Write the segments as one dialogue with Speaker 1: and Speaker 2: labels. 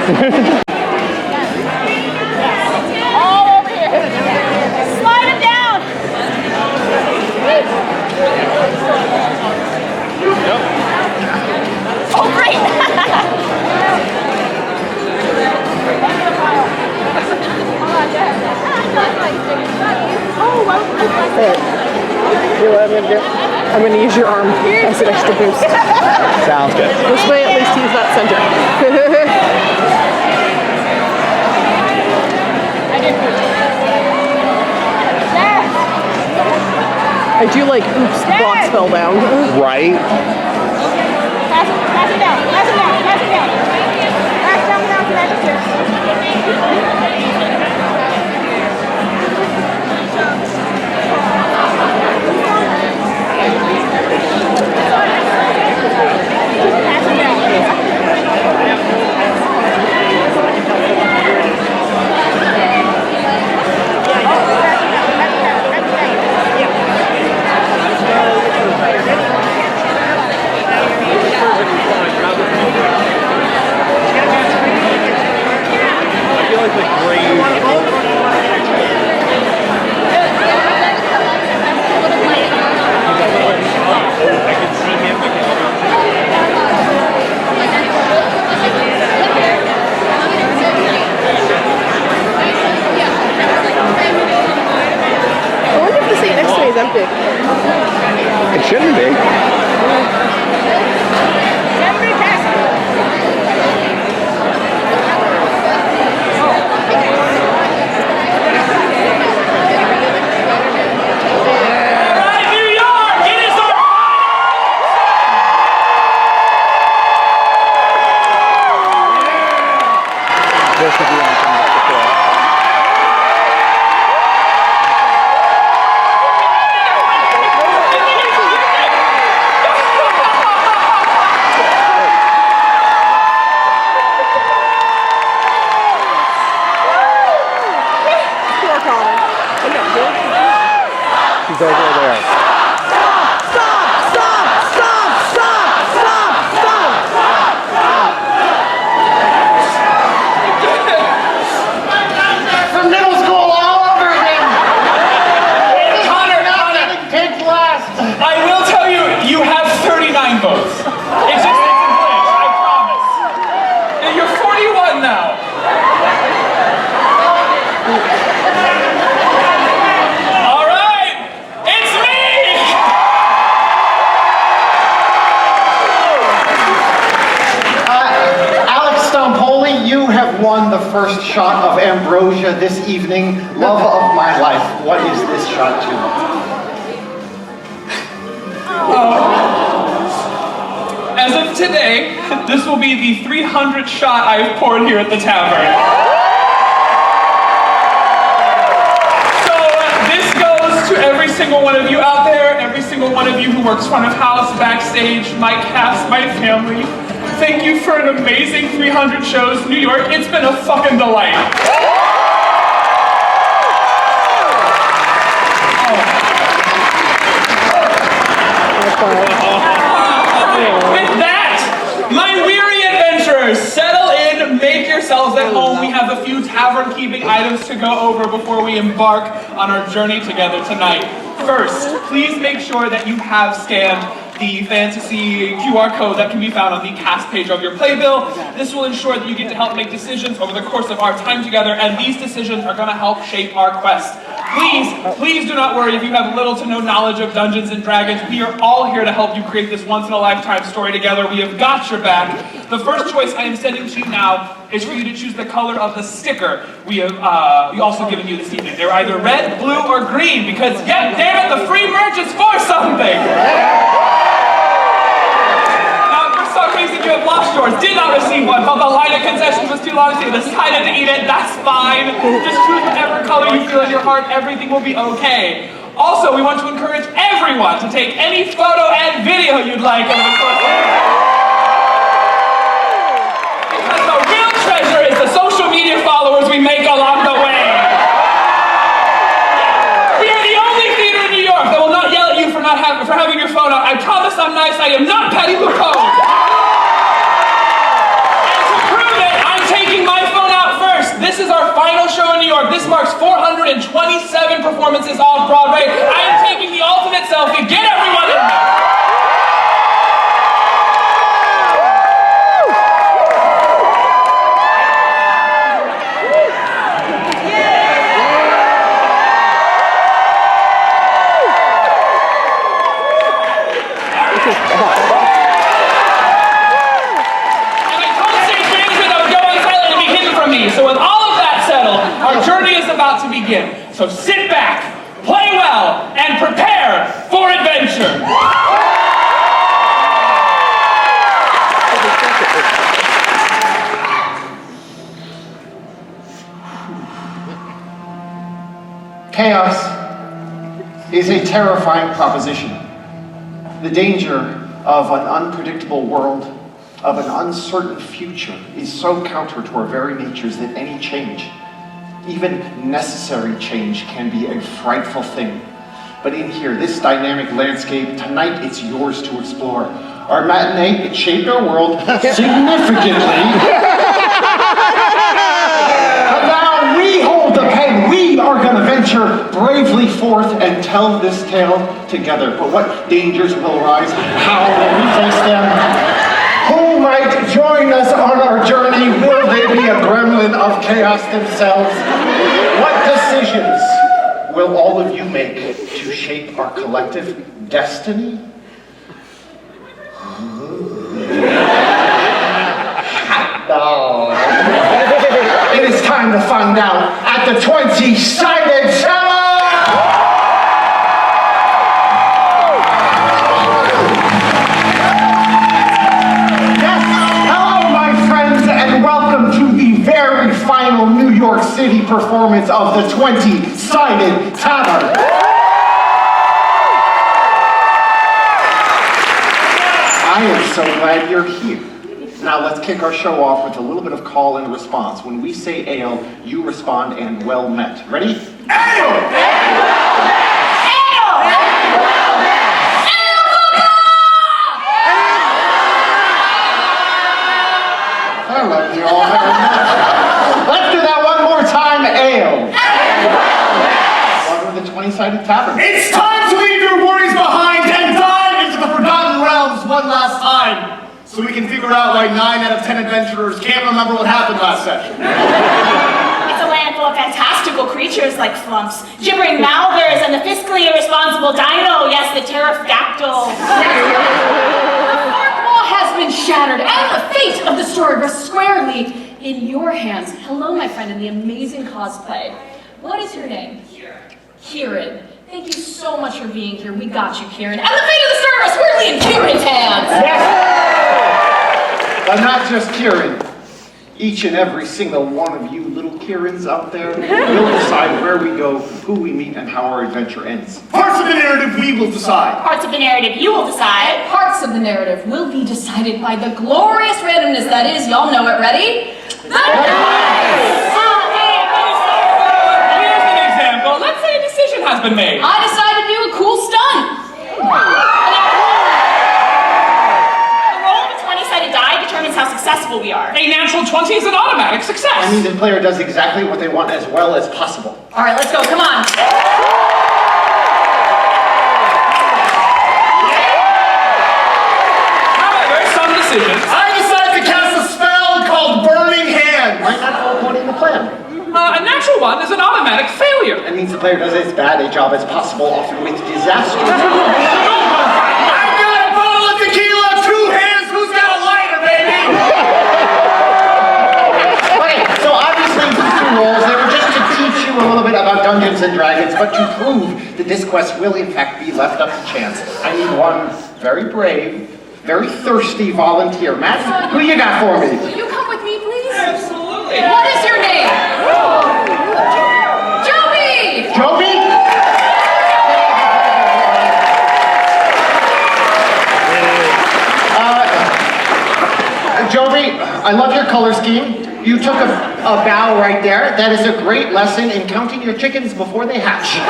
Speaker 1: All over here. Slide him down.
Speaker 2: Yep.
Speaker 1: Oh, great.
Speaker 3: Here, what I'm gonna do? I'm gonna use your arm as an extra boost.
Speaker 2: Sounds good.
Speaker 3: This way, at least he's not center. I do like, oops, the box fell down.
Speaker 2: Right.
Speaker 1: Pass him down. Pass him down. Pass him down. Pass down without connections.
Speaker 2: It shouldn't be. She's over there.
Speaker 4: From middle school all over again. Connor, take last.
Speaker 5: I will tell you, you have 39 votes. It's just, it's in place, I promise. And you're 41 now. All right, it's me!
Speaker 4: Alex Stompoli, you have won the first shot of ambrosia this evening. Love of my life. What is this shot to?
Speaker 5: As of today, this will be the 300th shot I've poured here at the tavern. So this goes to every single one of you out there, every single one of you who works front of house, backstage, my cast, my family. Thank you for an amazing 300 shows, New York. It's been a fucking delight. With that, my weary adventurers, settle in, make yourselves at home. We have a few tavern-keeping items to go over before we embark on our journey together tonight. First, please make sure that you have scanned the fantasy QR code that can be found on the cast page of your playbill. This will ensure that you get to help make decisions over the course of our time together, and these decisions are going to help shape our quest. Please do not worry if you have little to no knowledge of Dungeons and Dragons. We are all here to help you create this once-in-a-lifetime story together. We have got your back. The first choice I am sending to you now is for you to choose the color of the sticker we have also given you this evening. They're either red, blue, or green, because, yeah, damn it, the free merch is for something! Reason you have lost yours, did not receive one, felt the line of concessions was too long, so you decided to eat it, that's fine. Just choose whatever color you feel in your heart, everything will be okay. Also, we want to encourage everyone to take any photo and video you'd like over the course of because the real treasure is the social media followers we make along the way. We are the only theater in New York that will not yell at you for having your phone out. I promise I'm nice, I am not Patty LuPone. begin. So sit back, play well, and prepare for adventure.
Speaker 4: Chaos is a terrifying proposition. The danger of an unpredictable world, of an uncertain future, is so counter to our very natures that any change, even necessary change, can be a frightful thing. But in here, this dynamic landscape, tonight it's yours to explore. Our matinee, it shaped our world significantly. But now we hold the pen. We are going to venture bravely forth and tell this tale together. But what dangers will arise? How will we face them? Who might join us on our journey? Will they be a gremlin of chaos themselves? What decisions will all of you make to shape our collective destiny? Oh. It is time to find out at the 20-Sided Tavern! Yes, hello my friends, and welcome to the very final New York City performance of the 20-Sided Tavern. I am so glad you're here. Now let's kick our show off with a little bit of call and response. When we say ale, you respond and well met. Ready? Ale! I love you all very much. Let's do that one more time. Ale! Welcome to the 20-Sided Tavern.
Speaker 6: It's time to leave your worries behind and dive into the forgotten realms one last time. So we can figure out why 9 out of 10 adventurers can't remember what happened last session.
Speaker 1: It's a land full of fantastical creatures like flumps, gibbering mouthers, and the fiscally irresponsible dino, yes, the pterodactyl.
Speaker 7: The fourth wall has been shattered, and the fate of the story rests squarely in your hands. Hello, my friend, in the amazing cosplay. What is your name? Kieran. Thank you so much for being here. We got you, Kieran. And the fate of the story rests squarely in Kieran's hands.
Speaker 4: Yes! But not just Kieran. Each and every single one of you little Kierans out there will decide where we go, who we meet, and how our adventure ends.
Speaker 6: Parts of the narrative we will decide.
Speaker 1: Parts of the narrative you will decide.
Speaker 7: Parts of the narrative will be decided by the glorious randomness that is, y'all know it, ready? The dice!
Speaker 5: Here's an example. Let's say a decision has been made.
Speaker 7: I decided to do a cool stunt.
Speaker 1: How successful we are.
Speaker 5: A natural 20 is an automatic success.
Speaker 4: I mean, the player does exactly what they want as well as possible.
Speaker 7: All right, let's go. Come on.
Speaker 5: However, some decisions.
Speaker 6: I decided to cast a spell called Burning Hand.
Speaker 4: Might not fall according to plan.
Speaker 5: A natural one is an automatic failure.
Speaker 4: That means the player does as bad a job as possible, often with disaster.
Speaker 6: I've got a bottle of tequila, 2 hands, who's got a lighter, baby?
Speaker 4: Okay, so obviously these 2 rolls, they were just to teach you a little bit about Dungeons and Dragons, but to prove that this quest will in fact be left up to chance, I need one very brave, very thirsty volunteer. Matt, who you got for me?
Speaker 7: Will you come with me, please?
Speaker 5: Absolutely.
Speaker 7: What is your name? Joby!
Speaker 4: Joby? Joby, I love your color scheme. You took a bow right there. That is a great lesson in counting your chickens before they hatch. Joby,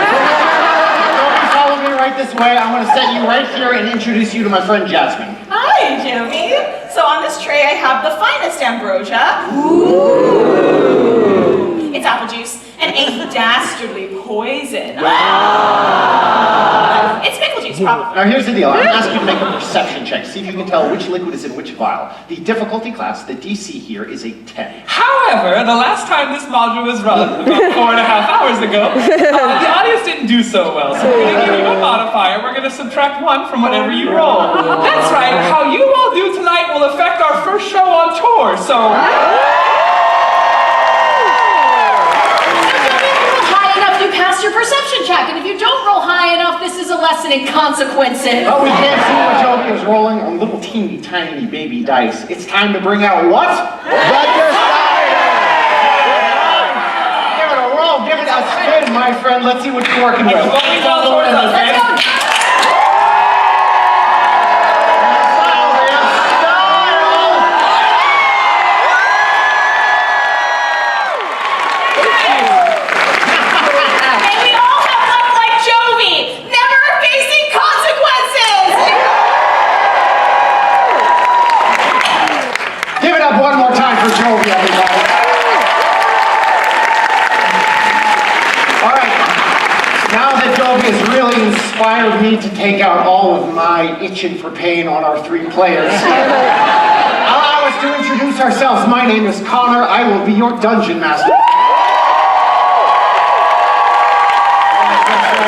Speaker 4: follow me right this way. I want to set you right here and introduce you to my friend Jasmine.
Speaker 1: Hi, Jimmy. So on this tray I have the finest ambrosia.
Speaker 7: Ooh.
Speaker 1: It's apple juice and a dastardly poison. It's pickle juice, probably.
Speaker 4: Now here's the deal. I'm going to ask you to make a perception check. See if you can tell which liquid is in which vial. The difficulty class, the DC here, is a 10.
Speaker 5: However, the last time this module was run, about 4.5 hours ago, the audience didn't do so well. So we're going to give you a modifier. We're going to subtract 1 from whatever you roll. That's right. How you all do tonight will affect our first show on tour. So...
Speaker 7: High your perception check, and if you don't roll high enough, this is a lesson in consequences.
Speaker 4: But we can't see what Toby is rolling on little teeny tiny baby dice. It's time to bring out what? Give it a roll, give it a spin, my friend. Let's see what you're working with.
Speaker 5: Let's go.
Speaker 4: Inspired me to take out all of my itching for pain on our three players. Allow us to introduce ourselves. My name is Connor. I will be your dungeon master.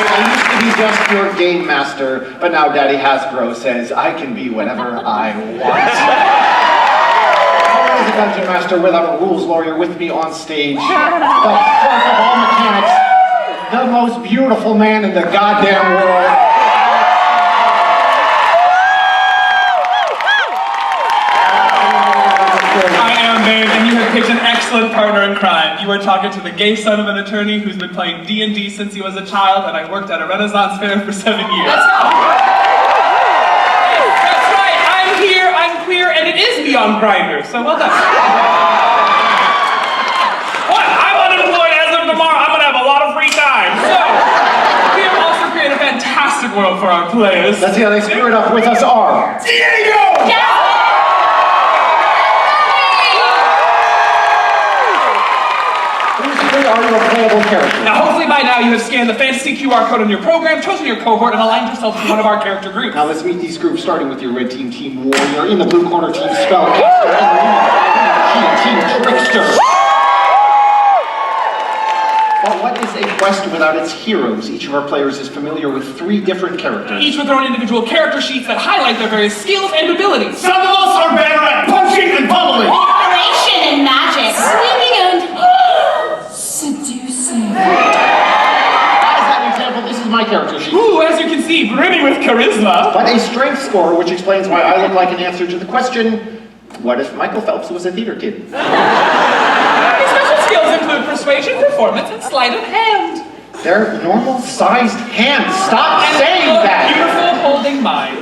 Speaker 4: I used to be just your game master, but now Daddy Hasbro says I can be whatever I want. Always a dungeon master without a rules lawyer with me on stage. The clerk of all mechanics. The most beautiful man in the goddamn world.
Speaker 5: I am, babe, and you have picked an excellent partner in crime. You are talking to the gay son of an attorney who's been playing D&D since he was a child, and I worked at a Renaissance fair for 7 years. That's right, I'm here, I'm queer, and it is beyond Grindr, so well done. What? I'm unemployed as of tomorrow. I'm gonna have a lot of free time. So, we have also created a fantastic world for our players.
Speaker 4: Let's see how they screw it up with us are.
Speaker 5: Diego!
Speaker 7: Yeah!
Speaker 4: Whose three are your playable characters?
Speaker 5: Now, hopefully by now you have scanned the fantasy QR code on your program, chosen your cohort, and aligned yourself to one of our character groups.
Speaker 4: Now let's meet these groups, starting with your red team, Team Warrior, in the blue corner, Team Spellcaster, and Team Trickster. But what is a quest without its heroes? Each of our players is familiar with 3 different characters.
Speaker 5: Each with their own individual character sheets that highlight their various skills and abilities.
Speaker 6: Some of us are better at punching and pummeling.
Speaker 1: Inspiration and magic.
Speaker 7: Swimming and seducing.
Speaker 4: As an example, this is my character sheet.
Speaker 5: Ooh, as you can see, brimming with charisma.
Speaker 4: But a strength score, which explains why I look like an answer to the question, what if Michael Phelps was a theater kid?
Speaker 5: His special skills include persuasion, performance, and sleight of hand.
Speaker 4: They're normal-sized hands. Stop
Speaker 5: And
Speaker 4: saying
Speaker 5: a
Speaker 4: that!
Speaker 5: beautiful holding mind.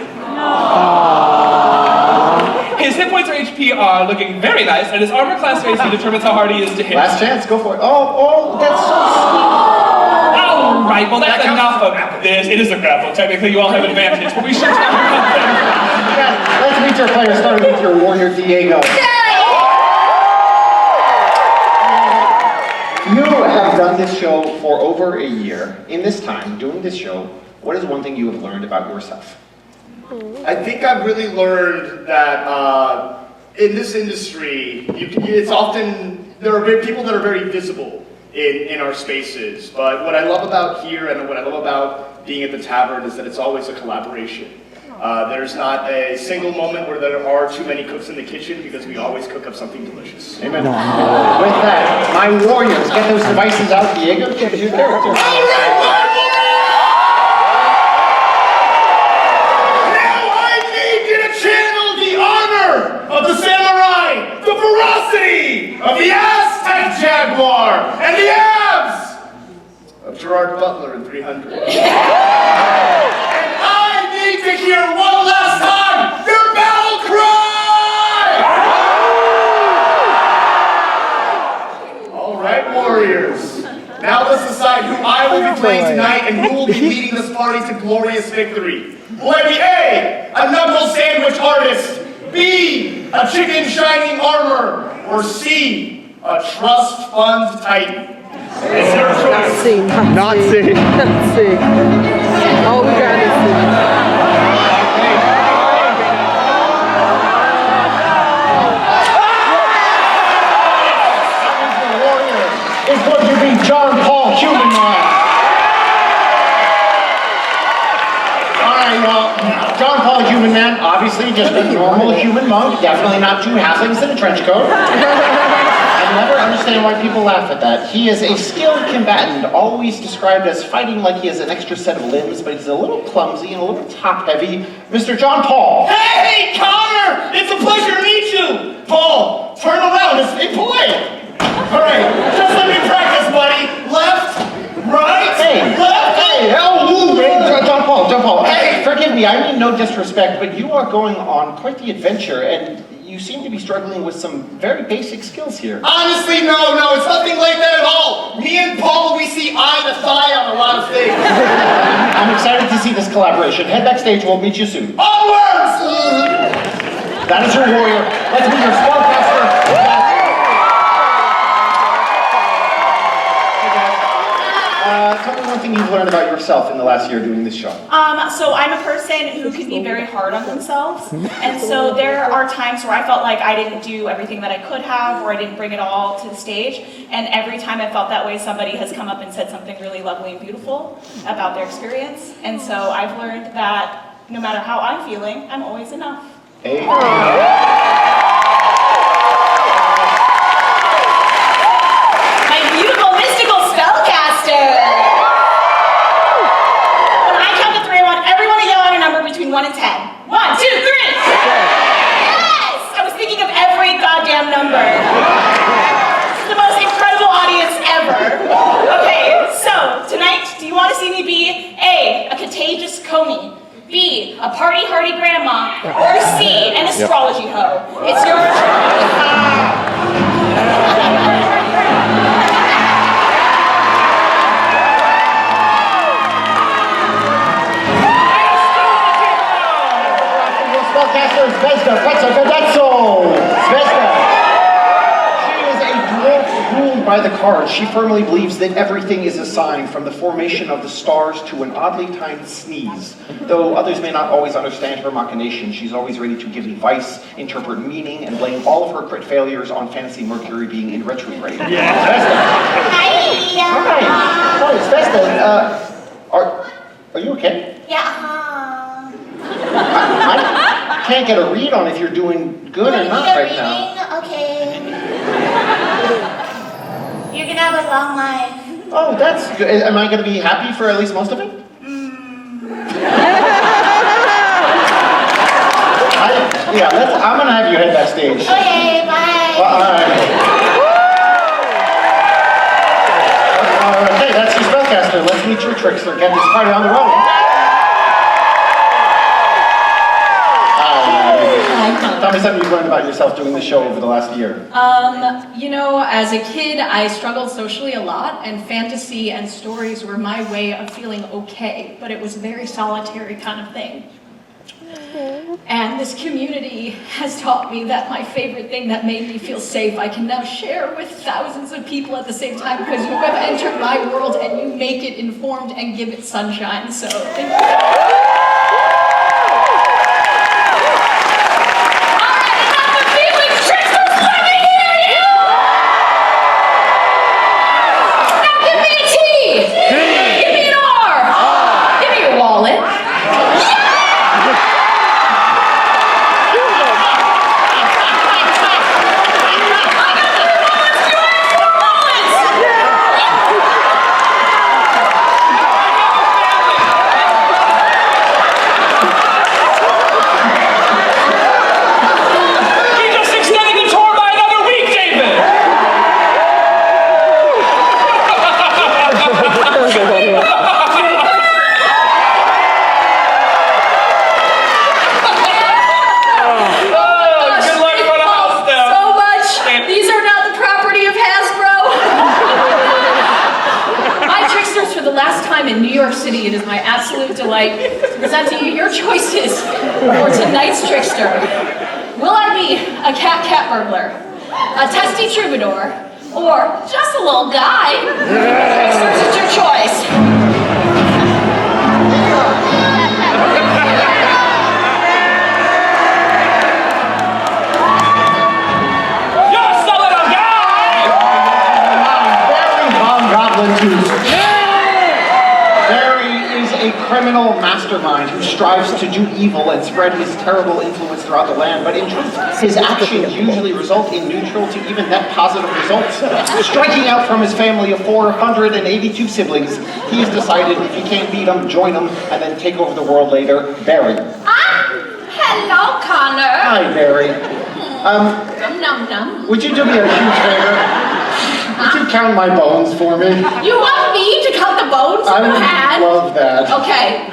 Speaker 5: His hit points or HP are looking very nice, and his armor class AC determines how hard he is to hit.
Speaker 4: Last chance, go for it. Oh, that's so sweet.
Speaker 5: All right, well that's enough of this. It is a grapple. Technically, you all have advantage, but we should talk about them.
Speaker 4: Yeah, let's meet your players, starting with your warrior, Diego. You have done this show for over a year. In this time, doing this show, what is one thing you have learned about yourself?
Speaker 6: I think I've really learned that in this industry, it's often, there are people that are very visible in our spaces. But what I love about here and what I love about being at the tavern is that it's always a collaboration. There's not a single moment where there are too many cooks in the kitchen because we always cook up something delicious.
Speaker 4: Amen. With that, my warriors, get those devices out. Diego, choose your character.
Speaker 6: Of the samurai, the ferocity of the Aztec jaguar, and the abs of Gerard Butler in 300. And I need to hear one last time your battle cry! All right, warriors. Now let's decide who I will be playing tonight and who will be leading this party to glorious victory. Will I be A, a knuckle sandwich artist, B, a chicken shining armor, or C, a trust fund titan? It's your choice.
Speaker 3: C,
Speaker 2: Not C.
Speaker 3: Not C. All we got is C.
Speaker 4: It's going to be John Paul Human Man. Alright, well, John Paul Human Man, obviously just a normal human monk, definitely not 2 halflings in a trench coat. And never understand why people laugh at that. He is a skilled combatant, always described as fighting like he has an extra set of limbs, but he's a little clumsy and a little top-heavy. Mr. John Paul.
Speaker 6: Hey, Connor! It's a pleasure to meet you! Paul, turn around, it's polite. All right, just let me practice, buddy. Left, right, left.
Speaker 4: Hey, John Paul. Hey, forgive me, I mean no disrespect, but you are going on quite the adventure, and you seem to be struggling with some very basic skills here.
Speaker 6: Honestly, no, it's nothing like that at all. Me and Paul, we see eye to thigh on a lot of things.
Speaker 4: I'm excited to see this collaboration. Head backstage, we'll meet you soon.
Speaker 6: Onwards!
Speaker 4: That is your warrior. Let's meet your spellcaster. Tell me one thing you've learned about yourself in the last year doing this show.
Speaker 1: So I'm a person who can be very hard on themselves, and so there are times where I felt like I didn't do everything that I could have, or I didn't bring it all to the stage, and every time I felt that way, somebody has come up and said something really lovely and beautiful about their experience, and so I've learned that no matter how I'm feeling, I'm always enough.
Speaker 4: Hey.
Speaker 1: My beautiful mystical spellcaster! Between 1 and 10. 1, 2, 3! Yes! I was thinking of every goddamn number. This is the most incredible audience ever. Okay, so tonight, do you want to see me be A, a contagious coney, B, a party hardy grandma, or C, an astrology hoe? It's your
Speaker 4: Zvezda, Zvezda. She is a dwarf ruled by the cards. She firmly believes that everything is a sign, from the formation of the stars to an oddly timed sneeze. Though others may not always understand her machinations, she's always ready to give advice, interpret meaning, and blame all of her crit failures on Fantasy Mercury being in retrograde. Yeah. Zvezda. Hi, Zvezda. Are you okay?
Speaker 1: Yeah.
Speaker 4: I can't get a read on if you're doing good or not right now.
Speaker 1: Okay. You're gonna have a long life.
Speaker 4: Oh, that's good. Am I gonna be happy for at least most of it? I'm gonna have you head backstage.
Speaker 1: Okay, bye.
Speaker 4: Okay, that's your spellcaster. Let's meet your trickster. Get this party on the road. Tell me something you've learned about yourself doing the show over the last year.
Speaker 7: As a kid, I struggled socially a lot, and fantasy and stories were my way of feeling okay, but it was a very solitary kind of thing. And this community has taught me that my favorite thing that made me feel safe, I can now share with thousands of people at the same time, because you have entered my world and you make it informed and give it sunshine, so thank you. In New York City, it is my absolute delight to present to you your choices for tonight's trickster. Will I be a cat burglar, a testy troubadour, or just a little guy? Tricksters, it's your choice.
Speaker 5: Just a little guy!
Speaker 4: Very hobgoblin tooth. A criminal mastermind who strives to do evil and spread his terrible influence throughout the land, but in truth, his actions usually result in neutral to even net positive results. Striking out from his family of 482 siblings, he has decided if he can't beat them, join them, and then take over the world later. Barry.
Speaker 7: Hello, Connor.
Speaker 4: Hi, Barry.
Speaker 7: Num.
Speaker 4: Would you do me a huge favor? Would you count my bones for me?
Speaker 7: You want me to count the bones
Speaker 4: I
Speaker 7: in your
Speaker 4: would
Speaker 7: hand?
Speaker 4: love that.
Speaker 7: Okay.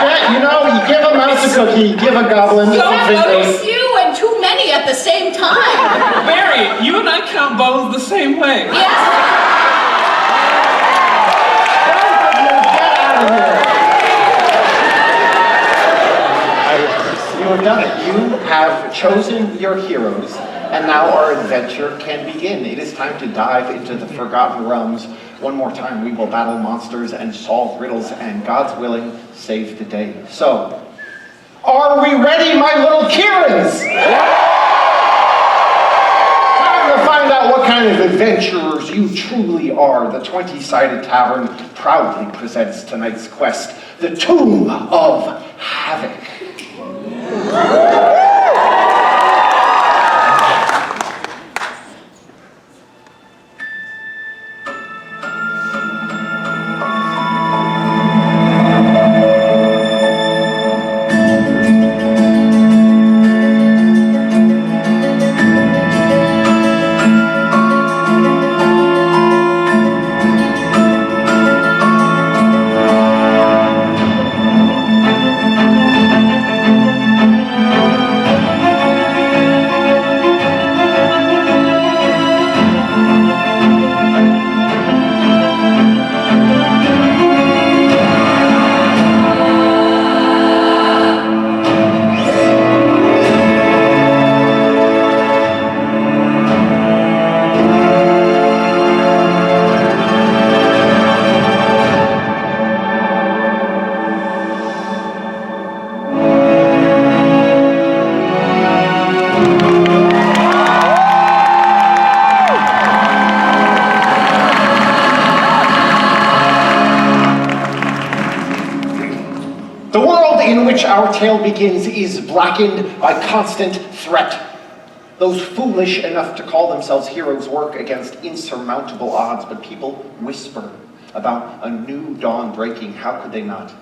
Speaker 4: Yeah, you know, you give a mouse a cookie, give a goblin some fingers.
Speaker 7: Few and too many at the same time.
Speaker 5: Barry, you and I count bones the same way.
Speaker 7: Yes.
Speaker 4: Get out of here. You have done it. You have chosen your heroes, and now our adventure can begin. It is time to dive into the Forgotten Realms. One more time, we will battle monsters and solve riddles, and God's willing, save the day. So, are we ready, my little Kierans? Time to find out what kind of adventurers you truly are. The 20-Sided Tavern proudly presents tonight's quest, the Tomb of Havoc. Our tale begins is blackened by constant threat. Those foolish enough to call themselves heroes work against insurmountable odds, but people whisper about a new dawn breaking. How could they not?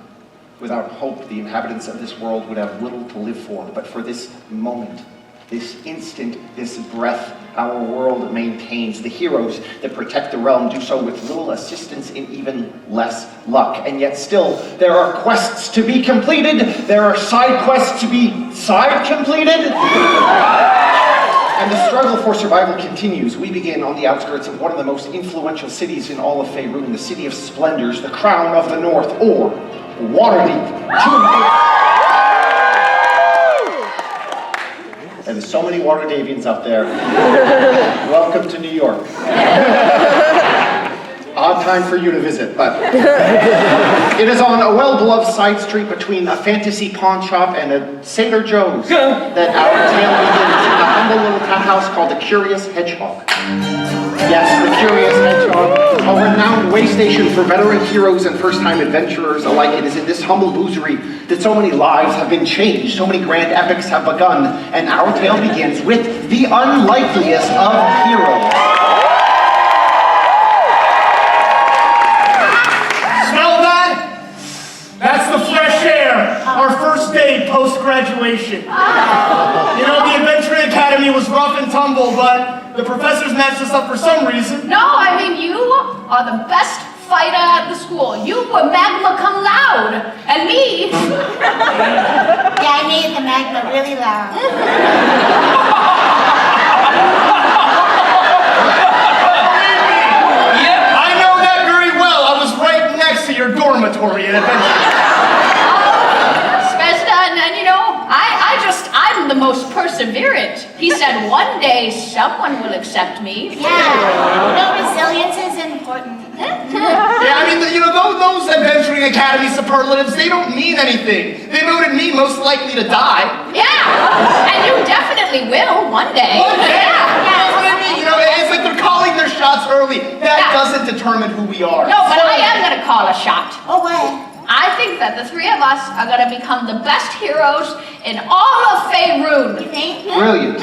Speaker 4: Without hope, the inhabitants of this world would have little to live for. But for this moment, this instant, this breath, our world maintains. The heroes that protect the realm do so with little assistance and even less luck. And yet still, there are quests to be completed. There are side quests to be side completed. And the struggle for survival continues. We begin on the outskirts of one of the most influential cities in all of Faerun, the City of Splendors, the Crown of the North, or Waterdeep. And there's so many Waterdavians out there. Welcome to New York. Odd time for you to visit, but it is on a well-beloved side street between a fantasy pawn shop and a Sailor Joe's that our tale begins in a humble little town house called the Curious Hedgehog. Yes, the Curious Hedgehog, a renowned way station for veteran heroes and first-time adventurers alike. It is in this humble boozery that so many lives have been changed, so many grand epics have begun, and our tale begins with the unlikeliest of heroes.
Speaker 6: Smell that? That's the fresh air. Our first day post-graduation. You know, the Adventuring Academy was rough and tumble, but the professors matched us up for some reason.
Speaker 7: No, I mean, you are the best fighter at the school. You were magma cum laude. And me.
Speaker 8: Yeah, I made the magma really loud.
Speaker 6: Yeah, I know that very well. I was right next to your dormitory at Adventure.
Speaker 7: And you know, I'm the most perseverant. He said one day someone will accept me.
Speaker 8: Yeah, resilience is important.
Speaker 6: Yeah, I mean, you know, those Adventuring Academy superlatives, they don't mean anything. They voted me most likely to die.
Speaker 7: Yeah, and you definitely will one day.
Speaker 6: One day?
Speaker 7: Yeah.
Speaker 6: That's what I mean, you know, it's like they're calling their shots early. That doesn't doesn't determine who we are.
Speaker 7: No, but I am gonna call a shot.
Speaker 8: Oh, what?
Speaker 7: I think that the three of us are gonna become the best heroes in all of Faerun.
Speaker 8: You think?
Speaker 4: Brilliant.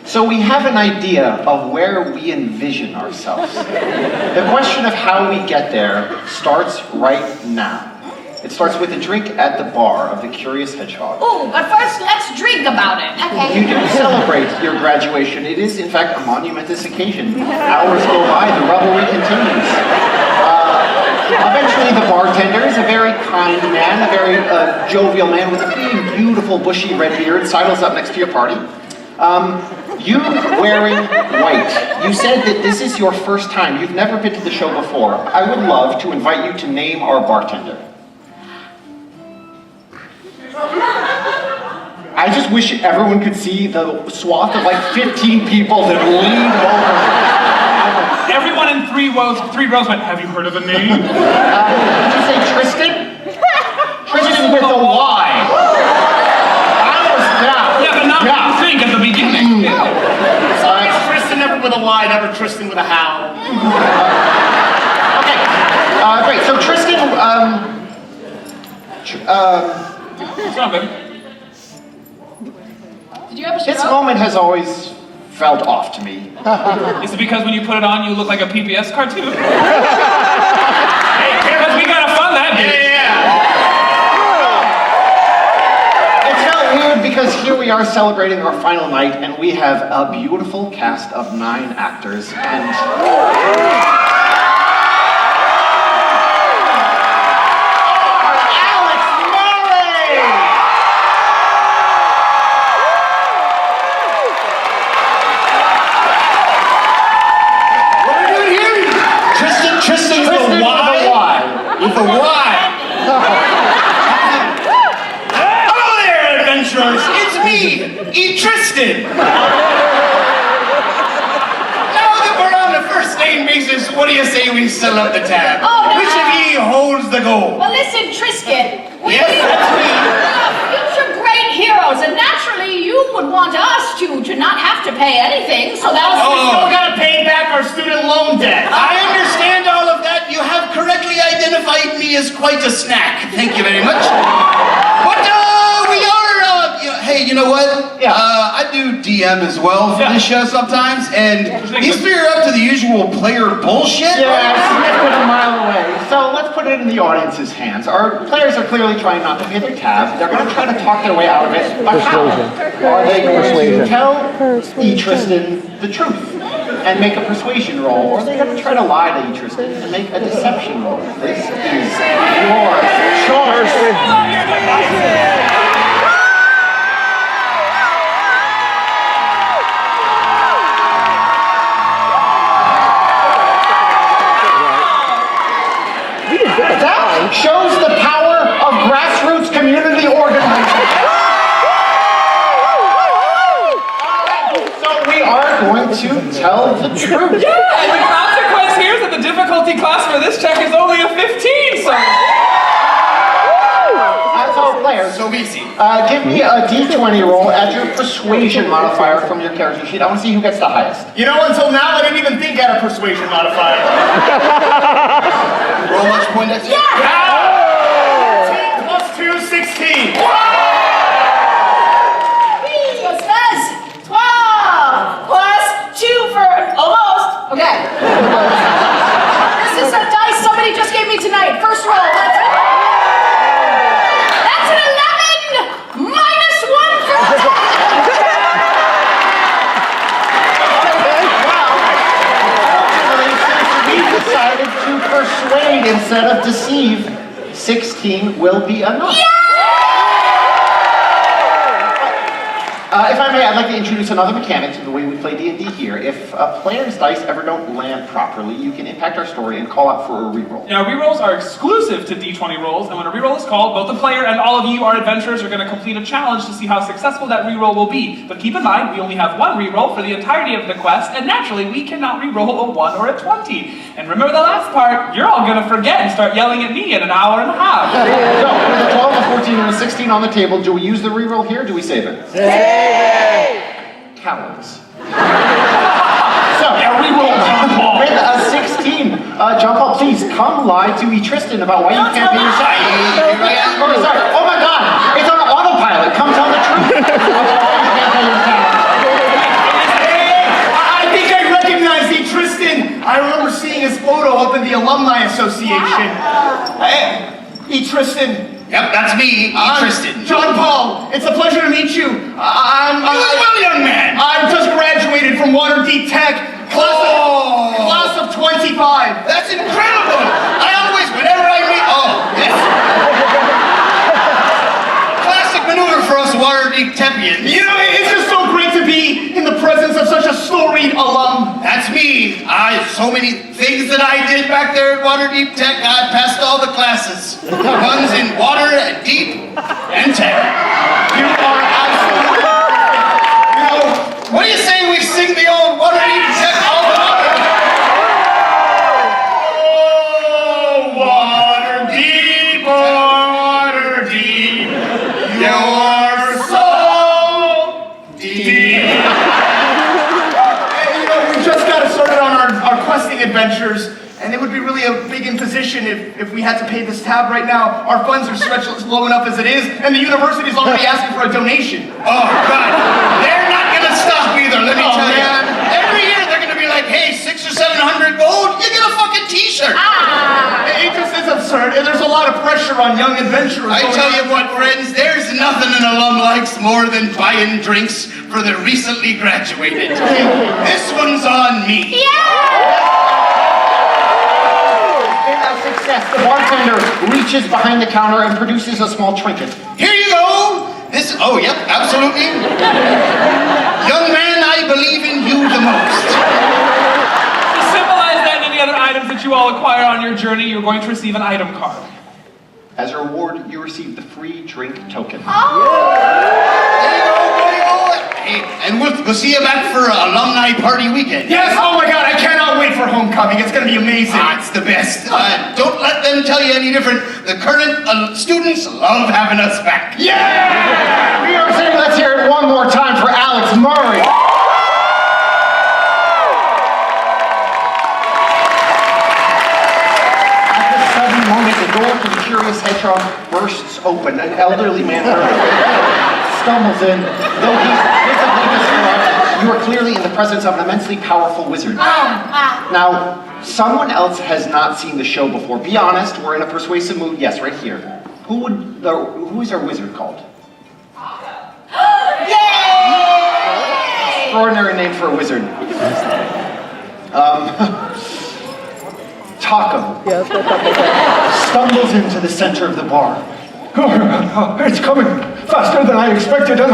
Speaker 4: So we have an idea of where we envision ourselves. The question of how we get there starts right now. It starts with a drink at the bar of the Curious Hedgehog.
Speaker 7: Ooh, but first let's drink about it.
Speaker 8: Okay.
Speaker 4: You do celebrate your graduation. It is, in fact, a monumentous occasion. Hours go by, the revelry continues. Eventually, the bartender is a very kind man, a very jovial man with a big, beautiful, bushy red beard, sidles up next to your party. You wearing white. You said that this is your first time. You've never been to the show before. I would love to invite you to name our bartender. I just wish everyone could see the swath of like 15 people that leaned over.
Speaker 5: Everyone in three rows went, have you heard of the name?
Speaker 4: Did you say Tristan? Tristan with a Y.
Speaker 5: Yeah, but not what you think at the beginning.
Speaker 6: So it's Tristan never with a Y, never Tristan with a how.
Speaker 4: Okay, great. So Tristan,
Speaker 5: What's wrong, baby?
Speaker 7: Did you have a
Speaker 4: this
Speaker 7: shot?
Speaker 4: moment has always felt off to me.
Speaker 5: Is it because when you put it on, you look like a PBS cartoon? Because we gotta fund that, bitch.
Speaker 4: It felt weird because here we are celebrating our final night, and we have a beautiful cast of 9 actors, and
Speaker 6: Tristan with a Y? With a Y. Hello there, adventurers. It's me, Tristan. Now that we're on the first name basis, what do you say we settle up the tab?
Speaker 7: Oh, no.
Speaker 6: Which of ye holds the gold?
Speaker 7: Well, listen, Trisket.
Speaker 6: Yes, that's me.
Speaker 7: Future great heroes, and naturally you would want us to not have to pay anything, so that's...
Speaker 6: We still gotta pay back our student loan debt. I understand all of that. You have correctly identified me as quite a snack. Thank you very much. But we are, hey, you know what?
Speaker 4: Yeah.
Speaker 6: I do DM as well for this show sometimes, and these three are up to the usual player bullshit.
Speaker 4: yes, let's put a mile away. So let's put it in the audience's hands. Our players are clearly trying not to pay their tab. They're going to try to talk their way out of it. But how? Are they going to tell Tristan the truth and make a persuasion roll, or are they going to try to lie to Tristan and make a deception roll? This is your choice. That shows the power of grassroots community organizing. So we are going to tell the truth.
Speaker 5: Yeah, and the consequence here is that the difficulty class for this check is only a 15, so...
Speaker 4: That's all players.
Speaker 6: So easy.
Speaker 4: Give me a d20 roll. Add your persuasion modifier from your character sheet. I want to see who gets the highest.
Speaker 6: You know, until now I didn't even think I had a persuasion modifier. Roll much point next year?
Speaker 7: Yeah!
Speaker 6: 13 plus 2, 16.
Speaker 7: What's this? 12 plus 2 for almost. Okay. This is a dice somebody just gave me tonight. First roll. Let's go. That's an 11 minus 1 for
Speaker 4: We decided to persuade instead of deceive. 16 will be enough. If I may, I'd like to introduce another mechanic to the way we play D&D here. If a player's dice ever don't land properly, you can impact our story and call out for a reroll.
Speaker 5: Now, rerolls are exclusive to D20 rolls, and when a reroll is called, both the player and all of you, our adventurers, are going to complete a challenge to see how successful that reroll will be. But keep in mind, we only have one reroll for the entirety of the quest, and naturally, we cannot reroll a 1 or a 20. And remember the last part, you're all going to forget and start yelling at me in an hour and a half.
Speaker 4: So, with a 12, a 14, and a 16 on the table, do we use the reroll here or do we save it? Cowards. So,
Speaker 5: Yeah, reroll.
Speaker 4: with a 16 16. John Paul, please come lie to E. Tristan about why you can't pay your salary. Oh, sorry. Oh my God, it's on autopilot. Come tell the truth. You can't pay your salary.
Speaker 6: I think I recognize E. Tristan. I remember seeing his photo up in the Alumni Association. Hey, E. Tristan.
Speaker 9: Yep, that's me, E. Tristan.
Speaker 6: John Paul, it's a pleasure to meet you.
Speaker 9: Well, young man.
Speaker 6: I'm just graduated from Waterdeep Tech, class of 25.
Speaker 9: That's incredible. Whenever I meet, this. Classic maneuver for us Waterdeep Tepians.
Speaker 6: You know, it's just so great to be in the presence of such a storied alum.
Speaker 9: That's me. So many things that I did back there at Waterdeep Tech. I passed all the classes. The ones in water, deep, and tech.
Speaker 6: You are absolutely.
Speaker 9: You know, what do you say we sing the old Waterdeep Tech all the time?
Speaker 6: Oh, Waterdeep, Waterdeep, you're so deep. You know, we just got started on our questing adventures, and it would be really a big imposition if we had to pay this tab right now. Our funds are stretched low enough as it is, and the university's already asking for a donation.
Speaker 9: Oh, God. They're not going to stop either, let me tell you.
Speaker 6: Man.
Speaker 9: Every year they're going to be like, hey, 600 or 700 gold, you get a fucking t-shirt.
Speaker 6: It just is absurd, and there's a lot of pressure on young adventurers.
Speaker 9: I tell you what, friends, there's nothing an alum likes more than buying drinks for the recently graduated. This one's on me.
Speaker 4: Success. The bartender reaches behind the counter and produces a small trinket.
Speaker 9: Here you go. Yep, absolutely. Young man, I believe in you the most.
Speaker 5: To symbolize that and any other items that you all acquire on your journey, you're going to receive an item card.
Speaker 4: As a reward, you receive the free drink token.
Speaker 9: There you go, buddy. Hey, and we'll see you back for alumni party weekend.
Speaker 6: Yes, oh my God, I cannot wait for homecoming. It's gonna be amazing.
Speaker 9: It's the best. Don't let them tell you any different. The current students love having us back.
Speaker 4: Yeah! We are saying let's hear it one more time for Alex Murray. At this sudden moment, the door to the Curious Hedgehog bursts open. An elderly man stumbles in. Though he's visibly distraught, you are clearly in the presence of an immensely powerful wizard. Now, someone else has not seen the show before. Be honest, we're in a persuasive mood. Yes, right here. Who is our wizard called? Extraordinary name for a wizard. Taco stumbles into the center of the bar. It's coming faster than I expected, and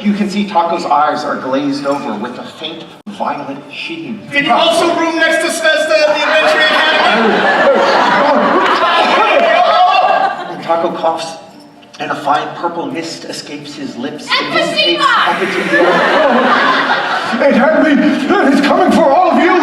Speaker 4: you can see Taco's eyes are glazed over with a faint violet sheen.
Speaker 6: Can you also room next to Svesta at the Adventure Academy?
Speaker 4: And Taco coughs, and a fine purple mist escapes his lips and dissipates
Speaker 7: Emphysema!
Speaker 4: up into the air. It had me! It's coming for all of you!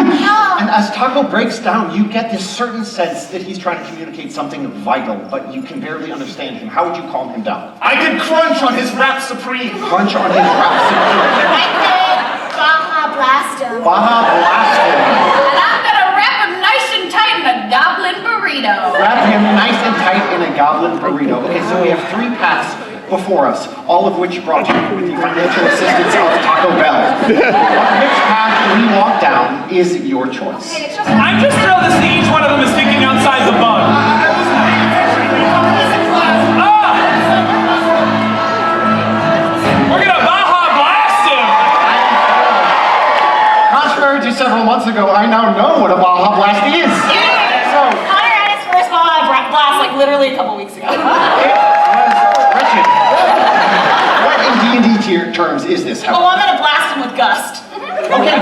Speaker 4: And as Taco breaks down, you get this certain sense that he's trying to communicate something vital, but you can barely understand him. How would you calm him down?
Speaker 6: I could crunch on his Rap Supreme.
Speaker 4: Crunch on his rap supreme.
Speaker 8: I could Baja Blast him.
Speaker 4: Baja blast him.
Speaker 7: And I'm gonna wrap him nice and tight in a goblin burrito.
Speaker 4: Wrap him nice and tight in a goblin burrito. Okay, so we have 3 paths before us, all of which brought you with the financial assistance of Taco Bell. Which path we walk down is your choice.
Speaker 5: I'm just thrilled to see each one of them is thinking outside the bug. We're gonna Baja blast him!
Speaker 4: Contrary to several months ago, I now know what a Baja Blast is. So,
Speaker 1: Connor had his first Baja blast like literally a couple weeks ago.
Speaker 4: Richard, what in D&D terms is this?
Speaker 1: Oh, I'm gonna blast him with gust.
Speaker 4: Okay,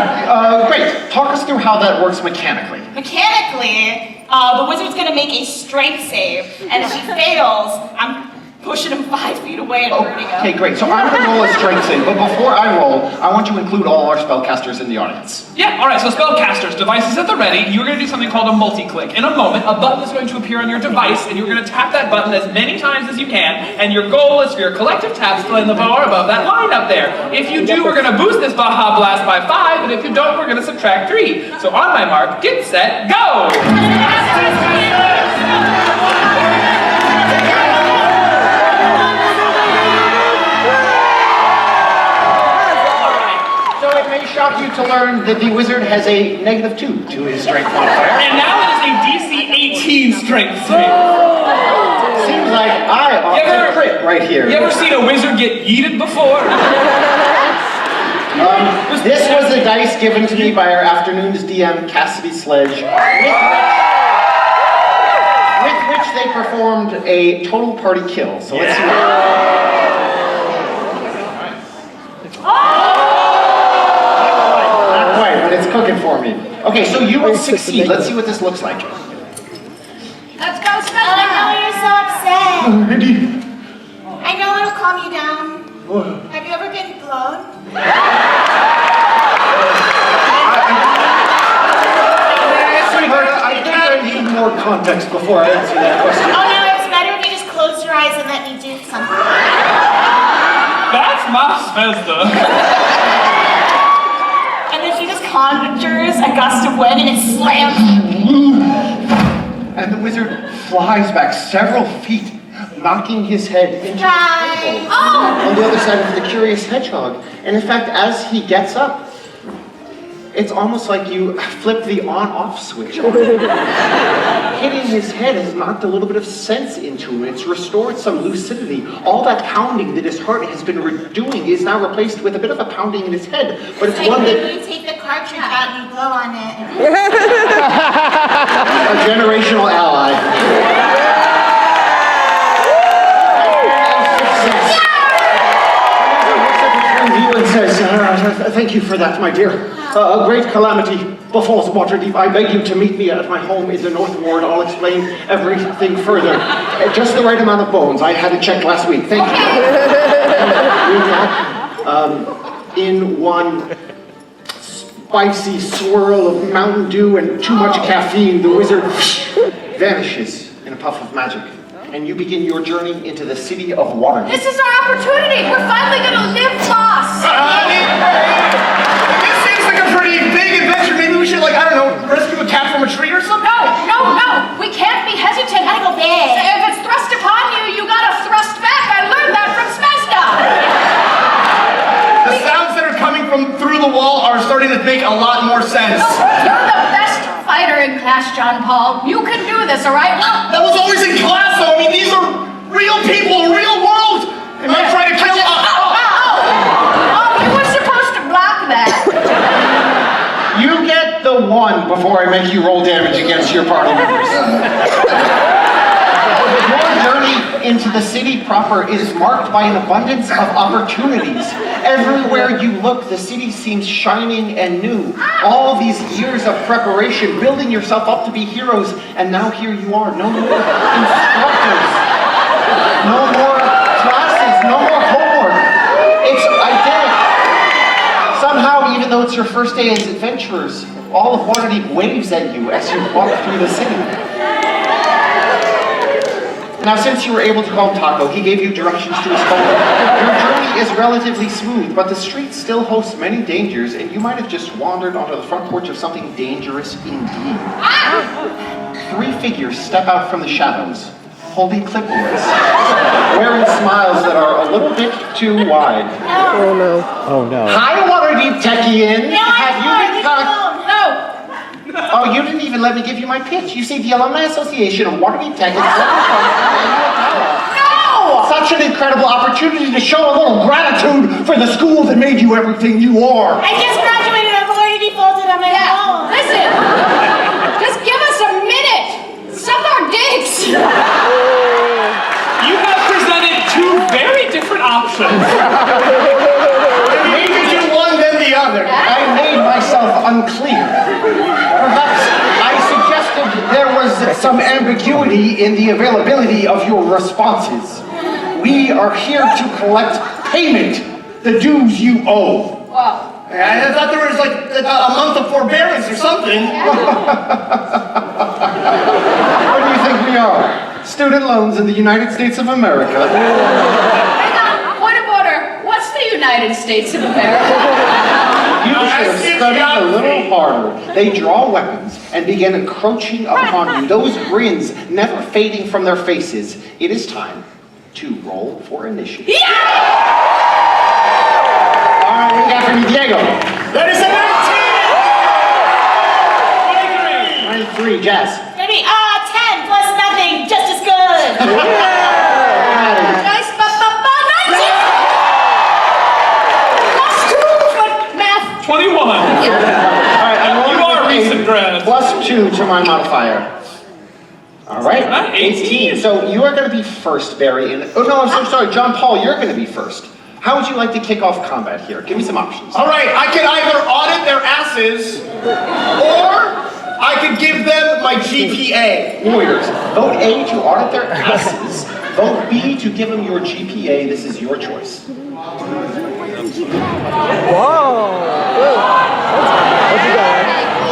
Speaker 4: great. Talk us through how that works mechanically.
Speaker 1: Mechanically, the wizard's gonna make a strength save, and if she fails, I'm pushing him 5 feet away and hurting him.
Speaker 4: Okay, great. So I'm going to roll a strength save, but before I roll, I want to include all our spellcasters in the audience.
Speaker 5: Yeah, alright, so spellcasters, devices at the ready. You're going to do something called a multi-click. In a moment, a button is going to appear on your device, and you're going to tap that button as many times as you can, and your goal is for your collective taps to land the bar above that line up there. If you do, we're going to boost this Baja Blast by 5, and if you don't, we're going to subtract 3. So on my mark, get set, go!
Speaker 4: Shock you to learn that the wizard has a -2 to his strength modifier.
Speaker 5: And now it is a DC 18 strength save.
Speaker 4: Seems like I ought to crit right here.
Speaker 5: You ever seen a wizard get yeeted before?
Speaker 4: This was the dice given to me by our afternoon's DM, Cassidy Sledge, with which they performed a total party kill. So let's see what... It's cooking for me. Okay, so you will succeed. Let's see what this looks like.
Speaker 8: Let's go, Spencer. I know you're so upset. I know it'll calm you down. Have you ever been blown?
Speaker 4: Sweetheart, I think I need more context before I answer that question.
Speaker 8: Oh no, it's better if you just close your eyes and let me do something.
Speaker 5: That's my Svezda.
Speaker 1: Conjures a gust of wind and it slams.
Speaker 4: And the wizard flies back several feet, knocking his head into the table on the other side of the curious hedgehog. And in fact, as he gets up, it's almost like you flip the on-off switch on. Hitting his head has knocked a little bit of sense into him. It's restored some lucidity. All that pounding that his heart has been doing is now replaced with a bit of a pounding in his head. But it's one that...
Speaker 8: You take the cartridge out and you blow on it.
Speaker 4: A generational ally. And says, thank you for that, my dear. A great calamity befalls Waterdeep. I beg you to meet me at my home in the North Ward. I'll explain everything further. Just the right amount of bones. I had it checked last week. Thank you. In one spicy swirl of Mountain Dew and too much caffeine, the wizard vanishes in a puff of magic. And you begin your journey into the city of Waterdeep.
Speaker 7: This is our opportunity. We're finally gonna live lost.
Speaker 6: This seems like a pretty big adventure. Maybe we should, like, I don't know, rescue a cat from a tree or something?
Speaker 7: No. We can't be hesitant.
Speaker 8: Gotta go big.
Speaker 7: If it's thrust upon you, you gotta thrust back. I learned that from Smezda.
Speaker 6: The sounds that are coming from through the wall are starting to make a lot more sense.
Speaker 7: You're the best fighter in class, John Paul. You can do this, all right?
Speaker 6: That was always in class, though. I mean, these are real people, a real world. Am I trying to kill?
Speaker 7: You were supposed to block that.
Speaker 4: You get the 1 before I make you roll damage against your party members. Your journey into the city proper is marked by an abundance of opportunities. Everywhere you look, the city seems shining and new. All these years of preparation, building yourself up to be heroes, and now here you are. No more instructors, no more classes, no more homework. It's idyllic. Somehow, even though it's your first day as adventurers, all of Waterdeep waves at you as you walk through the city. Now, since you were able to call him Taco, he gave you directions to his home. Your journey is relatively smooth, but the streets still host many dangers, and you might have just wandered onto the front porch of something dangerous indeed. 3 figures step out from the shadows, holding clipboards, wearing smiles that are a little bit too wide.
Speaker 3: Oh no.
Speaker 2: Oh no.
Speaker 4: Hi, Waterdeep Techian! Have you been Oh, you didn't even let me give you my pitch. You see, the Alumni Association of Waterdeep Tech is such an incredible opportunity to show a little gratitude for the school that made you everything you are.
Speaker 8: I just graduated. I've already defaulted on my own.
Speaker 7: Listen, just give us a minute. Suck our dicks.
Speaker 5: You have presented 2 very different options.
Speaker 6: Maybe do one, then the other.
Speaker 4: I made myself unclear. Perhaps I suggested there was some ambiguity in the availability of your responses. We are here to collect payment, the dues you owe.
Speaker 7: Wow.
Speaker 6: I thought there was like a month of forbearance or something.
Speaker 4: What do you think we are? Student loans in the United States of America.
Speaker 7: Hang on, point of order. What's the United States of America?
Speaker 4: You should have studied a little harder. They draw weapons and begin encroaching upon you, those grins never fading from their faces. It is time to roll for initiative. All right, what do you got for me, Diego?
Speaker 6: That is a
Speaker 4: 93, Jazz.
Speaker 8: Maybe, 10 plus nothing, just as good.
Speaker 7: Nice, 19! Plus 2 for math.
Speaker 5: 21.
Speaker 4: All right, I'm rolling
Speaker 5: You are
Speaker 4: with
Speaker 5: recent
Speaker 4: a
Speaker 5: grad.
Speaker 4: plus 2 to my modifier. All right,
Speaker 5: 18.
Speaker 4: So you are going to be first, Barry. Oh no, I'm so sorry, John Paul. You're going to be first. How would you like to kick off combat here? Give me some options.
Speaker 6: All right, I could either audit their asses, or I could give them my GPA.
Speaker 4: Warriors, vote A to audit their asses. Vote B to give them your GPA. This is your choice.
Speaker 3: Whoa.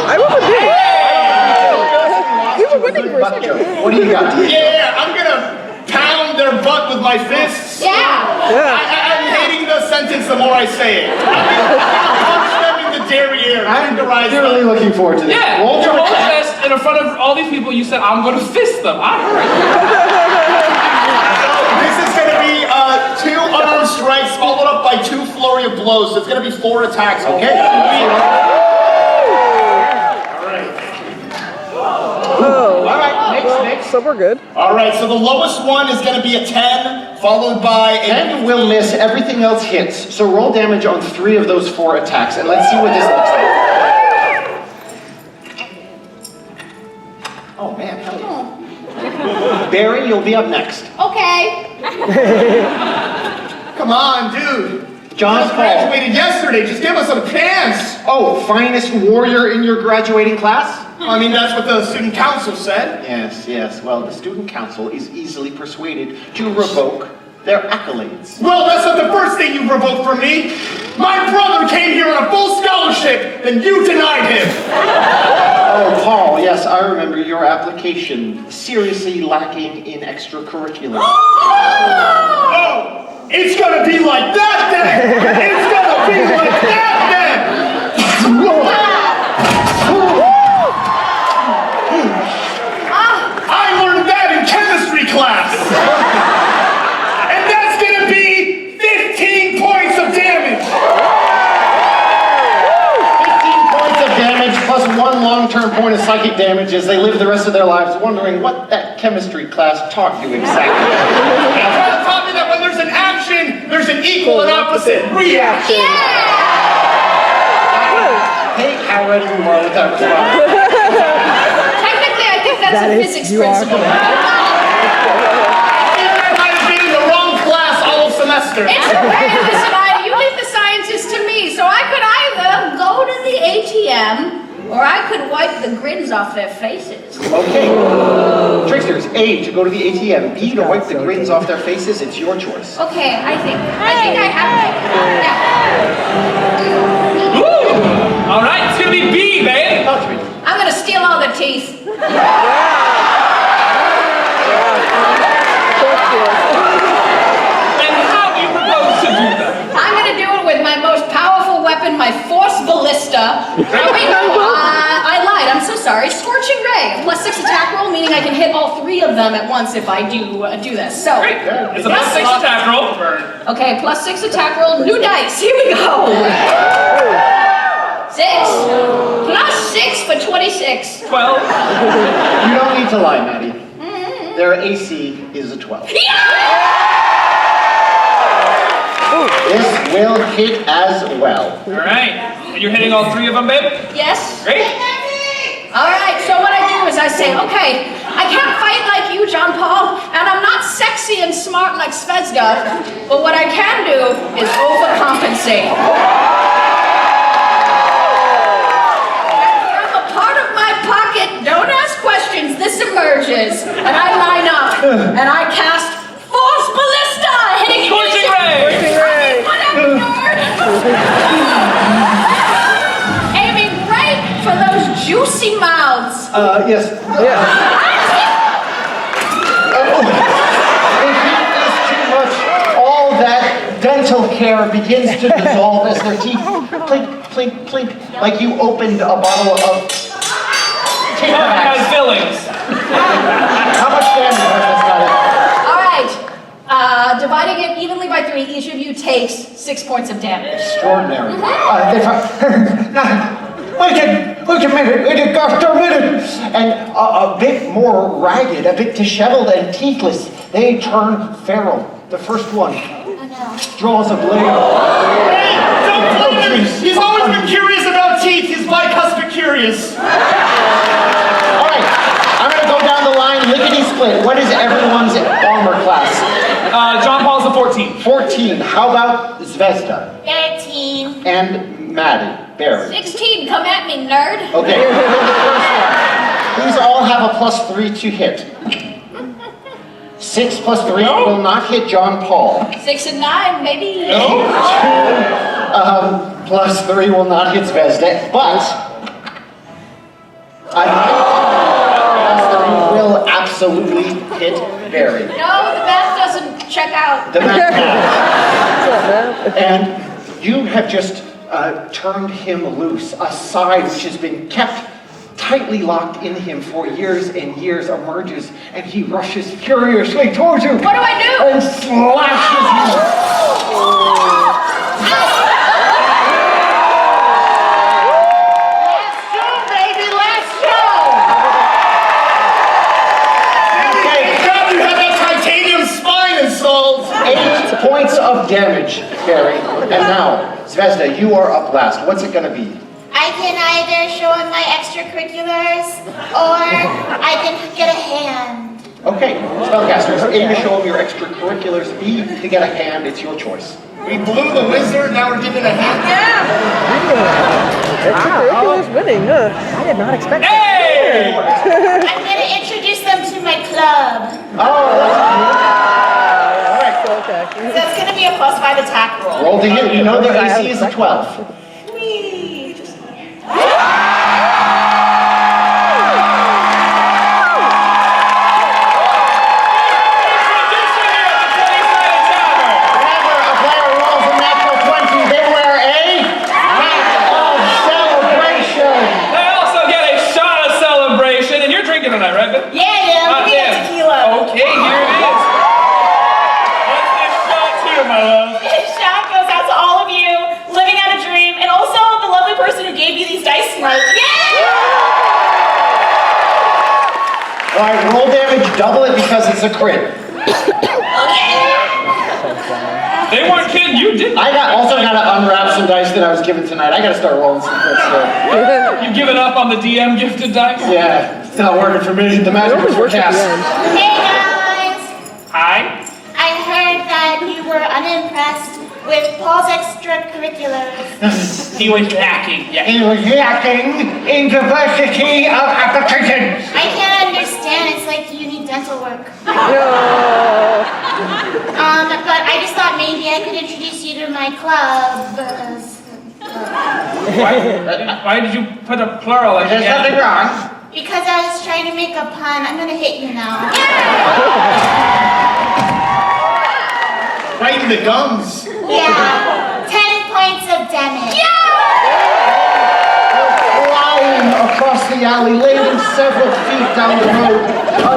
Speaker 3: I went with you. You were winning for a second.
Speaker 4: What do you got?
Speaker 6: Yeah, I'm gonna pound their butt with my fists.
Speaker 7: Yeah.
Speaker 6: I'm hating the sentence the more I say it. I'm punch them in the derriere, tenderize
Speaker 4: I'm really
Speaker 6: them.
Speaker 4: looking forward to this.
Speaker 5: Yeah,
Speaker 4: Roll
Speaker 5: your
Speaker 4: to
Speaker 5: whole
Speaker 4: attack.
Speaker 5: fist in front of all these people, you said, I'm going to fist them. I heard.
Speaker 6: This is gonna be 2 unarmed strikes followed up by 2 flurry of blows. So it's gonna be 4 attacks, okay?
Speaker 3: Oh.
Speaker 4: All right, next.
Speaker 3: So we're good.
Speaker 6: All right, so the lowest one is gonna be a 10, followed by a
Speaker 4: 10 will miss. Everything else hits. So roll damage on 3 of those 4 attacks, and let's see what this looks like. Oh man, hell yeah. Barry, you'll be up next.
Speaker 7: Okay.
Speaker 6: Come on, dude.
Speaker 4: John
Speaker 6: Just
Speaker 4: Paul.
Speaker 6: graduated yesterday. Just give us a chance.
Speaker 4: Oh, finest warrior in your graduating class?
Speaker 6: I mean, that's what the student council said.
Speaker 4: Yes. Well, the student council is easily persuaded to revoke their accolades.
Speaker 6: Well, that's not the first thing you revoked from me. My brother came here on a full scholarship, and you denied him.
Speaker 4: Oh, Paul, yes, I remember your application. Seriously lacking in extracurricular.
Speaker 6: Oh, it's gonna be like that then. It's gonna be like that then. I learned that in chemistry class. And that's gonna be 15 points of damage.
Speaker 4: 15 points of damage plus 1 long-term point of psychic damage as they live the rest of their lives wondering what that chemistry class taught you exactly.
Speaker 6: It taught me that when there's an action, there's an equal and opposite reaction.
Speaker 4: Hey, how ready you are with that response.
Speaker 7: Technically, I think that's
Speaker 3: That
Speaker 7: a
Speaker 3: is-
Speaker 7: physics
Speaker 3: you are
Speaker 7: principle.
Speaker 6: I might have been in the wrong class all semester.
Speaker 7: It's okay, listen, you leave the sciences to me, so I could either go to the ATM, or I could wipe the grins off their faces.
Speaker 4: Okay. Tricksters, A, to go to the ATM. B, to wipe the grins off their faces. It's your choice.
Speaker 7: Okay, I think I have it. Yeah.
Speaker 5: Woo! All right, it's going to be B, babe.
Speaker 4: Talk to me.
Speaker 7: I'm gonna steal all the teeth.
Speaker 5: And how do you propose to do that?
Speaker 7: I'm gonna do it with my most powerful weapon, my Force Ballista. Wait, no, I lied. I'm so sorry. Scorching Ray. +6 attack roll, meaning I can hit all 3 of them at once if I do this. So,
Speaker 5: Great. It's a +6 attack roll.
Speaker 7: okay, +6 attack roll. New dice. Here we go. 6 +6 for 26.
Speaker 5: 12.
Speaker 4: You don't need to lie, Maddie. Their AC is a 12. This will hit as well.
Speaker 5: All right. And you're hitting all 3 of them, babe?
Speaker 7: Yes.
Speaker 5: Great.
Speaker 7: All right, so what I do is I say, okay, I can't fight like you, John Paul, and I'm not sexy and smart like Svezda, but what I can do is overcompensate. And from a part of my pocket, don't ask questions, this emerges, and I line up, and I cast Force Ballista Aiming right for those juicy mouths.
Speaker 4: Yes. If he eats too much, all that dental care begins to dissolve as their teeth plink, plink, plink, like you opened a bottle of
Speaker 5: It has fillings.
Speaker 4: How much damage has this got?
Speaker 7: All right. Dividing it evenly by 3, each of you takes 6 points of damage.
Speaker 4: Extraordinary. Wait a minute. And a bit more ragged, a bit disheveled and teethless, they turn feral. The first one draws a blade.
Speaker 6: Don't blame him! He's always been curious about teeth. He's bicuspid curious.
Speaker 4: All right, I'm gonna go down the line, lickety split. What is everyone's armor class?
Speaker 5: John Paul's a 14.
Speaker 4: 14. How about Zvezda?
Speaker 8: 13.
Speaker 4: And Maddie, Barry.
Speaker 7: 16, come at me, nerd.
Speaker 4: Okay, here's the first one. These all have a +3 to hit. 6 + 3 will not hit John Paul.
Speaker 7: 6 and 9, maybe.
Speaker 4: 2 +3 will not hit Zvezda, but +3 will absolutely hit Barry.
Speaker 7: No, the math doesn't check out.
Speaker 4: The math. And you have just turned him loose. A sigh which has been kept tightly locked in him for years and years emerges, and he rushes furiously towards you.
Speaker 7: What do I do?
Speaker 4: And slashes you.
Speaker 6: You have that titanium spine installed.
Speaker 4: 8 points of damage, Barry. And now, Zvezda, you are up last. What's it gonna be?
Speaker 8: I can either show him my extracurriculars, or I can get a hand.
Speaker 4: Okay, spellcasters, A, to show them your extracurriculars, B, to get a hand, it's your choice.
Speaker 6: We blew the wizard, now we're giving a hand.
Speaker 3: Extracurriculars winning, huh? I did not expect that.
Speaker 5: Hey!
Speaker 8: I'm gonna introduce them to my club.
Speaker 4: Oh, that's
Speaker 3: Okay.
Speaker 1: So that's gonna be a +5 attack roll.
Speaker 4: roll to hit. You know their AC is a 12.
Speaker 1: Whee! Just-
Speaker 4: Whenever a player rolls a natural 20, they wear a hat of celebration.
Speaker 5: They also get a shot of celebration, and you're drinking tonight, right? Ben?
Speaker 1: Yeah, give me that tequila.
Speaker 5: Okay, here it is. What's this shot to, my love?
Speaker 1: This shot goes out to all of you living out a dream, and also the lovely person who gave you these dice tonight. Yeah!
Speaker 4: All right, roll damage, double it because it's a crit.
Speaker 5: They weren't kidding, you didn't.
Speaker 4: I also gotta unwrap some dice that I was given tonight. I gotta start rolling some crits there.
Speaker 5: You giving up on the DM gifted dice?
Speaker 4: Yeah, it's not working for me. The magic was for Cass.
Speaker 8: Hey guys!
Speaker 5: Hi.
Speaker 8: I heard that you were unimpressed with Paul's extracurriculars.
Speaker 5: He was lacking, yeah.
Speaker 4: He was lacking in diversity of application.
Speaker 8: I can't understand, it's like you need dental work. But I just thought maybe I could introduce you to my club.
Speaker 5: Why did you put a plural at the
Speaker 4: There's nothing
Speaker 5: end?
Speaker 4: wrong.
Speaker 8: Because I was trying to make a pun. I'm gonna hit you now.
Speaker 6: Right in the gums.
Speaker 8: Yeah. 10 points of damage.
Speaker 4: Flying across the alley, landing several feet down the road.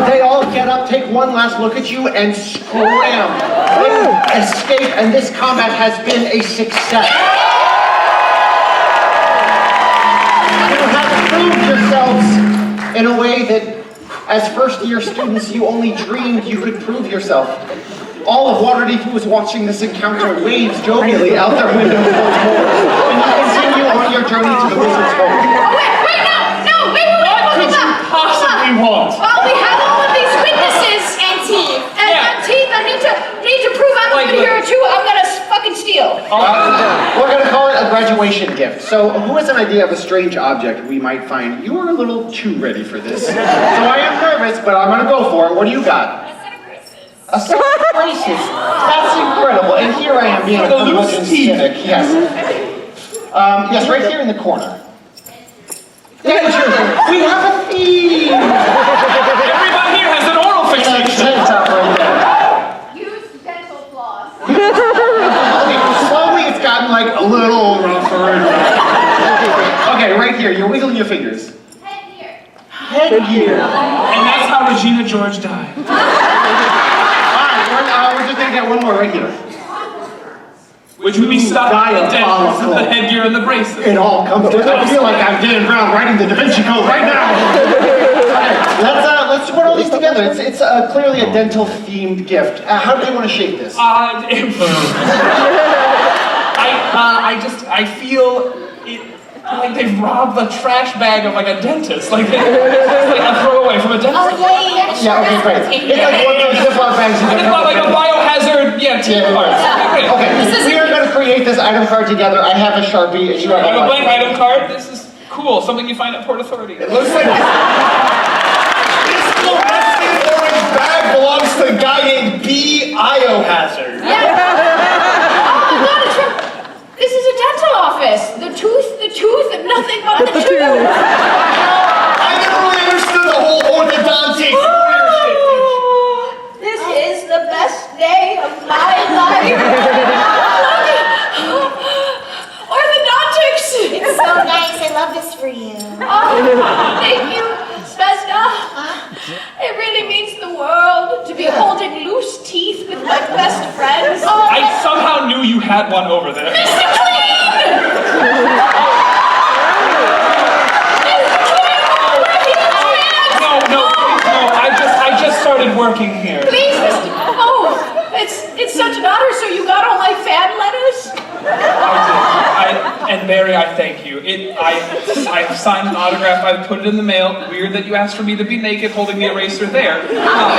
Speaker 4: They all get up, take one last look at you, and scram. They escape, and this combat has been a success. You have proved yourselves in a way that, as first-year students, you only dreamed you could prove yourself. All of Waterdeep who was watching this encounter waves jovially out their windows once more, and you continue on your journey to the wizard's home.
Speaker 7: Oh, wait, no, wait,
Speaker 5: What could you possibly want?
Speaker 7: Well, we have all of these witnesses
Speaker 8: And teeth.
Speaker 7: and teeth. I need to prove I'm
Speaker 5: Like
Speaker 7: a good hero too. I'm gonna fucking steal.
Speaker 4: We're going to call it a graduation gift. So, who has an idea of a strange object we might find? You are a little too ready for this. So I am nervous, but I'm going to go for it. What do you got? set of braces. That's incredible. And here I am being a curmudgeon cynic. Yes. Yes, right here in the corner. Danger! We have a theme!
Speaker 5: Everyone here has an oral fixation.
Speaker 4: Top right there.
Speaker 8: Use dental floss.
Speaker 4: Okay, slowly it's gotten like a little rougher. Okay, right here, you're wiggling your fingers. Headgear.
Speaker 5: And that's how Regina George died.
Speaker 4: Alright, we're just gonna get one more right here.
Speaker 5: Which would be stuck in the dentures, the headgear and the braces.
Speaker 4: It all comes to, I feel like I'm Dan Brown writing the Da Vinci Code right now. Okay, let's put all these together. It's clearly a dental themed gift. How do you want to shape this?
Speaker 5: I feel it, like they've robbed the trash bag of like a dentist. Like it's like a throwaway from a dentist.
Speaker 8: Oh, yeah.
Speaker 4: Yeah, okay, great. It's like one of those Ziploc bags.
Speaker 5: It's not like a biohazard, team cards.
Speaker 4: Okay, we are going to create this item card together. I have a Sharpie and you have
Speaker 5: I have a blank item card. This is cool. Something you find at Port Authority.
Speaker 6: It looks like this fluorescent orange bag belongs to a guy named B. Iohazard.
Speaker 7: Oh my God, it's from, this is a dental office. The tooth, and nothing but the tooth.
Speaker 6: I never really understood the whole orthodontic.
Speaker 7: This is the best day of my life. Orthodontics.
Speaker 8: It's so nice. I love this for you.
Speaker 7: Oh, thank you, Vesna. It really means the world to be holding loose teeth with my best friends.
Speaker 5: I somehow knew you had one over there.
Speaker 7: Mr. Clean!
Speaker 5: No, I just started working here.
Speaker 7: Please, Mr. Oh, it's such an honor. So you got all my fan letters?
Speaker 5: And Barry, I thank you. I've signed an autograph. I've put it in the mail. Weird that you asked for me to be naked holding the eraser there.
Speaker 7: Not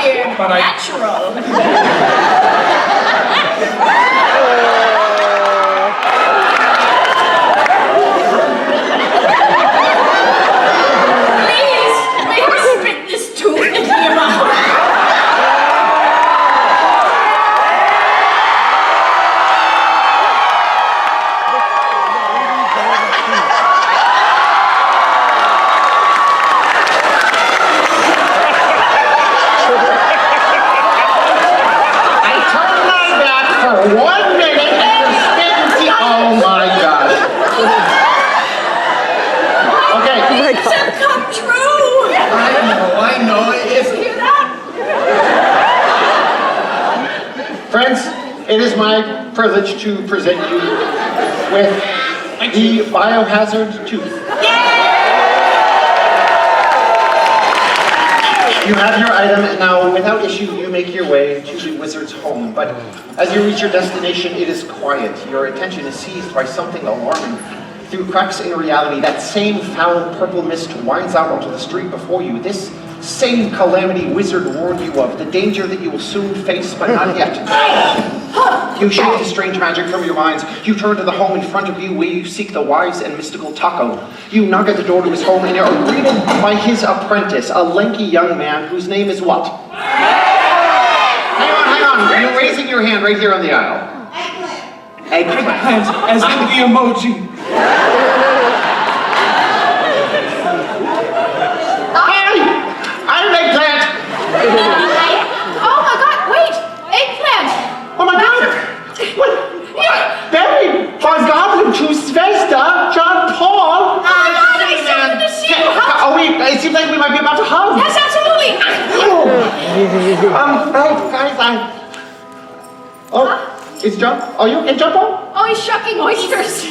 Speaker 7: weird.
Speaker 5: But
Speaker 7: Natural. Please spit this tooth into your mouth.
Speaker 4: Friends, it is my privilege to present you with the biohazard tooth. You have your item, and now, without issue, you make your way to the wizard's home. But as you reach your destination, it is quiet. Your attention is seized by something alarming. Through cracks in reality, that same foul purple mist winds out onto the street before you. This same calamity wizard warned you of, the danger that you will soon face, but not yet. You shake the strange magic from your minds. You turn to the home in front of you where you seek the wise and mystical Taco. You knock at the door to his home and are greeted by his apprentice, a lanky young man whose name is what? Hang on. You're raising your hand right here on the aisle. Eggplant.
Speaker 5: As in the emoji.
Speaker 4: I'm eggplant!
Speaker 7: Oh my God, wait! Eggplant!
Speaker 4: Oh my God! What? Barry, von Goblin to Svesta, John Paul!
Speaker 7: Nice to see you.
Speaker 4: It seems like we might be about to hug.
Speaker 7: Yes, absolutely.
Speaker 4: It's John. Are you okay, John Paul?
Speaker 7: Oh, he's shucking oysters.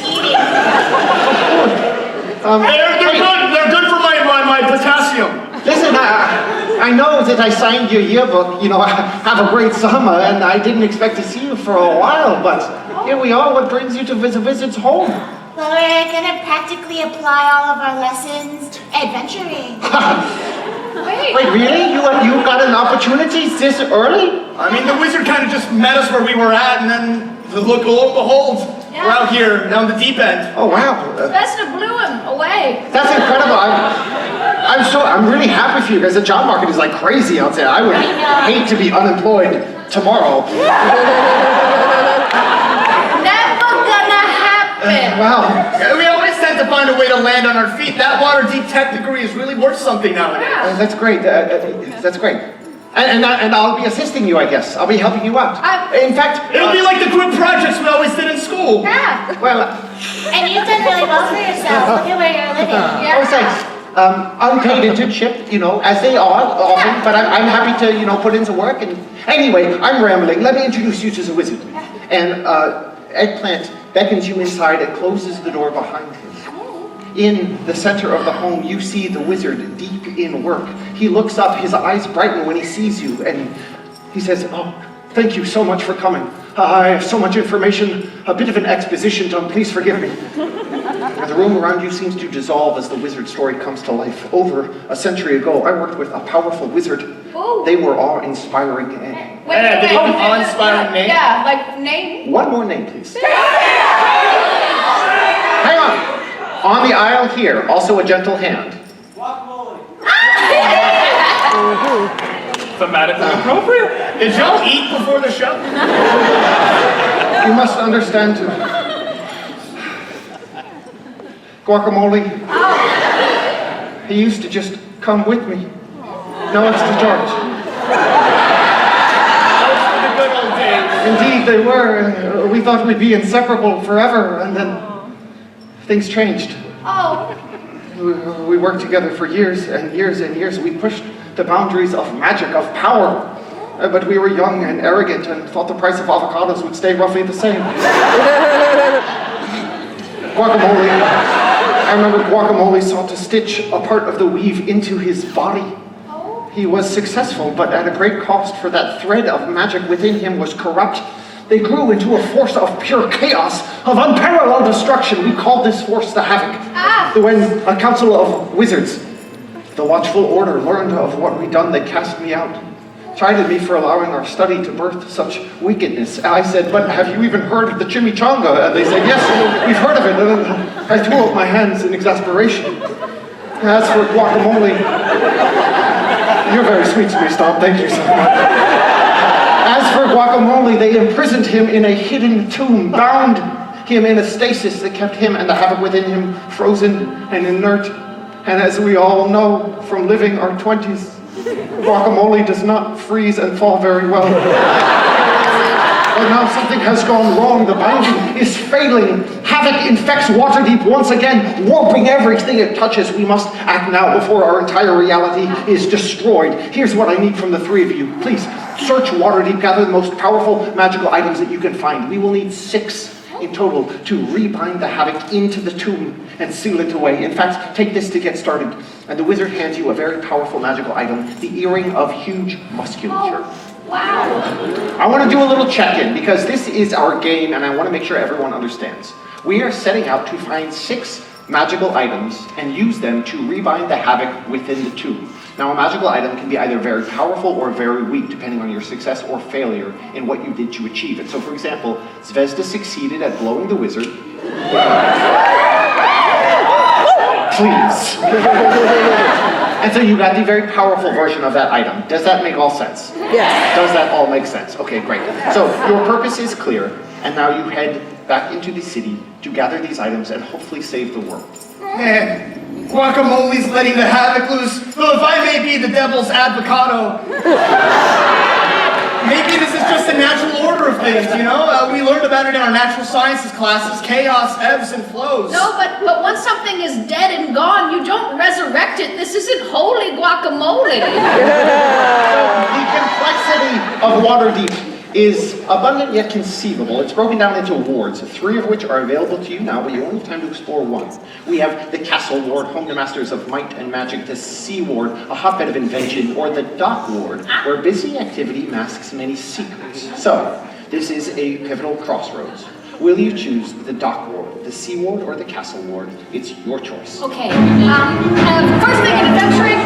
Speaker 6: They're good for my potassium.
Speaker 4: Listen, I know that I signed your yearbook, have a great summer, and I didn't expect to see you for a while, but here we are. What brings you to visit Wizard's home?
Speaker 8: Well, we're gonna practically apply all of our lessons adventuring.
Speaker 7: Wait,
Speaker 4: really? You got an opportunity this early?
Speaker 6: I mean, the wizard kind of just met us where we were at and then Look, lo and behold, we're out here on the deep end.
Speaker 4: Oh, wow.
Speaker 7: Vesna blew him away.
Speaker 4: That's incredible. I'm really happy for you guys. The job market is like crazy out there. I would hate to be unemployed tomorrow.
Speaker 7: Never gonna happen.
Speaker 4: Wow.
Speaker 6: We always tend to find a way to land on our feet. That water deep tech degree is really worth something nowadays.
Speaker 4: That's great. That's great. And I'll be assisting you, I guess. I'll be helping you out. In fact,
Speaker 6: It'll be like the group projects we always did in school.
Speaker 8: Yeah.
Speaker 4: well,
Speaker 8: And you've done really well for yourself. Look at where you're living.
Speaker 4: oh, thanks. Unpaid internship, as they are often, but I'm happy to, put into work. And anyway, I'm rambling. Let me introduce you to the wizard. And Eggplant beckons you inside and closes the door behind him. In the center of the home, you see the wizard deep in work. He looks up, his eyes brighten when he sees you, and he says, "Oh, thank you so much for coming. I have so much information, a bit of an exposition, so please forgive me." And the room around you seems to dissolve as the wizard story comes to life. Over a century ago, I worked with a powerful wizard.
Speaker 7: Ooh.
Speaker 4: They were awe-inspiring.
Speaker 7: Wait,
Speaker 6: Did they have an awe-inspiring name?
Speaker 7: Yeah, like name.
Speaker 4: One more name, please. Hang on. On the aisle here, also a gentle hand.
Speaker 5: Thematically appropriate.
Speaker 6: Did y'all eat before the show?
Speaker 4: You must understand too. Guacamole. He used to just come with me. No extra charge.
Speaker 6: The good old days.
Speaker 4: Indeed, they were. We thought we'd be inseparable forever, and then things changed.
Speaker 7: Oh.
Speaker 4: We worked together for years and years and years. We pushed the boundaries of magic, of power. But we were young and arrogant and thought the price of avocados would stay roughly the same. Guacamole. I remember Guacamole sought to stitch a part of the weave into his body. He was successful, but at a great cost, for that thread of magic within him was corrupt. They grew into a force of pure chaos, of unparalleled destruction. We called this force the Havoc. When a council of wizards, the Watchful Order, learned of what we'd done, they cast me out. Chided me for allowing our study to birth such wickedness. I said, "But have you even heard of the chimichanga?" And they said, "Yes, we've heard of it." And I threw up my hands in exasperation. As for Guacamole, you're very sweet to me, Stomp. Thank you so much. As for Guacamole, they imprisoned him in a hidden tomb, bound him in a stasis that kept him and the havoc within him frozen and inert. And as we all know from living our 20s, Guacamole does not freeze and fall very well. But now something has gone wrong. The binding is failing. Havoc infects Waterdeep once again, warping everything it touches. We must act now before our entire reality is destroyed. Here's what I need from the three of you. Please, search Waterdeep, gather the most powerful magical items that you can find. We will need 6 in total to rebind the Havoc into the tomb and seal it away. In fact, take this to get started. And the wizard hands you a very powerful magical item, the earring of huge musculature.
Speaker 7: Wow.
Speaker 4: I want to do a little check-in because this is our game and I want to make sure everyone understands. We are setting out to find 6 magical items and use them to rebind the Havoc within the tomb. Now, a magical item can be either very powerful or very weak, depending on your success or failure in what you did to achieve it. So, for example, Zvezda succeeded at blowing the wizard. Please. And so you got the very powerful version of that item. Does that make all sense?
Speaker 3: Yes.
Speaker 4: Does that all make sense? Okay, great. So your purpose is clear, and now you head back into the city to gather these items and hopefully save the world.
Speaker 6: Man, Guacamole's letting the Havoc loose. Though if I may be the devil's avocado, maybe this is just a natural order of things, you know? We learned about it in our natural sciences classes. Chaos ebbs and flows.
Speaker 7: No, but once something is dead and gone, you don't resurrect it. This isn't holy guacamole.
Speaker 4: The complexity of Waterdeep is abundant yet conceivable. It's broken down into wards, 3 of which are available to you now, but you only have time to explore 1. We have the Castle Ward, home to masters of might and magic, the Sea Ward, a hotbed of invention, or the Dock Ward, where busy activity masks many secrets. So, this is a pivotal crossroads. Will you choose the Dock Ward, the Sea Ward, or the Castle Ward? It's your choice.
Speaker 7: Okay, first thing in adventuring,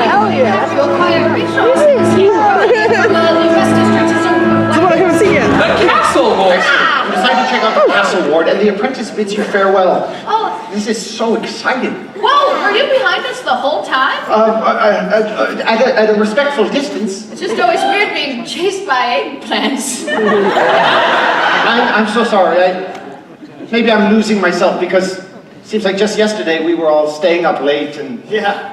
Speaker 3: Hell yeah.
Speaker 7: Let's go call your
Speaker 3: This is huge.
Speaker 7: from the West District.
Speaker 3: I want to come see you.
Speaker 5: The castle castle ward.
Speaker 4: We decided to check out the castle ward, and the apprentice bids you farewell.
Speaker 7: Oh,
Speaker 4: This is so exciting.
Speaker 7: whoa, were you behind us the whole time?
Speaker 4: At a respectful distance.
Speaker 7: It's just always weird being chased by eggplants.
Speaker 4: I'm so sorry. Maybe I'm losing myself because it seems like just yesterday we were all staying up late and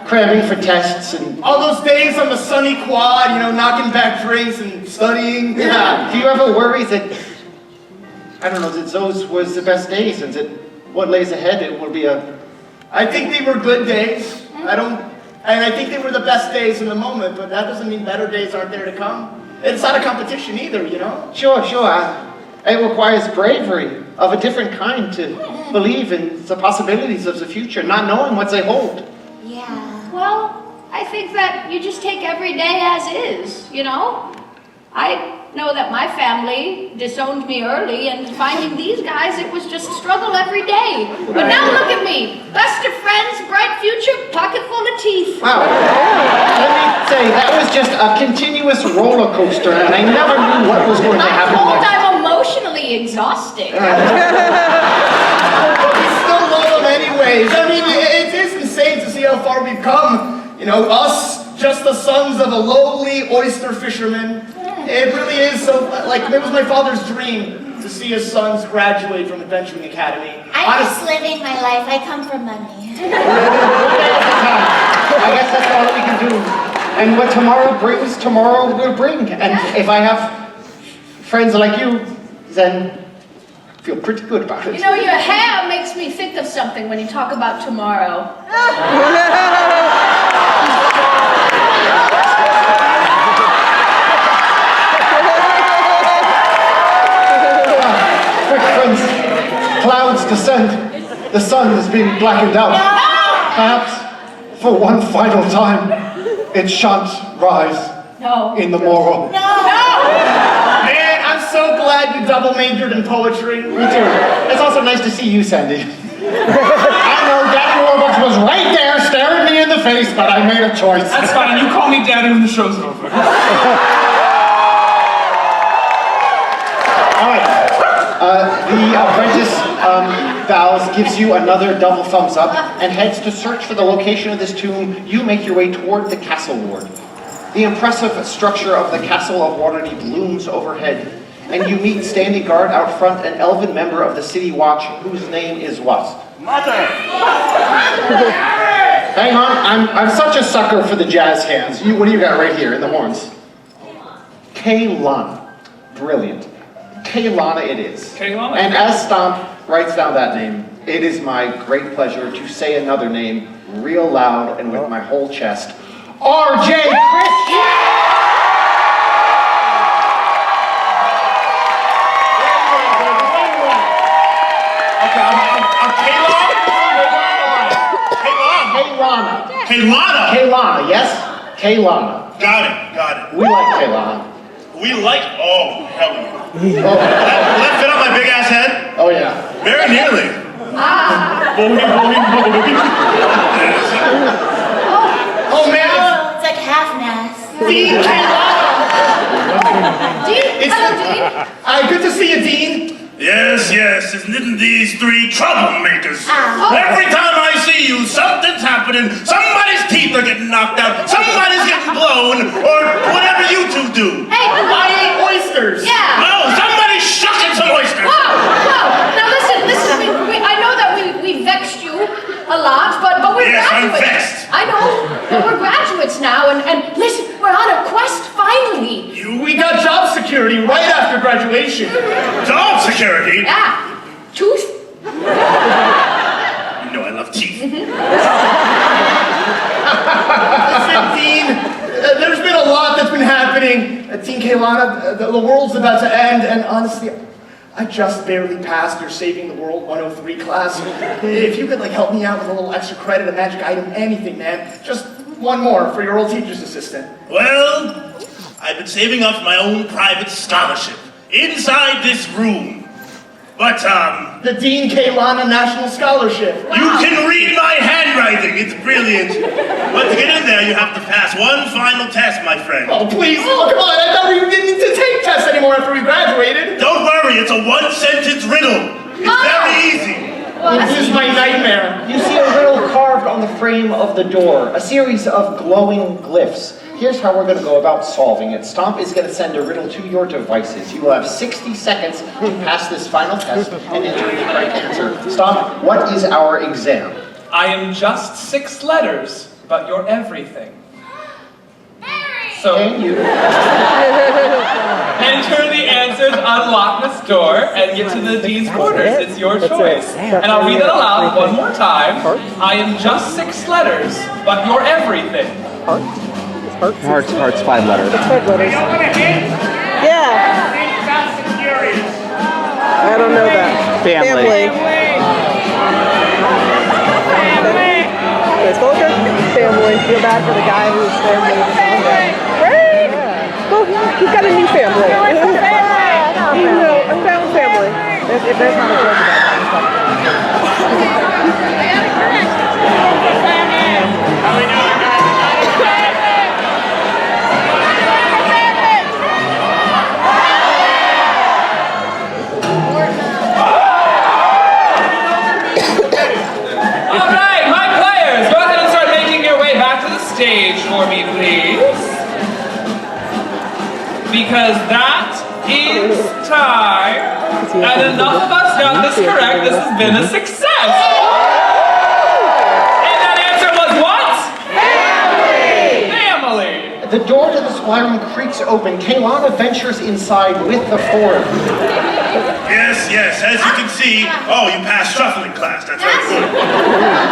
Speaker 4: cramming for tests and...
Speaker 6: All those days on the sunny quad, knocking back drinks and studying.
Speaker 4: Yeah. Do you ever worry that, I don't know, that those was the best days and that what lays ahead it will be
Speaker 6: I think they were good days. And I think they were the best days in the moment, but that doesn't mean better days aren't there to come. It's not a competition either,
Speaker 4: Sure. It requires bravery of a different kind to believe in the possibilities of the future, not knowing what they hold.
Speaker 8: Yeah.
Speaker 7: Well, I think that you just take every day as is, I know that my family disowned me early, and finding these guys, it was just struggle every day. But now look at me. Best of friends, bright future, pocket full of teeth.
Speaker 4: Wow. Let me say, that was just a continuous roller coaster, and I never knew what was going to happen
Speaker 7: I'm told
Speaker 4: next.
Speaker 7: I'm emotionally exhausting.
Speaker 6: We still love them anyways. I mean, it is insane to see how far we've come. Us, just the sons of a lowly oyster fisherman. It really is so, it was my father's dream to see his sons graduate from Adventuring Academy.
Speaker 8: I'm just living my life. I come from money.
Speaker 4: I guess that's all that we can do. And what tomorrow brings, tomorrow will bring. And if I have friends like you, then I feel pretty good about it.
Speaker 7: Your hair makes me think of something when you talk about tomorrow.
Speaker 4: Quick, friends. Clouds descend. The sun is being blackened out. Perhaps, for one final time, it shan't rise in the morrow.
Speaker 6: Man, I'm so glad you double majored in poetry.
Speaker 4: Me too. It's also nice to see you, Sandy. I know Daddy Warbucks was right there staring me in the face, but I made a choice.
Speaker 5: That's fine. You call me daddy when the show's over.
Speaker 4: All right. The apprentice bows, gives you another double thumbs up, and heads to search for the location of this tomb. You make your way toward the castle ward. The impressive structure of the castle of Waterdeep looms overhead, and you meet standing guard out front an elven member of the city watch whose name is what?
Speaker 9: Mother!
Speaker 4: Hang on, I'm such a sucker for the jazz hands. What do you got right here in the horns? Kaylana. Brilliant. Kaylana it is.
Speaker 5: Kaylana?
Speaker 4: And as Stomp writes down that name, it is my great pleasure to say another name real loud and with my whole chest. R.J. Christian!
Speaker 9: Kaylana!
Speaker 4: Kaylana, yes? Kaylana.
Speaker 9: Got it.
Speaker 4: We like Kaylana.
Speaker 9: We like, oh, hell yeah.
Speaker 4: Oh,
Speaker 9: Will that fit on my big ass head?
Speaker 4: oh yeah.
Speaker 9: Very nearly.
Speaker 6: Oh, man.
Speaker 8: Oh, it's like half-nass.
Speaker 6: Dean Kaylana.
Speaker 7: Dean, hello, Dean.
Speaker 6: Good to see you, Dean.
Speaker 9: Yes, isn't these three troublemakers?
Speaker 8: Ah.
Speaker 9: Every time I see you, something's happening. Somebody's teeth are getting knocked out. Somebody's getting blown, or whatever you two do.
Speaker 7: Hey,
Speaker 6: I ate oysters.
Speaker 7: yeah.
Speaker 9: Oh, somebody's shucking some oysters.
Speaker 7: Whoa. Now listen. I know that we vexed you a lot, but we're
Speaker 9: Yes, I'm
Speaker 7: graduates.
Speaker 9: vexed.
Speaker 7: I know, but we're graduates now, and listen, we're on a quest finally.
Speaker 6: We got job security right after graduation.
Speaker 9: Job security?
Speaker 7: Yeah, tooth.
Speaker 9: You know I love teeth.
Speaker 6: Listen, Dean, there's been a lot that's been happening. Dean Kaylana, the world's about to end, and honestly, I just barely passed your Saving the World 103 class. If you could help me out with a little extra credit, a magic item, anything, man. Just one more for your old teacher's assistant.
Speaker 9: Well, I've been saving up my own private scholarship inside this room. But,
Speaker 6: The Dean Kaylana National Scholarship.
Speaker 9: you can read my handwriting. handwriting. It's brilliant. But to get in there, you have to pass one final test, my friend.
Speaker 6: Oh, please. Oh, come on. I thought we didn't need to take tests anymore after we graduated.
Speaker 9: Don't worry, it's a one-sentence riddle. It's very easy.
Speaker 6: This is my nightmare.
Speaker 4: You see a riddle carved on the frame of the door, a series of glowing glyphs. Here's how we're going to go about solving it. Stomp is going to send a riddle to your devices. You will have 60 seconds to pass this final test and enter the correct answer. Stomp, what is our exam?
Speaker 5: I am just 6 letters, but you're everything. So,
Speaker 4: Can you?
Speaker 5: enter the answers, unlock this door, and get to the dean's quarters. It's your choice. And I'll read it aloud one more time. I am just 6 letters, but you're everything.
Speaker 2: Hearts, 5 letters.
Speaker 3: It's 5 letters. Yeah. I don't know that.
Speaker 2: Family.
Speaker 3: Okay, spell it good. Family. Feel bad for the guy whose family is on there. Right? Well, he's got a new family. You know, a found family. If there's not a joke about that.
Speaker 5: Stage for me, please. Because that is time. And enough of us got this correct. This has been a success. And that answer was what? Family. Family.
Speaker 4: The door to the supply room creaks open. Kaylana ventures inside with the 4 of you.
Speaker 9: Yes, as you can see, you passed shuffling class, that's very good.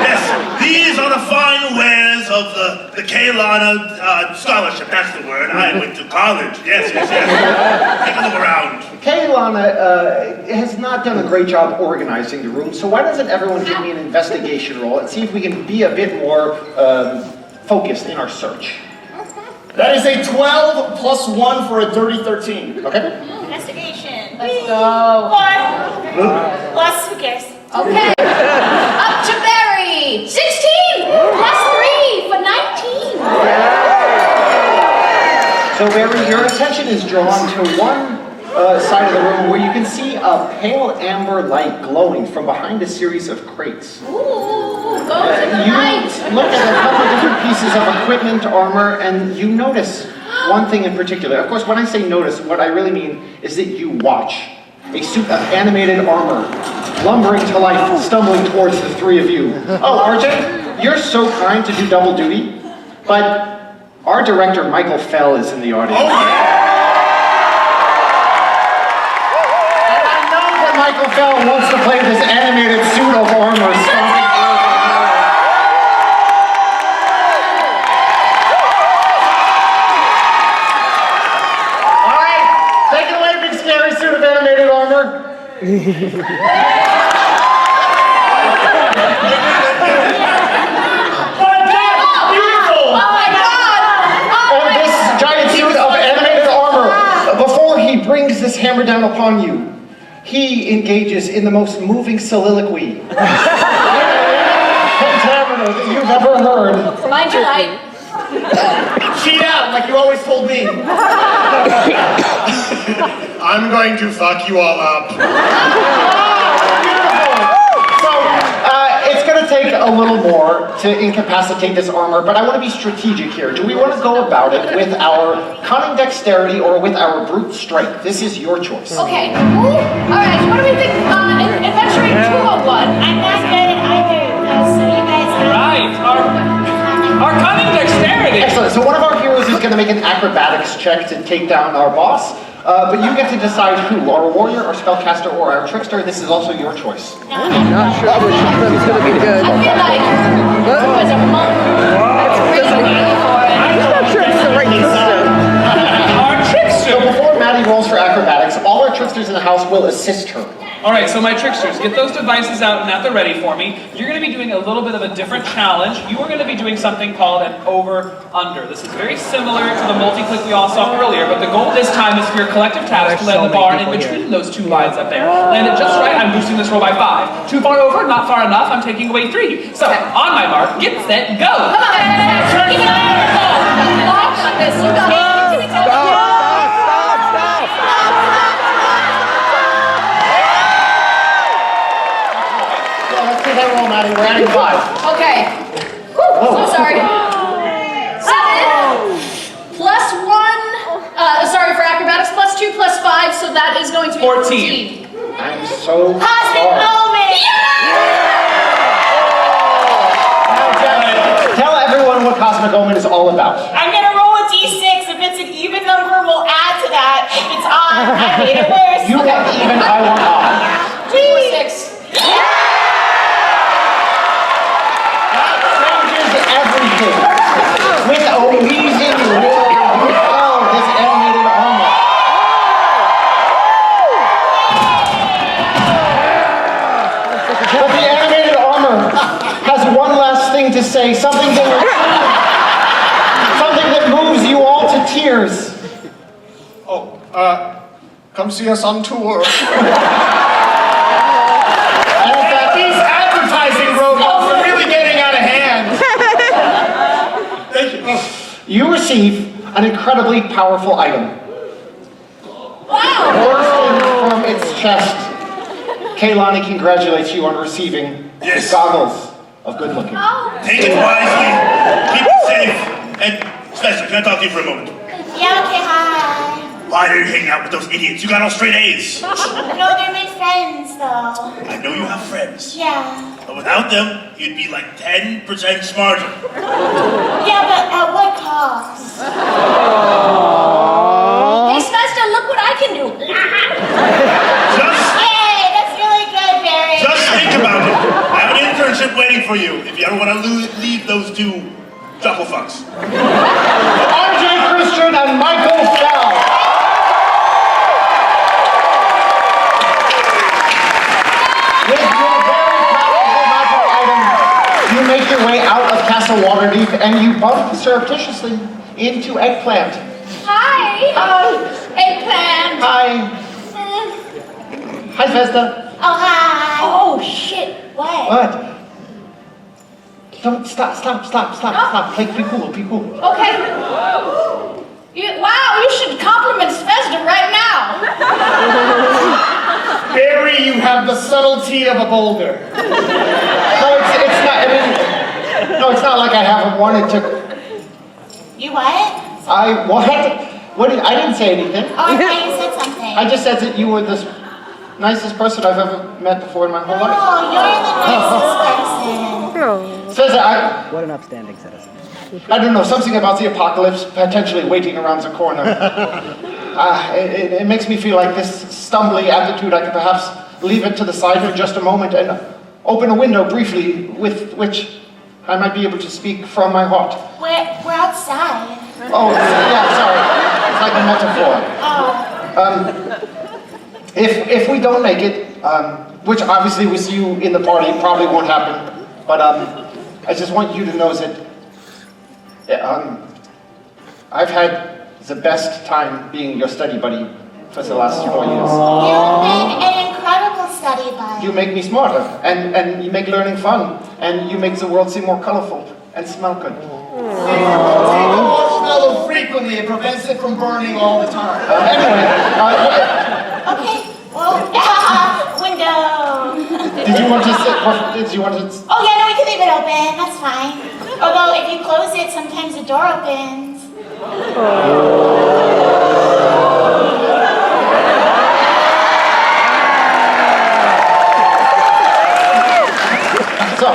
Speaker 9: Yes, these are the final wares of the Kaylana scholarship, that's the word. I went to college, yes. Take a look around.
Speaker 4: Kaylana has not done a great job organizing the room, so why doesn't everyone give me an investigation roll and see if we can be a bit more focused in our search.
Speaker 6: That is a 12 plus 1 for a dirty 13.
Speaker 4: Okay?
Speaker 8: Investigation.
Speaker 7: Let's go.
Speaker 8: 4. Plus, who cares?
Speaker 7: Okay. Up to Barry. 16 plus 3 for 19.
Speaker 4: So Barry, your attention is drawn to one side of the room where you can see a pale amber light glowing from behind a series of crates.
Speaker 7: Ooh, go to the
Speaker 4: You
Speaker 7: light.
Speaker 4: look at a couple of different pieces of equipment, armor, and you notice one thing in particular. Of course, when I say notice, what I really mean is that you watch a suit of animated armor lumbering to life, stumbling towards the three of you. Oh, RJ, you're so kind to do double duty, but our director, Michael Fell, is in the audience.
Speaker 9: Oh, yeah.
Speaker 4: And I know that Michael Fell wants to play this animated suit of armor. All right, take it away, big scary suit of animated armor. Before he brings this hammer down upon you, he engages in the most moving soliloquy pentameter that you've ever heard.
Speaker 7: Mind your light.
Speaker 6: Cheat out, like you always told me.
Speaker 9: I'm going to fuck you all up.
Speaker 4: So, it's going to take a little more to incapacitate this armor, but I want to be strategic here. Do we want to go about it with our cunning dexterity or with our brute strength? This is your choice.
Speaker 7: Okay. All right. What do we think? Adventuring 201.
Speaker 8: I'm not good at either of those, so you guys know.
Speaker 5: Right. Our cunning dexterity.
Speaker 4: Excellent. So one of our heroes is going to make an acrobatics check to take down our boss. But you get to decide who, our warrior, our spellcaster, or our trickster. This is also your choice.
Speaker 3: Not sure which one is going to be good.
Speaker 7: I feel like who is a monk? That's really for it.
Speaker 3: I'm not sure it's the right trickster.
Speaker 5: Our trickster.
Speaker 4: So before Maddie rolls for acrobatics, all our tricksters in the house will assist her.
Speaker 5: All right, so my tricksters, get those devices out and at the ready for me. You're going to be doing a little bit of a different challenge. You are going to be doing something called an over-under. This is very similar to the multi-click we all saw earlier, but the goal this time is for your collective task to land the bar in between those two lines up there. Land it just right, I'm boosting this roll by 5. Too far over, not far enough, I'm taking away 3. So, on my mark, get set, go!
Speaker 7: Come on! Keep it on your ball! Got this, you got it!
Speaker 4: That roll, Maddie. We're adding 5.
Speaker 7: Okay. Whew, so sorry. 7 plus 1. Sorry for acrobatics. Plus 2 plus 5. So that is going to be 14.
Speaker 4: I'm so
Speaker 8: Cosmic
Speaker 4: sorry.
Speaker 8: moment!
Speaker 4: Tell everyone what Cosmic Omen is all about.
Speaker 8: I'm gonna roll a d6. If it's an even number, we'll add to that. If it's odd, I made it worse.
Speaker 4: You have even, I want odd.
Speaker 7: 2 or 6.
Speaker 4: Everything. With a wheezing roar, you fell this animated armor. But the animated armor has one last thing to say, something that moves you all to tears.
Speaker 6: Oh, come see us on tour.
Speaker 4: And in fact,
Speaker 6: These advertising robots are really getting out of hand. Thank you.
Speaker 4: you receive an incredibly powerful item.
Speaker 7: Wow!
Speaker 4: Bursting from its chest, Kaylani congratulates you on receiving
Speaker 9: Yes.
Speaker 4: the goggles of good looking.
Speaker 9: Take it wisely, keep it safe, and Spencer, can I talk to you for a moment?
Speaker 8: Yeah, okay, hi.
Speaker 9: Why are you hanging out with those idiots? You got all straight A's.
Speaker 8: No, they're my friends, though.
Speaker 9: I know you have friends,
Speaker 8: Yeah.
Speaker 9: but without them, you'd be like 10% smarter.
Speaker 8: Yeah, but at what cost?
Speaker 7: Hey, Spencer, look what I can do.
Speaker 9: Just,
Speaker 8: Hey, that's really good, Barry.
Speaker 9: just think about it. I have an internship waiting for you if you ever want to leave those two chucklefucks.
Speaker 4: RJ Christian and Michael Fell. With your very powerful magical item, you make your way out of Castle Waterdeep and you bump surreptitiously into Eggplant.
Speaker 7: Hi. Eggplant.
Speaker 4: Hi. Hi, Festa.
Speaker 8: Oh, hi.
Speaker 7: Oh, shit.
Speaker 8: What?
Speaker 4: What? Don't stop. Like, be cool.
Speaker 7: Okay. Wow, you should compliment Svezda right now.
Speaker 6: Barry, you have the subtlety of a boulder.
Speaker 4: No, it's not. I mean, no, it's not like I haven't wanted to.
Speaker 8: You what?
Speaker 4: What? I didn't say anything.
Speaker 8: Oh, I thought you said something.
Speaker 4: I just said that you were the nicest person I've ever met before in my whole life.
Speaker 8: Oh, you're the nicest person.
Speaker 4: Says
Speaker 2: What an upstanding citizen.
Speaker 4: I don't know, something about the apocalypse potentially waiting around the corner. It makes me feel like this stumbly attitude, I could perhaps leave it to the side for just a moment and open a window briefly with which I might be able to speak from my heart.
Speaker 8: We're outside.
Speaker 4: Oh, yeah, sorry. It's like a metaphor.
Speaker 8: Oh.
Speaker 4: If we don't make it, which obviously with you in the party probably won't happen, but I just want you to know that I've had the best time being your study buddy for the last 4 years.
Speaker 8: You've been an incredible study buddy.
Speaker 4: You make me smarter, and you make learning fun, and you make the world seem more colorful and smell good.
Speaker 6: Take a marshmallow frequently. It prevents it from burning all the time.
Speaker 4: Anyway,
Speaker 8: Okay, well, window.
Speaker 4: did you want to sit?
Speaker 8: Oh yeah, no, we can leave it open, that's fine. Although if you close it, sometimes the door opens.
Speaker 4: So,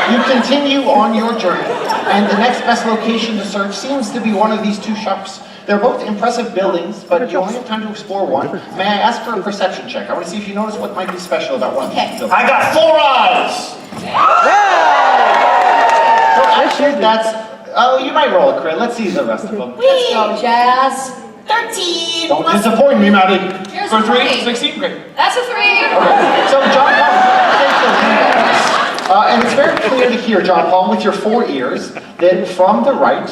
Speaker 4: you continue on your journey, and the next best location to search seems to be one of these two shops. They're both impressive buildings, but you only have time to explore one. May I ask for a perception check? I want to see if you notice what might be special about one of these buildings.
Speaker 6: I got 4 eyes.
Speaker 4: So actually, that's... Oh, you might roll a crit. Let's see the rest of them.
Speaker 7: Let's go, Jazz.
Speaker 8: 13.
Speaker 4: Don't
Speaker 8: plus-
Speaker 4: disappoint me, Maddie.
Speaker 7: Here's
Speaker 5: For
Speaker 7: a
Speaker 5: 3,
Speaker 7: 3.
Speaker 5: 16, great.
Speaker 7: That's a 3.
Speaker 4: Okay. So John Paul, and it's very clear to hear, John Paul, with your 4 ears, that from the right,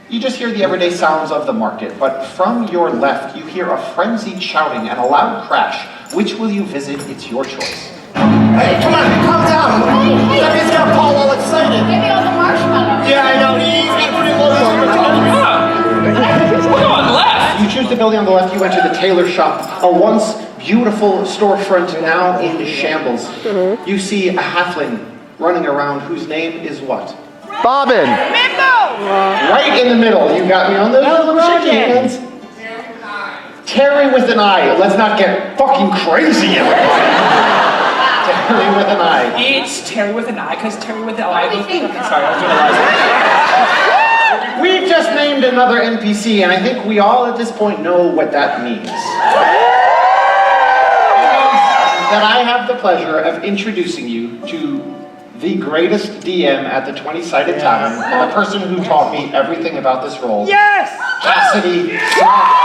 Speaker 4: you just hear the everyday sounds of the market, but from your left, you hear a frenzied shouting and a loud crash. Which will you visit? It's your choice.
Speaker 6: Hey, come on, calm down.
Speaker 7: Hey.
Speaker 6: That means got Paul all excited.
Speaker 7: Maybe all the marshmallows.
Speaker 6: Yeah, I know. He's got pretty low
Speaker 5: We're going left.
Speaker 4: You choose the building on the left, you enter the tailor shop, a once beautiful storefront now in shambles. You see a halfling running around whose name is what?
Speaker 3: Bobbin.
Speaker 4: Right in the middle. You got me on those little shaky hands. Terry with an I. Let's not get fucking crazy. Terry with an I.
Speaker 5: It's Terry with an I, because Terry with an I.
Speaker 7: What do we think?
Speaker 5: Okay, sorry, I was doing a lot.
Speaker 4: We've just named another NPC, and I think we all at this point know what that means. That I have the pleasure of introducing you to the greatest DM at the 20 Sided Tavern, and the person who taught me everything about this role.
Speaker 3: Yes!
Speaker 4: Cassidy Sloth.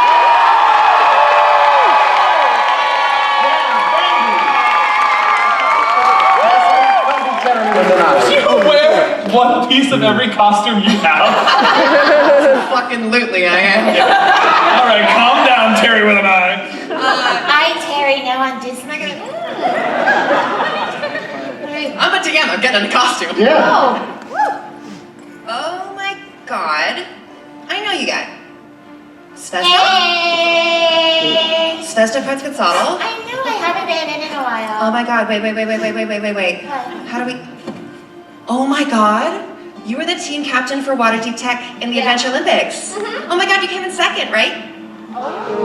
Speaker 5: You wear one piece of every costume you have.
Speaker 10: Fucking lootly I am.
Speaker 5: All right, calm down, Terry with an I.
Speaker 8: I, Terry, now on Disney.
Speaker 10: I'm a DM, I'm getting a costume.
Speaker 4: Yeah.
Speaker 10: Oh my god. I know you guys. Svesta?
Speaker 8: Hey!
Speaker 10: Svesta Petzquetzalcoatl?
Speaker 8: I know I haven't been in a while.
Speaker 10: Oh my god, wait.
Speaker 8: What?
Speaker 10: How do we... Oh my god. You were the team captain for Waterdeep Tech in the Adventure Olympics. Oh my god, you came in second, right?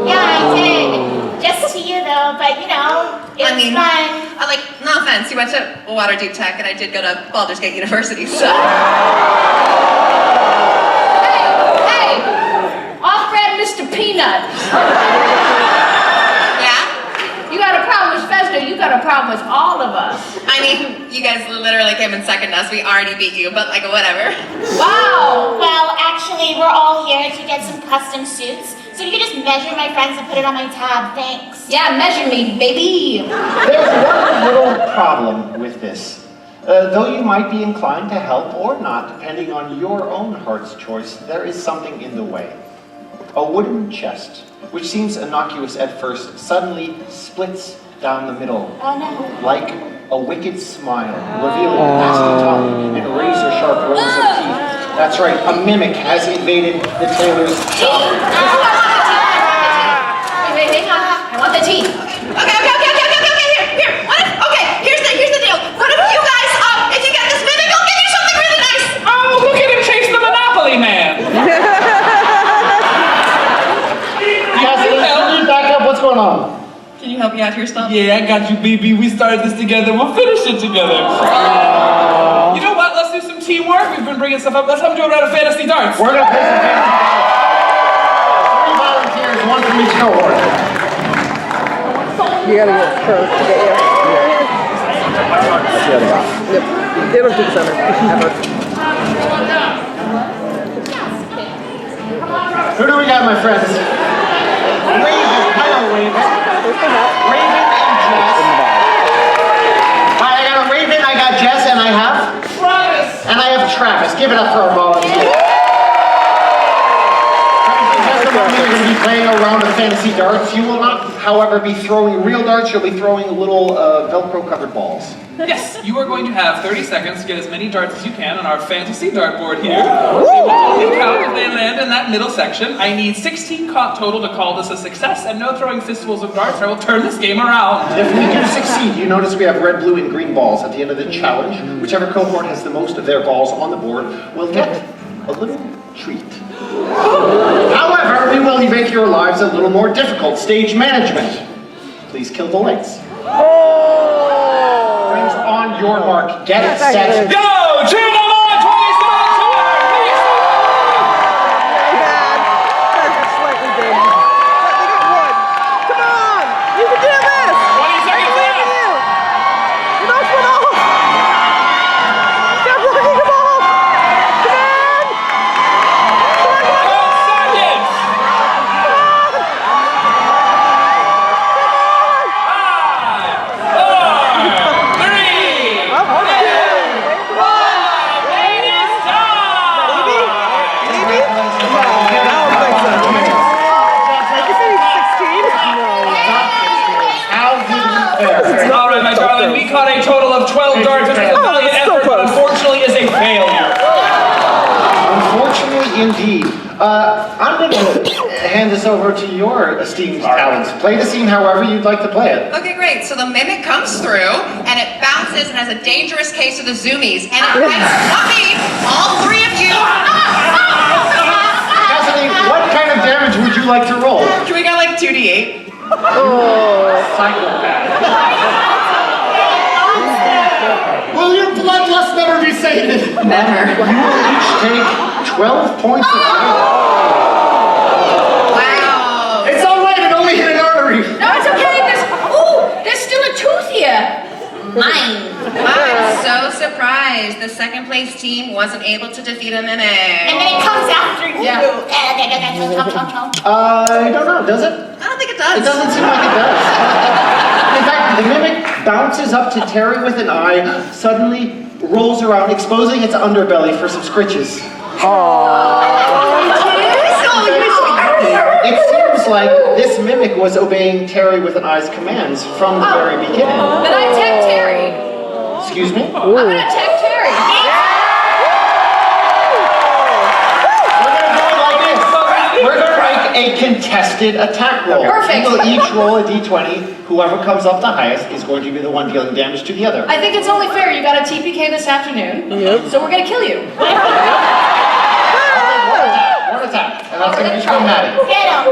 Speaker 8: Yeah, I did. Just to you though, but you know, it was fun.
Speaker 10: No offense, you went to Waterdeep Tech and I did go to Baldur's Gate University, so...
Speaker 7: Hey! Off-brand Mr. Peanut.
Speaker 10: Yeah?
Speaker 7: You got a problem with Festa, you got a problem with all of us.
Speaker 10: I mean, you guys literally came in second to us. We already beat you, but like, whatever.
Speaker 7: Wow!
Speaker 8: Well, actually, we're all here to get some custom suits. So you can just measure my friends and put it on my tab. Thanks.
Speaker 7: Yeah, measure me, baby.
Speaker 4: There's one little problem with this. Though you might be inclined to help or not, depending on your own heart's choice, there is something in the way. A wooden chest, which seems innocuous at first, suddenly splits down the middle,
Speaker 8: Oh no.
Speaker 4: like a wicked smile, revealing a nasty tongue and razor-sharp rows of teeth. That's right, a mimic has invaded the tailor's shop.
Speaker 7: Wait, I want the teeth.
Speaker 10: Okay, here. Here's the deal. What if you guys, if you get this mimic, I'll give you something really nice.
Speaker 5: Oh, look at him chase the Monopoly Man.
Speaker 4: Cassidy, can you back up? What's going on?
Speaker 10: Can you help me out here, Stump?
Speaker 5: Yeah, I got you, baby. We started this together. We'll finish it together. You know what? Let's do some teamwork. We've been bringing stuff up. Let's have them do a round of fantasy darts.
Speaker 4: We're gonna play some games. 3 volunteers, 1 from each cohort.
Speaker 3: You gotta get first to get here. Yep. They don't do the center, ever.
Speaker 4: Who do we got, my friends? Raven. Hello, Raven. Raven and Jess. Hi, I got a Raven, I got Jess, and I have? Travis. And I have Travis. Give it up for our volunteers. We're going to be playing a round of fantasy darts. You will not, however, be throwing real darts. You'll be throwing little Velcro-covered balls.
Speaker 5: Yes, you are going to have 30 seconds to get as many darts as you can on our fantasy dartboard here. They will only count if they land in that middle section. I need 16 total to call this a success, and no throwing fistfuls of darts. I will turn this game around.
Speaker 4: If we do succeed, you notice we have red, blue, and green balls at the end of the challenge. Whichever cohort has the most of their balls on the board will get a little treat. However, we will make your lives a little more difficult. Stage management. Please kill the lights. Friends, on your mark, get set.
Speaker 5: Go! Cheer them on! 27
Speaker 3: That's slightly big. But they got one. Come on! You can do this!
Speaker 5: 20 seconds left!
Speaker 3: You knocked one off! Stop looking the ball! Come on!
Speaker 5: 12 seconds!
Speaker 3: Come on!
Speaker 5: caught a total of 12 darts, which was a valiant effort, but unfortunately is a failure.
Speaker 4: Unfortunately, indeed. I'm going to hand this over to your esteemed talents. Play the scene however you'd like to play it.
Speaker 10: Okay, great. So the mimic comes through, and it bounces and has a dangerous case of the zoomies, and it bites not me, all three of you.
Speaker 4: Cassidy, what kind of damage would you like to roll?
Speaker 10: Can we go like 2d8?
Speaker 4: Psychopath.
Speaker 6: Will your bloodlust never be sated?
Speaker 10: Never.
Speaker 4: You will each take 12 points of damage.
Speaker 10: Wow.
Speaker 6: It's all right, it only hit an artery.
Speaker 7: No, it's okay. There's still a tooth here. Mine.
Speaker 10: I'm so surprised the second place team wasn't able to defeat a mimic.
Speaker 8: And then it comes after you.
Speaker 10: Yeah.
Speaker 4: I don't know, does it?
Speaker 10: I don't think it does.
Speaker 4: It doesn't seem like it does. In fact, the mimic bounces up to Terry with an eye, suddenly rolls around, exposing its underbelly for some scritches. It seems like this mimic was obeying Terry with an eye's commands from the very beginning.
Speaker 7: Then I attack Terry.
Speaker 4: Excuse me?
Speaker 7: I'm gonna attack Terry.
Speaker 4: We're going to make a contested attack roll.
Speaker 7: Perfect.
Speaker 4: We will each roll a d20. Whoever comes up the highest is going to be the one dealing damage to the other.
Speaker 7: I think it's only fair. You got a TPK this afternoon, so we're gonna kill you.
Speaker 4: One attack. And that's going to be from Maddie.
Speaker 8: Get him.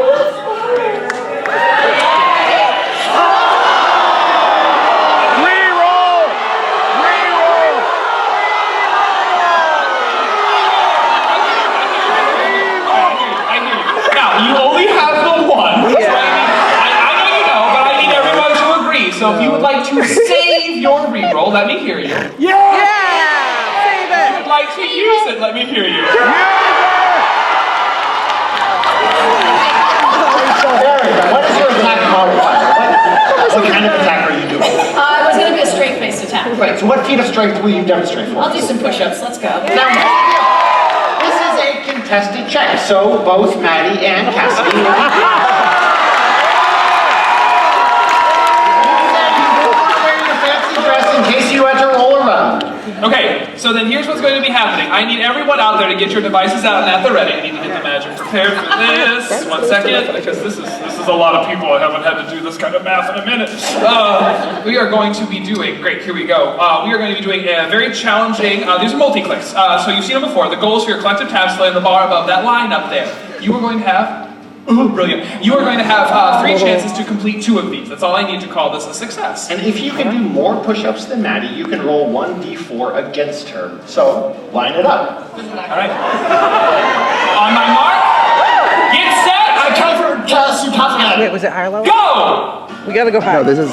Speaker 5: So if you would like to save your reroll, let me hear you.
Speaker 3: Yeah! Save
Speaker 5: If you would like to use it, let me hear you.
Speaker 4: Very good. What is your attack modifier? What kind of attack are you doing?
Speaker 7: It was gonna be a straight-faced attack.
Speaker 4: Right, so what feat of strength will you demonstrate for
Speaker 7: I'll
Speaker 4: us?
Speaker 7: do some push-ups. Let's go.
Speaker 4: Now, this is a contested check, so both Maddie and Cassidy will be in case you had to roll around.
Speaker 5: Okay, so then here's what's going to be happening. I need everyone out there to get your devices out and at the ready. I need to get the magic prepared for this. 1 second, because this is a lot of people. I haven't had to do this kind of math in a minute. We are going to be doing, great, here we go. We are going to be doing a very challenging, these are multi-clicks. So you've seen them before. The goal is for your collective tabs to lay on the bar above that line up there. You are going to have, brilliant. You are going to have 3 chances to complete 2 of these. That's all I need to call this a success.
Speaker 4: And if you can do more push-ups than Maddie, you can roll 1d4 against her. So, line it up.
Speaker 5: All right. On my mark, get set.
Speaker 6: I count for
Speaker 3: Wait, was it Harlow?
Speaker 5: Go!
Speaker 3: We gotta go high.
Speaker 2: No, this is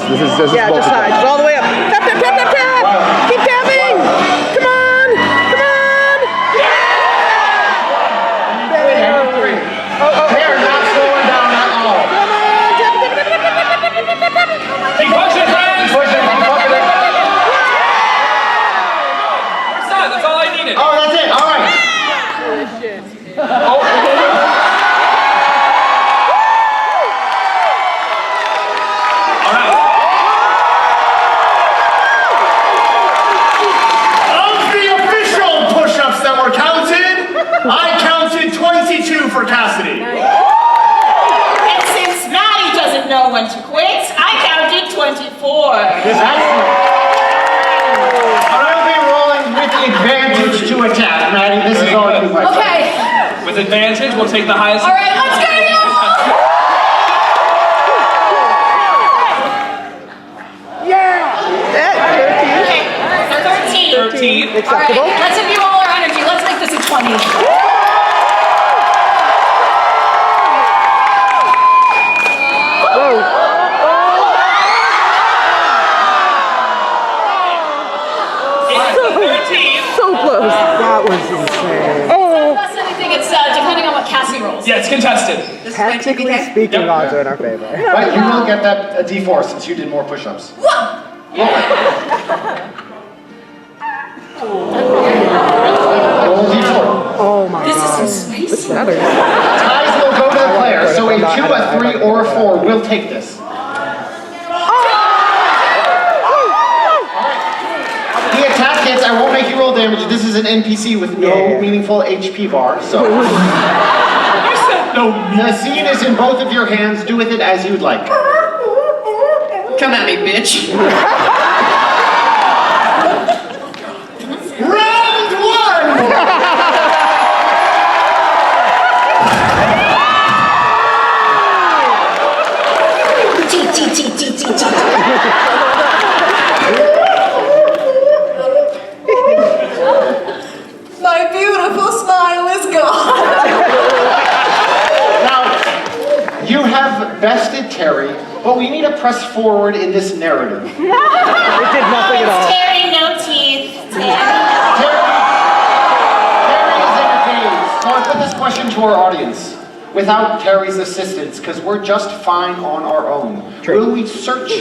Speaker 3: Yeah, just high. Just all the way up. Tap, tap, tap, tap, tap!
Speaker 4: Wow.
Speaker 3: Keep tapping! Come on! Come on!
Speaker 4: They're not slowing down at all.
Speaker 3: Come on! Tap, tap, tap, tap, tap, tap, tap, tap, tap, tap.
Speaker 5: Keep pushing, friends!
Speaker 4: Push it, keep pushing it.
Speaker 5: We're set. That's all I needed.
Speaker 4: Oh, that's it. All right.
Speaker 6: Of the official push-ups that were counted, I counted 22 for Cassidy.
Speaker 8: And since Maddie doesn't know when to quit, I counted 24.
Speaker 4: I'll be rolling with advantage to attack, Maddie. This is all you like.
Speaker 7: Okay.
Speaker 5: With advantage, we'll take the highest.
Speaker 7: All right, let's go.
Speaker 8: Okay, 13.
Speaker 5: 13.
Speaker 7: All right,
Speaker 3: Acceptable.
Speaker 7: let's imbue all our energy. Let's make this a 20.
Speaker 3: So close. That was insane.
Speaker 7: Plus anything, it's depending on what Cassie rolls.
Speaker 5: Yeah, it's contested.
Speaker 10: This is my
Speaker 3: Technically
Speaker 10: TPK.
Speaker 3: speaking, odds are in our favor.
Speaker 4: But you will get that a d4 since you did more push-ups. Roll a d4.
Speaker 3: Oh my
Speaker 7: This
Speaker 3: god.
Speaker 7: is so spicy.
Speaker 3: This matters.
Speaker 4: Ties will go to the player, so a 2, a 3, or a 4 will take this. All right, roll damage. This is an NPC with no meaningful HP bar, so.
Speaker 5: I said no.
Speaker 4: The scene is in both of your hands. Do with it as you'd like.
Speaker 10: Come at me, bitch.
Speaker 6: Round one!
Speaker 10: My beautiful smile is gone.
Speaker 4: Now, you have bested Terry, but we need to press forward in this narrative.
Speaker 2: It did nothing at all.
Speaker 8: Terry, no teeth.
Speaker 4: Terry is in a daze. So I put this question to our audience. Without Terry's assistance, because we're just fine on our own. Will we search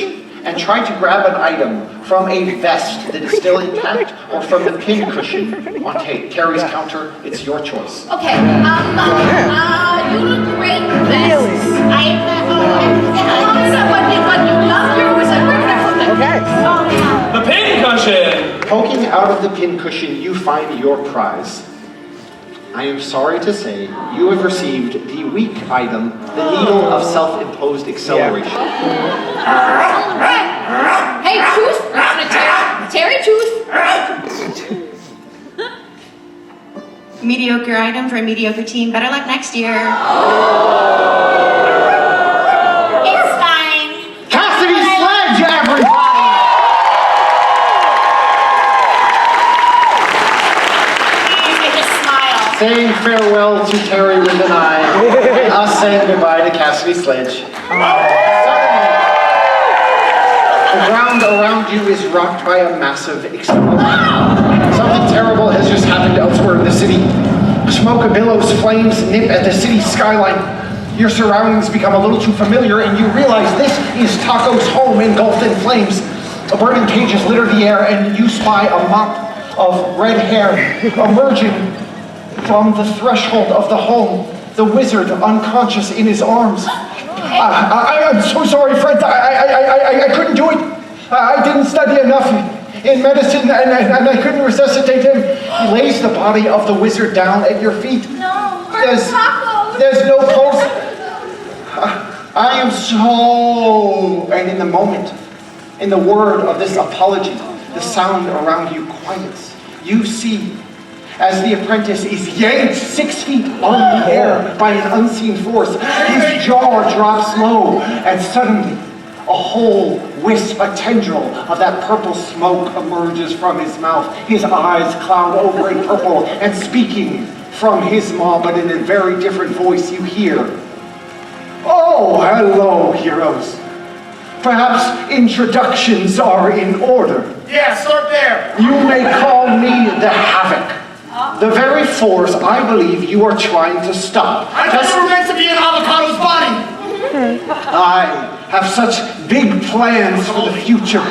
Speaker 4: and try to grab an item from a vest that is still intact or from the pin cushion on Terry's counter? It's your choice.
Speaker 8: Okay, you look great in vests. But you love your wizard. Where can I put that?
Speaker 2: Okay.
Speaker 8: Oh, yeah.
Speaker 5: The pin cushion.
Speaker 4: Poking out of the pin cushion, you find your prize. I am sorry to say, you have received the weak item, the needle of self-imposed acceleration.
Speaker 8: Hey, tooth. Terry, tooth.
Speaker 10: Mediocre item for a mediocre team. Better luck next year.
Speaker 8: It's fine.
Speaker 4: Cassidy Sledge, everybody! Saying farewell to Terry with an eye, and us saying goodbye to Cassidy Sledge. Suddenly, the ground around you is rocked by a massive explosion. Something terrible has just happened elsewhere in the city. Smoke billows, flames nip at the city's skyline. Your surroundings become a little too familiar, and you realize this is Taco's home engulfed in flames. A burning cages litter the air, and you spy a mop of red hair emerging from the threshold of the home, the wizard unconscious in his arms. I'm so sorry, friend. I couldn't do it. I didn't study enough in medicine, and I couldn't resuscitate him. He lays the body of the wizard down at your feet.
Speaker 8: No,
Speaker 4: There's no pulse. I am so... And in the moment, in the word of this apology, the sound around you quiets. You see, as the apprentice is yanked 6 feet on the air by an unseen force, his jaw drops low, and suddenly a whole wisp, a tendril of that purple smoke emerges from his mouth. His eyes cloud over in purple, and speaking from his maw, but in a very different voice, you hear, "Oh, hello, heroes. Perhaps introductions are in order.
Speaker 6: Yeah, start there.
Speaker 4: You may call me the Havoc. The very force I believe you are trying to stop.
Speaker 6: I thought you were meant to be in Avocado's body.
Speaker 4: I have such big plans for the future.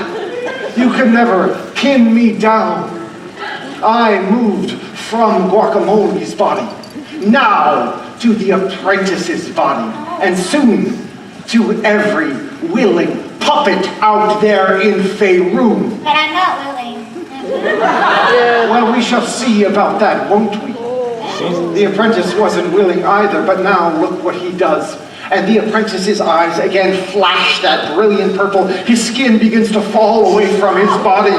Speaker 4: You can never pin me down. I moved from Guacamole's body, now to the apprentice's body, and soon to every willing puppet out there in Faerun.
Speaker 8: But I'm not willing.
Speaker 4: Well, we shall see about that, won't we? The apprentice wasn't willing either, but now look what he does. And the apprentice's eyes again flash that brilliant purple. His skin begins to fall away from his body.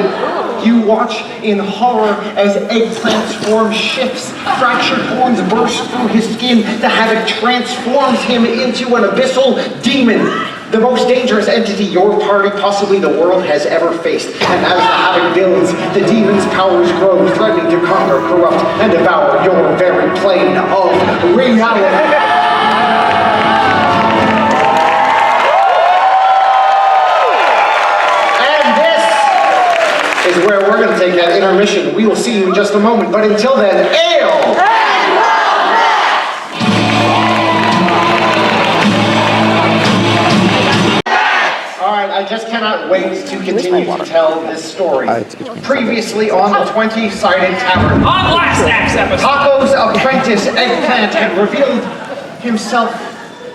Speaker 4: You watch in horror as eggplants form shifts. Fractured horns burst through his skin. The Havoc transforms him into an abyssal demon. The most dangerous entity your party, possibly the world, has ever faced. And as the Havoc builds, the demon's powers grow, threatening to conquer, corrupt, and devour your very plane of reality. Is where we're going to take that intermission. We will see you in just a moment, but until then, ale! Alright, I just cannot wait to continue to tell this story. Previously on the 20-sided tavern,
Speaker 5: On last Act's episode.
Speaker 4: Taco's apprentice, Eggplant, had revealed himself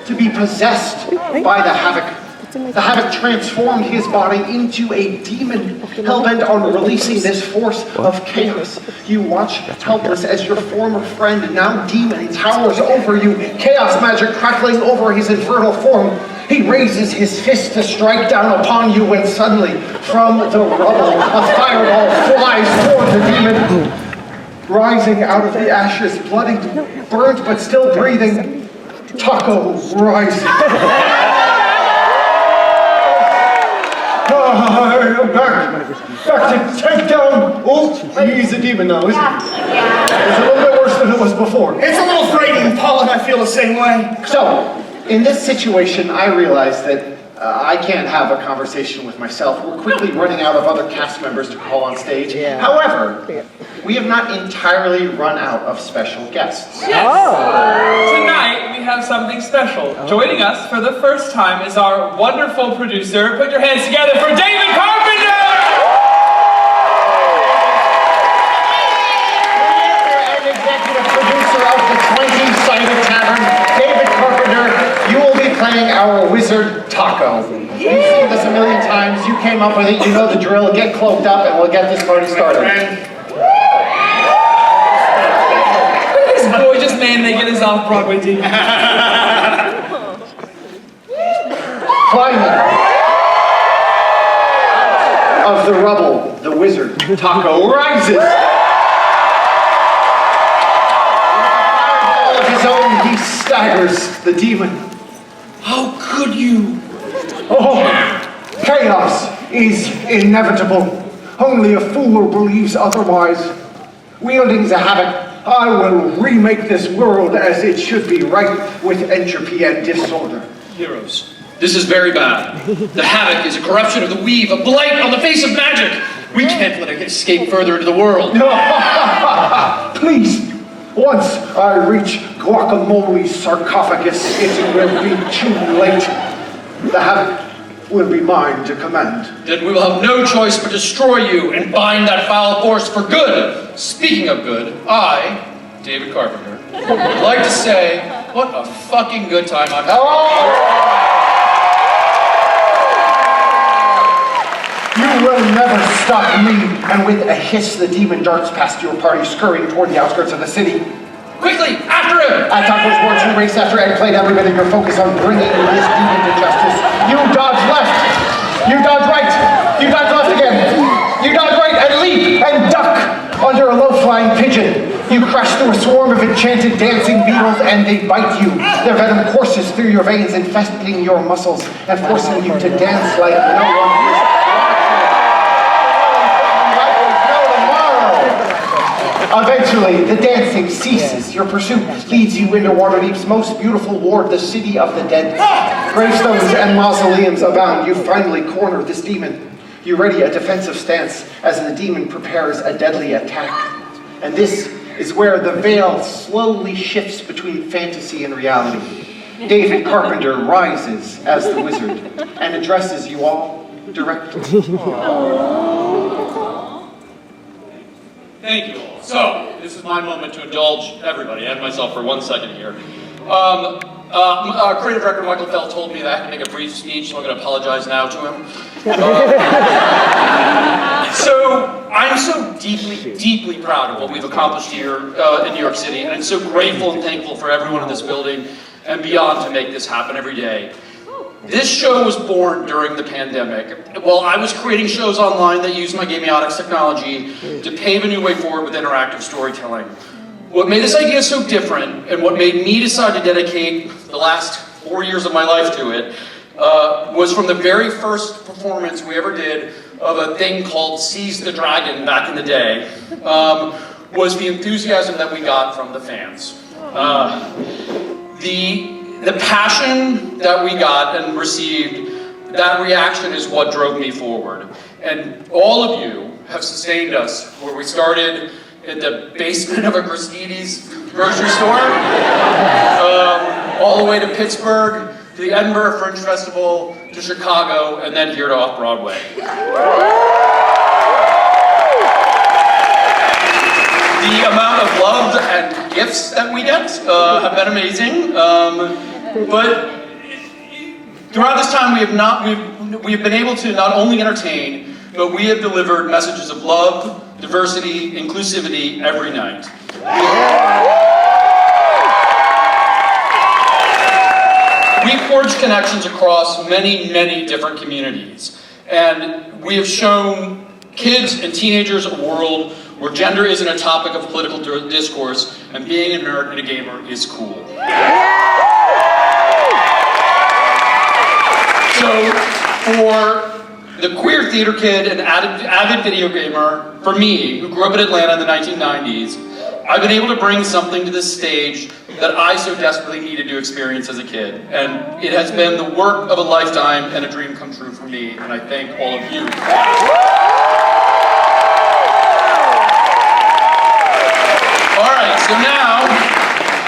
Speaker 4: to be possessed by the Havoc. The habit transformed his body into a demon, hell-bent on releasing this force of chaos. You watch helpless as your former friend, now demon, towers over you, chaos magic crackling over his infernal form. He raises his fist to strike down upon you when suddenly, from the rubble, a fireball flies toward the demon. Rising out of the ashes, bloody, burnt but still breathing, Taco rises. I'm back to take down. Oh, he's a demon now, isn't he? It's a little bit worse than it was before.
Speaker 6: It's a little frightening, Paul, and I feel the same way.
Speaker 4: So, in this situation, I realized that I can't have a conversation with myself. We're quickly running out of other cast members to call on stage. However, we have not entirely run out of special guests.
Speaker 5: Yes. Tonight we have something special. Joining us for the first time is our wonderful producer. Put your hands together for David Carpenter!
Speaker 4: And executive producer of the 20 Sided Tavern, David Carpenter, you will be playing our wizard Taco. You've seen this a million times. You came up with it. You know the drill. Get cloaked up and we'll get this party started.
Speaker 5: This gorgeous man making his off-Broadway debut.
Speaker 4: Climbing of the rubble, the wizard Taco rises. All of his own, he staggers the demon.
Speaker 5: How could you?
Speaker 4: Oh, chaos is inevitable. Only a fool believes otherwise. Wielding the habit, I will remake this world as it should be, right with entropy and disorder.
Speaker 11: Heroes, this is very bad. The havoc is a corruption of the weave, a blight on the face of magic. We can't let it escape further into the world.
Speaker 4: Please, once I reach Guacamole's sarcophagus, it will be too late. The havoc will be mine to command.
Speaker 11: Then we will have no choice but destroy you and bind that foul force for good. Speaking of good, I, David Carpenter, would like to say, what a fucking good time I'm having.
Speaker 4: You will never stop me. And with a hiss, the demon darts past your party, scurrying toward the outskirts of the city.
Speaker 11: Quickly, after him!
Speaker 4: At Taco's words, you race after Ed, played every bit of your focus on bringing this demon to justice. You dodge left. You dodge right. You dodge left again. You dodge right and leap and duck under a low-flying pigeon. You crash through a swarm of enchanted dancing beetles and they bite you. Their venom courses through your veins, infesting your muscles and forcing you to dance like no one is. Eventually, the dancing ceases. Your pursuit leads you into Waterdeep's most beautiful ward, the City of the Dead. Gravestones and mausoleums abound. You finally corner this demon. You ready a defensive stance as the demon prepares a deadly attack. And this is where the veil slowly shifts between fantasy and reality. David Carpenter rises as the wizard and addresses you all directly.
Speaker 11: Thank you all. So, this is my moment to indulge everybody and myself for 1 second here. Creative director Michael Fell told me that I had to make a brief speech, so I'm going to apologize now to him. So, I'm so deeply proud of what we've accomplished here in New York City, and I'm so grateful and thankful for everyone in this building and beyond to make this happen every day. This show was born during the pandemic. While I was creating shows online that used my gamiotics technology to pave a new way forward with interactive storytelling. What made this idea so different, and what made me decide to dedicate the last 4 years of my life to it, was from the very first performance we ever did of a thing called Seize the Dragon back in the day, was the enthusiasm that we got from the fans. The passion that we got and received, that reaction is what drove me forward. And all of you have sustained us where we started in the basement of a Christie's grocery store, all the way to Pittsburgh, to the Edinburgh Fringe Festival, to Chicago, and then here to Off-Broadway. The amount of love and gifts that we get have been amazing, but Throughout this time, we have been able to not only entertain, but we have delivered messages of love, diversity, inclusivity every night. We forged connections across many, many different communities. And we have shown kids and teenagers a world where gender isn't a topic of political discourse, and being a nerd and a gamer is cool. So, for the queer theater kid and avid video gamer, for me, who grew up in Atlanta in the 1990s, I've been able to bring something to this stage that I so desperately needed to experience as a kid. And it has been the work of a lifetime and a dream come true for me, and I thank all of you. All right, so now,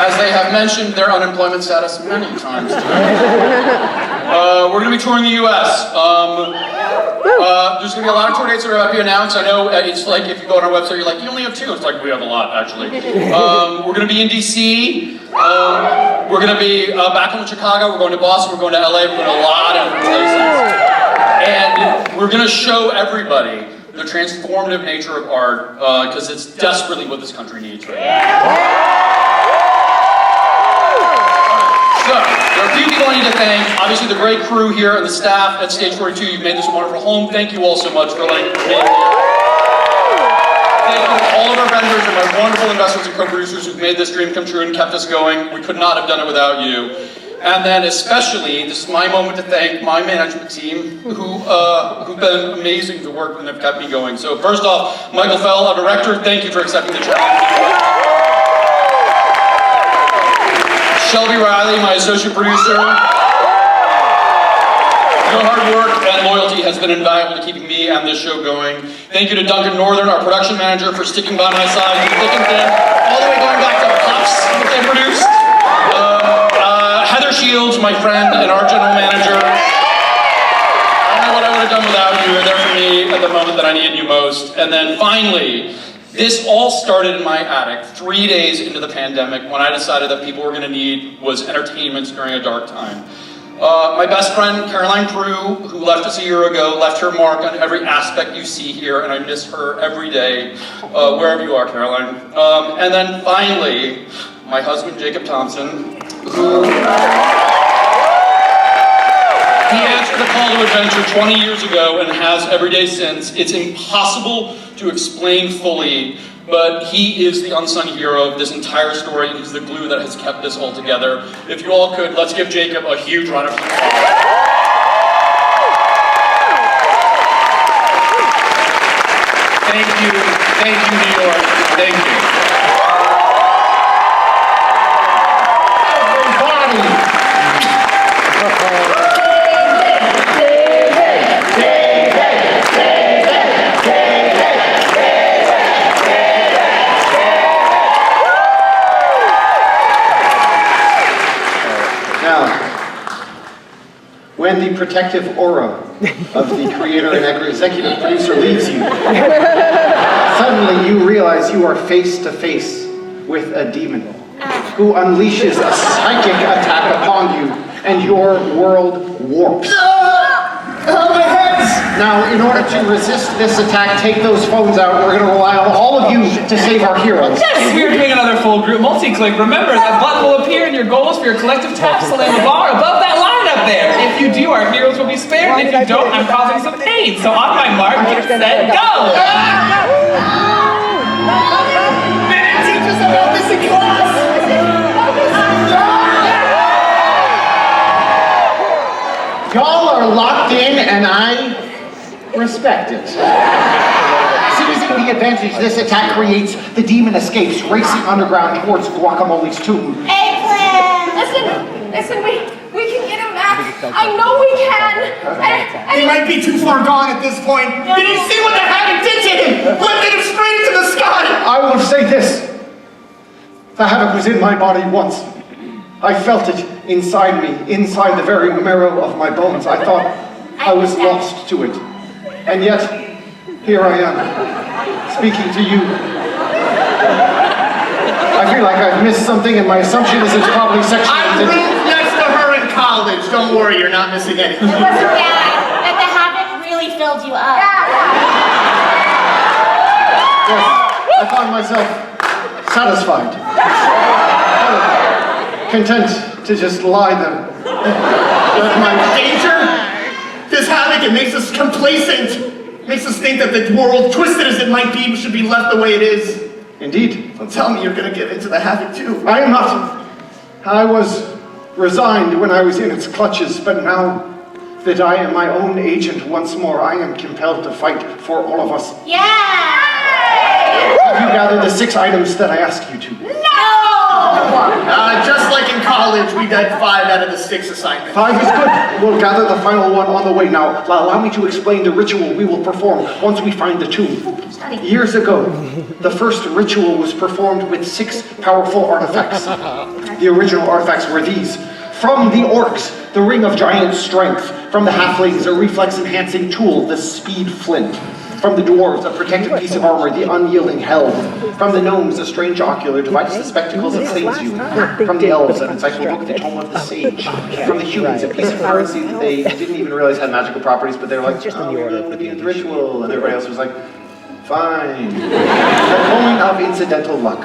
Speaker 11: as they have mentioned their unemployment status many times today, we're going to be touring the U.S. There's going to be a lot of tour dates that are about to be announced. I know it's like if you go on our website, you're like, you only have 2. It's like, we have a lot, actually. We're going to be in D.C. We're going to be back home in Chicago. We're going to Boston. We're going to L.A. We're going to a lot of places. And we're going to show everybody the transformative nature of art, because it's desperately what this country needs right now. So, there are a few people I need to thank. Obviously, the great crew here and the staff at Stage 42. You've made this a wonderful home. Thank you all so much for being here. Thank you to all of our vendors and my wonderful investors and co-producers who've made this dream come true and kept us going. We could not have done it without you. And then especially, this is my moment to thank my management team who've been amazing to work with and have kept me going. So first off, Michael Fell, our director, thank you for accepting the challenge. Shelby Riley, my associate producer. Your hard work and loyalty has been invaluable to keeping me and this show going. Thank you to Duncan Northern, our production manager, for sticking by my side through thick and thin, all the way going back to Puffs that they produced. Heather Shields, my friend and our general manager. I don't know what I would have done without you. You're there for me at the moment that I needed you most. And then finally, this all started in my attic 3 days into the pandemic when I decided that people were going to need was entertainment during a dark time. My best friend, Caroline Prue, who left us a year ago, left her mark on every aspect you see here, and I miss her every day, wherever you are, Caroline. And then finally, my husband, Jacob Thompson, who... He answered the call to adventure 20 years ago and has every day since. It's impossible to explain fully, but he is the unsung hero of this entire story, and he's the glue that has kept this all together. If you all could, let's give Jacob a huge round of applause. Thank you, New York, thank you.
Speaker 4: When the protective aura of the creator and executive producer leaves you, suddenly you realize you are face to face with a demon who unleashes a psychic attack upon you, and your world warps. My head! Now, in order to resist this attack, take those phones out. We're going to rely on all of you to save our heroes.
Speaker 5: Yes, we are doing another full group multi-click. Remember, that button will appear in your goals for your collective taps to land the bar above that line up there. If you do, our heroes will be spared. If you don't, I'm causing some pain. So on my mark, get set, go!
Speaker 6: Man, teach us about this in class!
Speaker 4: Y'all are locked in, and I respect it. Seizing the advantage this attack creates, the demon escapes, racing underground towards Guacamole's tomb.
Speaker 8: Eggplant!
Speaker 7: Listen, we can get him back. I know we can.
Speaker 6: He might be too far gone at this point. Did you see what the havoc did to him? Lifted him straight into the sky!
Speaker 4: I will say this. The havoc was in my body once. I felt it inside me, inside the very marrow of my bones. I thought I was lost to it. And yet, here I am, speaking to you. I feel like I've missed something, and my assumption is it's probably sexual.
Speaker 6: I roomed next to her in college. college. Don't worry, you're not missing anything.
Speaker 8: It wasn't bad. That the havoc really filled you up.
Speaker 4: Yes, I found myself satisfied. Content to just lie there.
Speaker 6: Danger? This havoc, it makes us complacent. Makes us think that the world, twisted as it might be, should be left the way it is.
Speaker 4: Indeed.
Speaker 6: Don't tell me you're gonna get into the havoc too.
Speaker 4: I am not. I was resigned when I was in its clutches, but now that I am my own agent once more, I am compelled to fight for all of us.
Speaker 8: Yeah!
Speaker 4: Have you gathered the 6 items that I asked you to?
Speaker 8: No!
Speaker 6: Just like in college, we did 5 out of the 6 assignments.
Speaker 4: 5 is good. We'll gather the final one on the way. Now, allow me to explain the ritual we will perform once we find the tomb. Years ago, the first ritual was performed with 6 powerful artifacts. The original artifacts were these. From the orcs, the ring of giant strength. From the halflings, a reflex-enhancing tool, the speed flint. From the dwarves, a protective piece of armor, the unyielding helm. From the gnomes, a strange ocular device, the spectacles that saves you. From the elves, an insightful book, the tome of the sage. From the humans, a piece of currency that they didn't even realize had magical properties, but they were like, oh, we're going to be in the ritual. And everybody else was like, fine. The coin of incidental luck.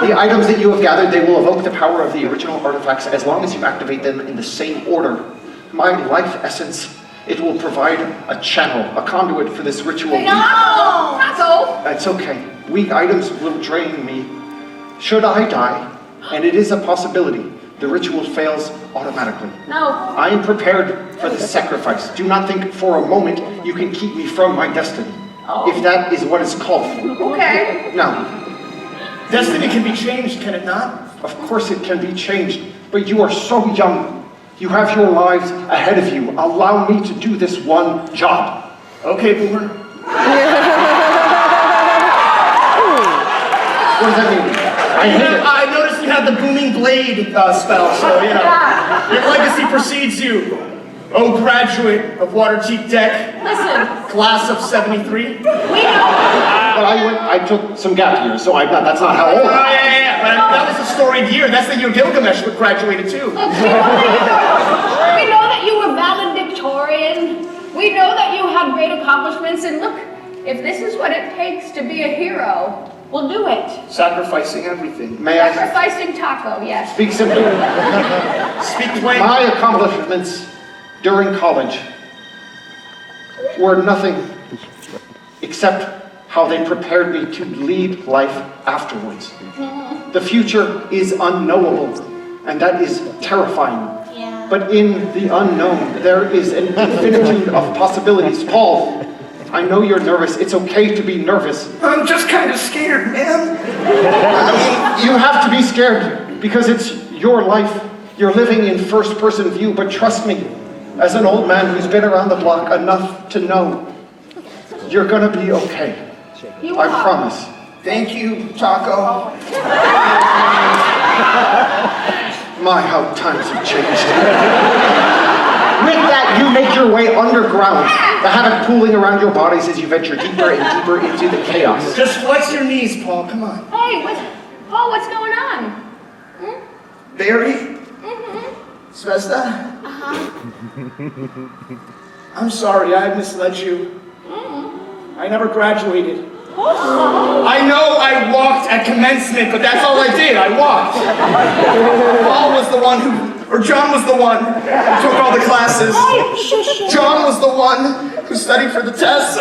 Speaker 4: The items that you have gathered, they will evoke the power of the original artifacts as long as you activate them in the same order. My life essence, it will provide a channel, a conduit for this ritual.
Speaker 8: No! Not so!
Speaker 4: That's okay. Weak items will drain me. Should I die, and it is a possibility, the ritual fails automatically.
Speaker 8: No.
Speaker 4: I am prepared for the sacrifice. Do not think for a moment you can keep me from my destiny. If that is what is called for.
Speaker 8: Okay.
Speaker 4: Now,
Speaker 6: Destiny can be changed, can it not?
Speaker 4: of course it can be changed, but you are so young. You have your lives ahead of you. Allow me to do this one job.
Speaker 6: Okay, Boomer.
Speaker 4: What does that mean? I hate it.
Speaker 6: I noticed you have the booming blade spell, so, you know, your legacy precedes you. Oh, graduate of Waterdeep Deck,
Speaker 8: Listen,
Speaker 6: class of 73.
Speaker 8: we know.
Speaker 4: But I took some gap years, so that's not how old
Speaker 6: Oh,
Speaker 4: I am.
Speaker 6: yeah. But that was a storied year. That's the year Gilgamesh graduated too.
Speaker 7: We know that you were valedictorian. We know that you had great accomplishments, and look, if this is what it takes to be a hero, we'll do it.
Speaker 6: Sacrificing everything.
Speaker 4: May I
Speaker 7: Sacrificing taco, yes.
Speaker 4: speak simply?
Speaker 6: Speak plain.
Speaker 4: My accomplishments during college were nothing except how they prepared me to lead life afterwards. The future is unknowable, and that is terrifying.
Speaker 8: Yeah.
Speaker 4: But in the unknown, there is an infinitude of possibilities. Paul, I know you're nervous. It's okay to be nervous.
Speaker 6: I'm just kind of scared, man.
Speaker 4: You have to be scared because it's your life. You're living in first-person view, but trust me, as an old man who's been around the block enough to know, you're gonna be okay. I promise.
Speaker 6: Thank you, Taco.
Speaker 4: My, how times have changed. With that, you make your way underground, the havoc pooling around your bodies as you venture deeper and deeper into the chaos.
Speaker 6: Just flex your knees, Paul. Come on.
Speaker 7: Hey, Paul, what's going on?
Speaker 6: Barry? Svesta? I'm sorry, I misled you. I never graduated. I know I walked at commencement, but that's all I did. I walked. Paul was the one John was the one who took all the classes. John was the one who studied for the tests.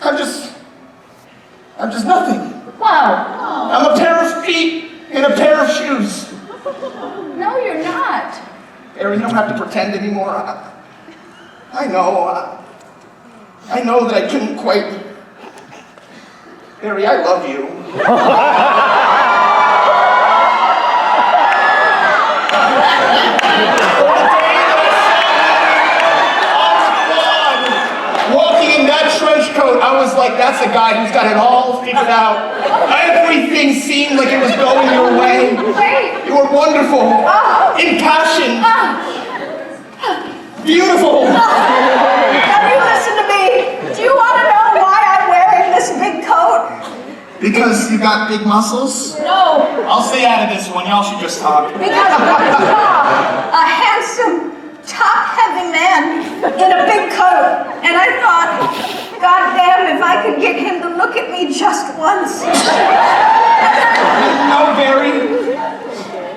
Speaker 6: I'm just nothing.
Speaker 7: Wow.
Speaker 6: I'm a pair of feet in a pair of shoes.
Speaker 7: No, you're not.
Speaker 6: Barry, you don't have to pretend anymore. I know that I couldn't quite. Barry, I love you. Walking in that trench coat, I was like, that's a guy who's got it all figured out. Everything seemed like it was going your way.
Speaker 7: Great.
Speaker 6: You were wonderful, impassioned, beautiful.
Speaker 12: Now you listen to me. Do you want to know why I'm wearing this big coat?
Speaker 6: Because you got big muscles?
Speaker 7: No.
Speaker 12: go.
Speaker 6: I'll stay out of this one. Y'all should just talk.
Speaker 12: Because I saw a handsome, top-heavy man in a big coat, and I thought, God damn, if I could get him to look at me just once.
Speaker 6: No, Barry.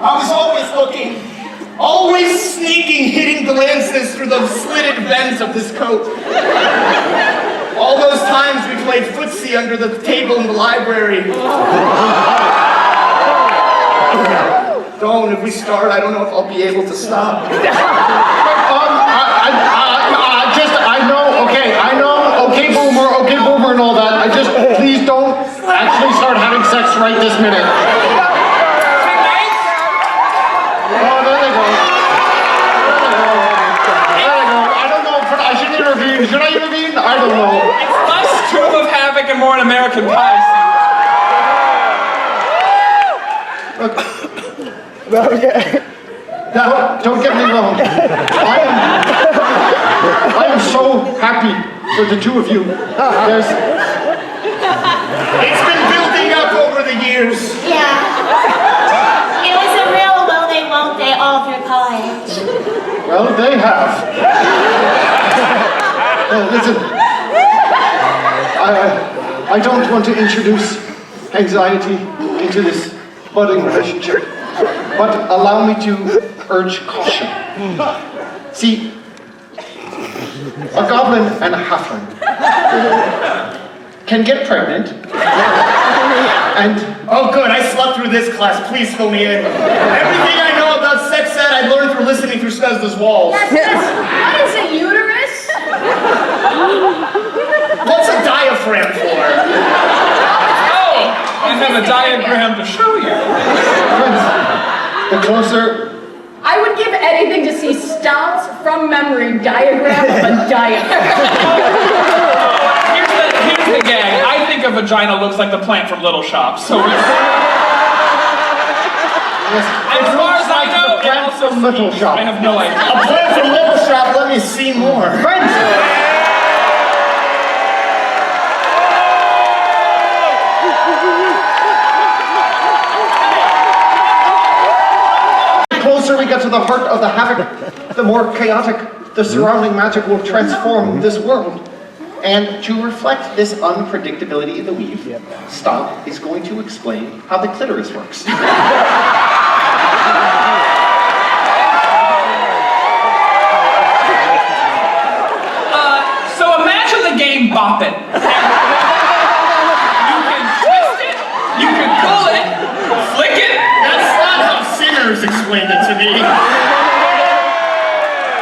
Speaker 6: I was always looking. Always sneaking, hitting glances through the slitted vents of this coat. All those times we played footsie under the table in the library. Don't, if we start, I don't know if I'll be able to stop.
Speaker 4: Okay, boomer and all that. Please don't actually start having sex right this minute. Oh, there they go. I don't know, but I should intervene. Should I intervene? I don't know.
Speaker 5: It's less Tomb of Havoc and more an American Pie.
Speaker 4: Okay. Now, don't get me wrong. I am so happy for the two of you.
Speaker 6: It's been building up over the years.
Speaker 8: Yeah. It was a real will they, won't they all through college.
Speaker 4: Well, they have. Listen, I don't want to introduce anxiety into this budding relationship, but allow me to urge caution. See, a goblin and a halfling can get pregnant, and...
Speaker 6: Oh good, I slept through this class, please fill me in. Everything I know about sex ed, I learned through listening through Snezda's walls.
Speaker 7: What is a uterus?
Speaker 6: What's a diaphragm for?
Speaker 5: Oh, I have a diagram to show you.
Speaker 4: Friends, the closer...
Speaker 7: I would give anything to see Stomp's from memory diagram of a diaphragm.
Speaker 5: Here's the gag. I think a vagina looks like the plant from Little Shop. So as far as I know, it also
Speaker 4: from Little Shop.
Speaker 5: I have no idea.
Speaker 6: A plant from Little Shop, let me see more.
Speaker 4: Friends! The closer we get to the heart of the havoc, the more chaotic the surrounding magic will transform this world. And to reflect this unpredictability in the weave, Stomp is going to explain how the clitoris works.
Speaker 5: So imagine the game Boppin'. You can twist it, you can pull it, flick it.
Speaker 6: That's not how sinners explained it to me.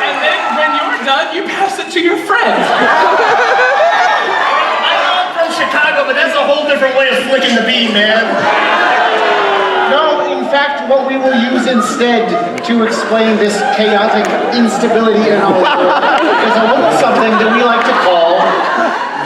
Speaker 5: And then when you're done, you pass it to your friend.
Speaker 6: Chicago, but that's a whole different way of flicking the bean, man.
Speaker 4: No, in fact, what we will use instead to explain this chaotic instability in our world is a little something that we like to call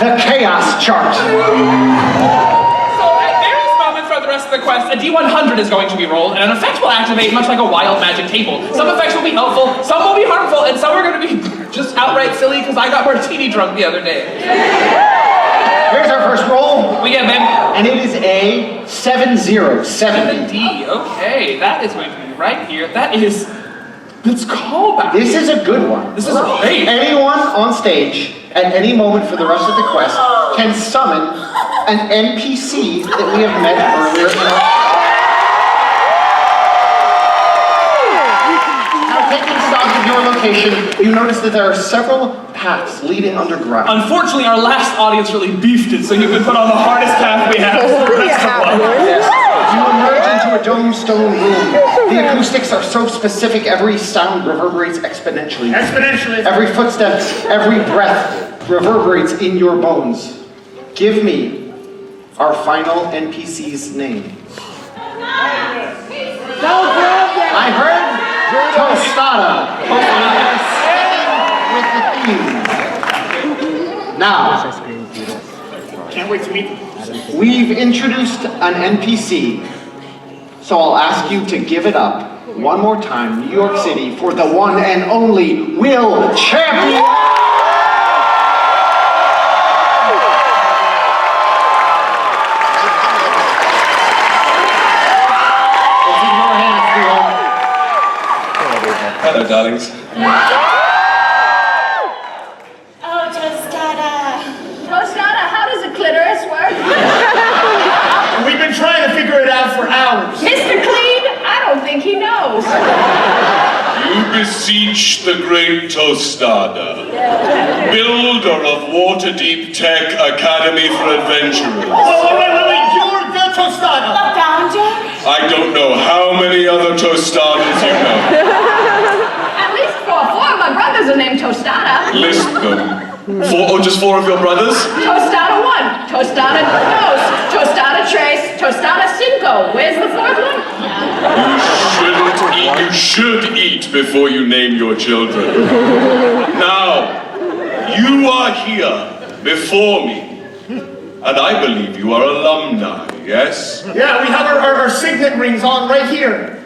Speaker 4: the chaos chart.
Speaker 5: So at various moments throughout the rest of the quest, a D100 is going to be rolled, and an effect will activate much like a wild magic table. Some effects will be helpful, some will be harmful, and some are going to be just outright silly because I got martini drunk the other day.
Speaker 4: Here's our first roll.
Speaker 5: We get, babe.
Speaker 4: And it is a 7-0, 70.
Speaker 5: Okay, that is going to be right here. That's callback.
Speaker 4: This is a good one.
Speaker 5: This is great.
Speaker 4: Anyone on stage at any moment for the rest of the quest can summon an NPC that we have met earlier in our... Now, taking stock of your location, you notice that there are several paths leading underground.
Speaker 5: Unfortunately, our last audience really beefed it, so you've been put on the hardest path we have.
Speaker 4: You emerge into a dome stone room. The acoustics are so specific, every sound reverberates exponentially. Every footstep, every breath reverberates in your bones. Give me our final NPC's name. I heard Tostada. With the theme. Now,
Speaker 6: can't wait to meet them.
Speaker 4: We've introduced an NPC, so I'll ask you to give it up one more time, New York City, for the one and only Will Champion!
Speaker 13: tostada, darlings.
Speaker 8: Oh, tostada.
Speaker 12: Tostada, how does a clitoris work?
Speaker 6: We've been trying to figure it out for hours.
Speaker 12: Mr. Clean, I don't think he knows.
Speaker 13: You beseech the great Tostada, builder of Waterdeep Tech Academy for Adventurers.
Speaker 6: Wait, you're the Tostada.
Speaker 8: The founder?
Speaker 13: I don't know how many other Tostadas you know.
Speaker 12: At least four of my brothers are named Tostada.
Speaker 13: List them. Just four of your brothers?
Speaker 12: Tostada 1, Tostada 2, Tostada 3, Tostada 5. Where's the fourth one?
Speaker 13: You should eat before you name your children. Now, you are here before me, and I believe you are alumni, yes?
Speaker 6: Yeah, we have our signet rings on right here.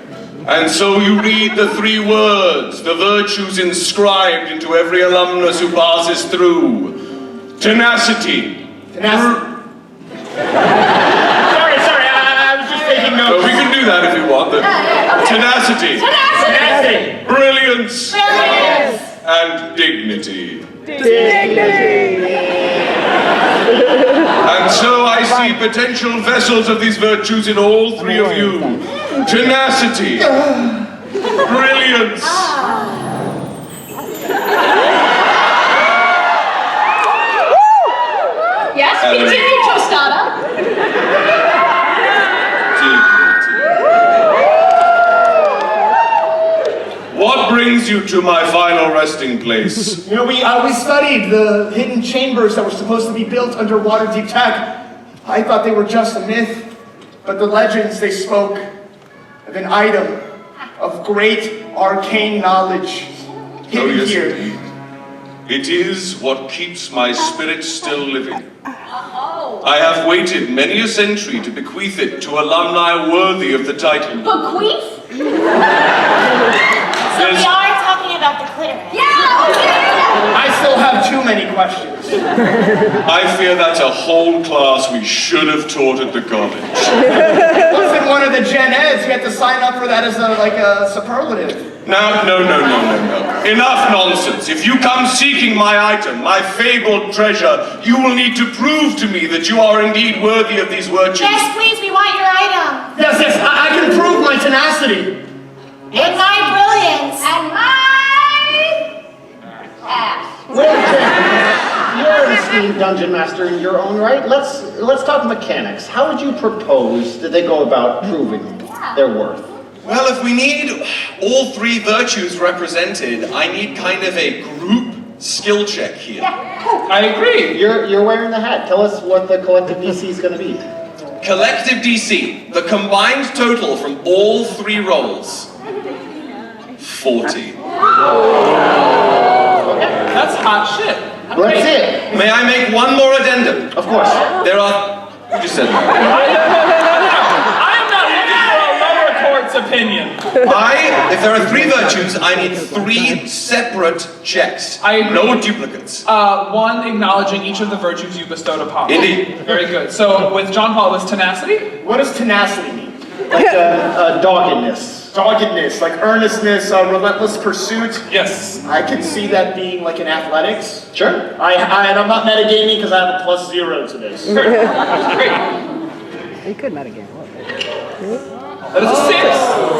Speaker 13: And so you read the 3 words, the virtues inscribed into every alumnus who passes through. Tenacity.
Speaker 6: Sorry, I was just taking notes.
Speaker 13: Well, we can do that if you want.
Speaker 12: Okay.
Speaker 13: Tenacity.
Speaker 12: Tenacity.
Speaker 13: Brilliance.
Speaker 8: Brilliance.
Speaker 13: And dignity.
Speaker 3: Dignity.
Speaker 13: And so I see potential vessels of these virtues in all 3 of you. Tenacity. Brilliance.
Speaker 12: Yes, continue, Tostada.
Speaker 13: Dignity. What brings you to my final resting place?
Speaker 6: You know, we studied the hidden chambers that were supposed to be built under Waterdeep Tech. I thought they were just a myth, but the legends, they spoke of an item of great arcane knowledge hidden here.
Speaker 13: Indeed. It is what keeps my spirit still living. I have waited many a century to bequeath it to alumni worthy of the title.
Speaker 12: Bequeath?
Speaker 8: So we are talking about the clitoris.
Speaker 12: Yeah!
Speaker 6: I still have too many questions.
Speaker 13: I fear that's a whole class we should have taught at the college.
Speaker 6: Wasn't one of the gen eds. You had to sign up for that as a superlative.
Speaker 13: Now, no. Enough nonsense. If you come seeking my item, my fabled treasure, you will need to prove to me that you are indeed worthy of these virtues.
Speaker 8: Yes, please, we want your item.
Speaker 6: Yes, I can prove my tenacity.
Speaker 8: And my brilliance.
Speaker 12: And my ass.
Speaker 4: You're an esteemed dungeon master in your own right. Let's talk mechanics. How would you propose that they go about proving their worth?
Speaker 13: Well, if we need all 3 virtues represented, I need kind of a group skill check here.
Speaker 5: I agree.
Speaker 4: You're wearing the hat. Tell us what the collective DC is going to be.
Speaker 13: Collective DC, the combined total from all 3 rolls, 40.
Speaker 5: That's hot shit.
Speaker 4: Let's see it.
Speaker 13: May I make one more addendum?
Speaker 4: Of course.
Speaker 13: There are... You just said that.
Speaker 5: I'm not looking for a lower court's opinion.
Speaker 13: If there are 3 virtues, I need 3 separate checks. No duplicates.
Speaker 5: 1 acknowledging each of the virtues you bestowed upon.
Speaker 13: Indeed.
Speaker 5: Very good. So with John Paul, it was tenacity?
Speaker 6: What does tenacity mean?
Speaker 4: Like doggedness.
Speaker 6: Doggedness, like earnestness, relentless pursuit.
Speaker 5: Yes.
Speaker 6: I can see that being like in athletics.
Speaker 4: Sure.
Speaker 6: And I'm not metagaming because I have a +0 to this.
Speaker 5: Great.
Speaker 3: You could metagame.
Speaker 5: That is a 6.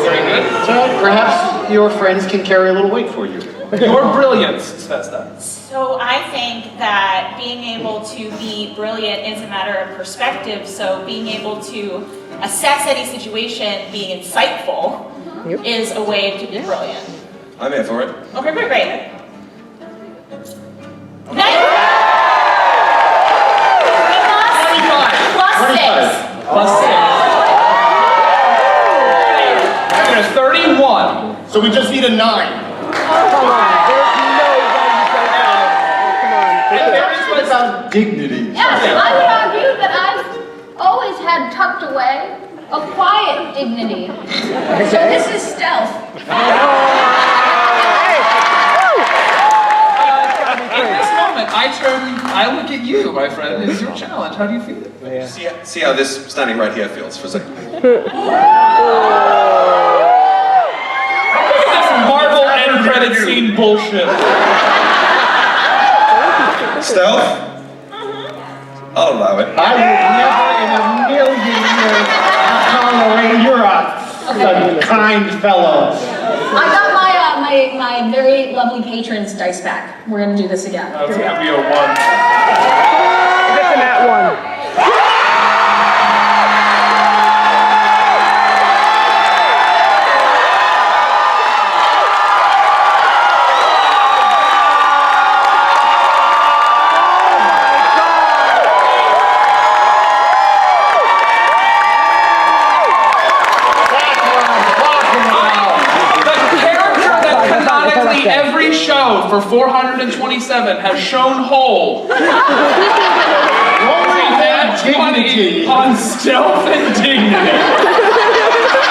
Speaker 5: Very good.
Speaker 4: So perhaps your friends can carry a little weight for you.
Speaker 5: Your brilliance says that.
Speaker 1: So I think that being able to be brilliant is a matter of perspective. So being able to assess any situation, being insightful, is a way to be brilliant.
Speaker 13: I'm here for it.
Speaker 1: Okay, great.
Speaker 5: There's 31.
Speaker 6: So we just need a 9.
Speaker 3: Come on, there's no way you don't know. Come on.
Speaker 4: What about dignity?
Speaker 12: Yes, I would argue that I've always had tucked away a quiet dignity. So this is stealth.
Speaker 5: In this moment, I look at you, my friend. It's your challenge. How do you feel?
Speaker 13: Yeah. See how this standing right here feels for a second.
Speaker 5: This marble end credit scene bullshit.
Speaker 13: Stealth? I'll allow it.
Speaker 4: I would never in a million years tolerate. You're a kind fellow.
Speaker 7: I got my very lovely patron's dice back. We're gonna do this again.
Speaker 5: That's
Speaker 7: Here we
Speaker 5: gonna
Speaker 7: go.
Speaker 5: be a 1.
Speaker 3: Get to that one.
Speaker 5: Every show for 427 has shown whole. That 20 on stealth and dignity.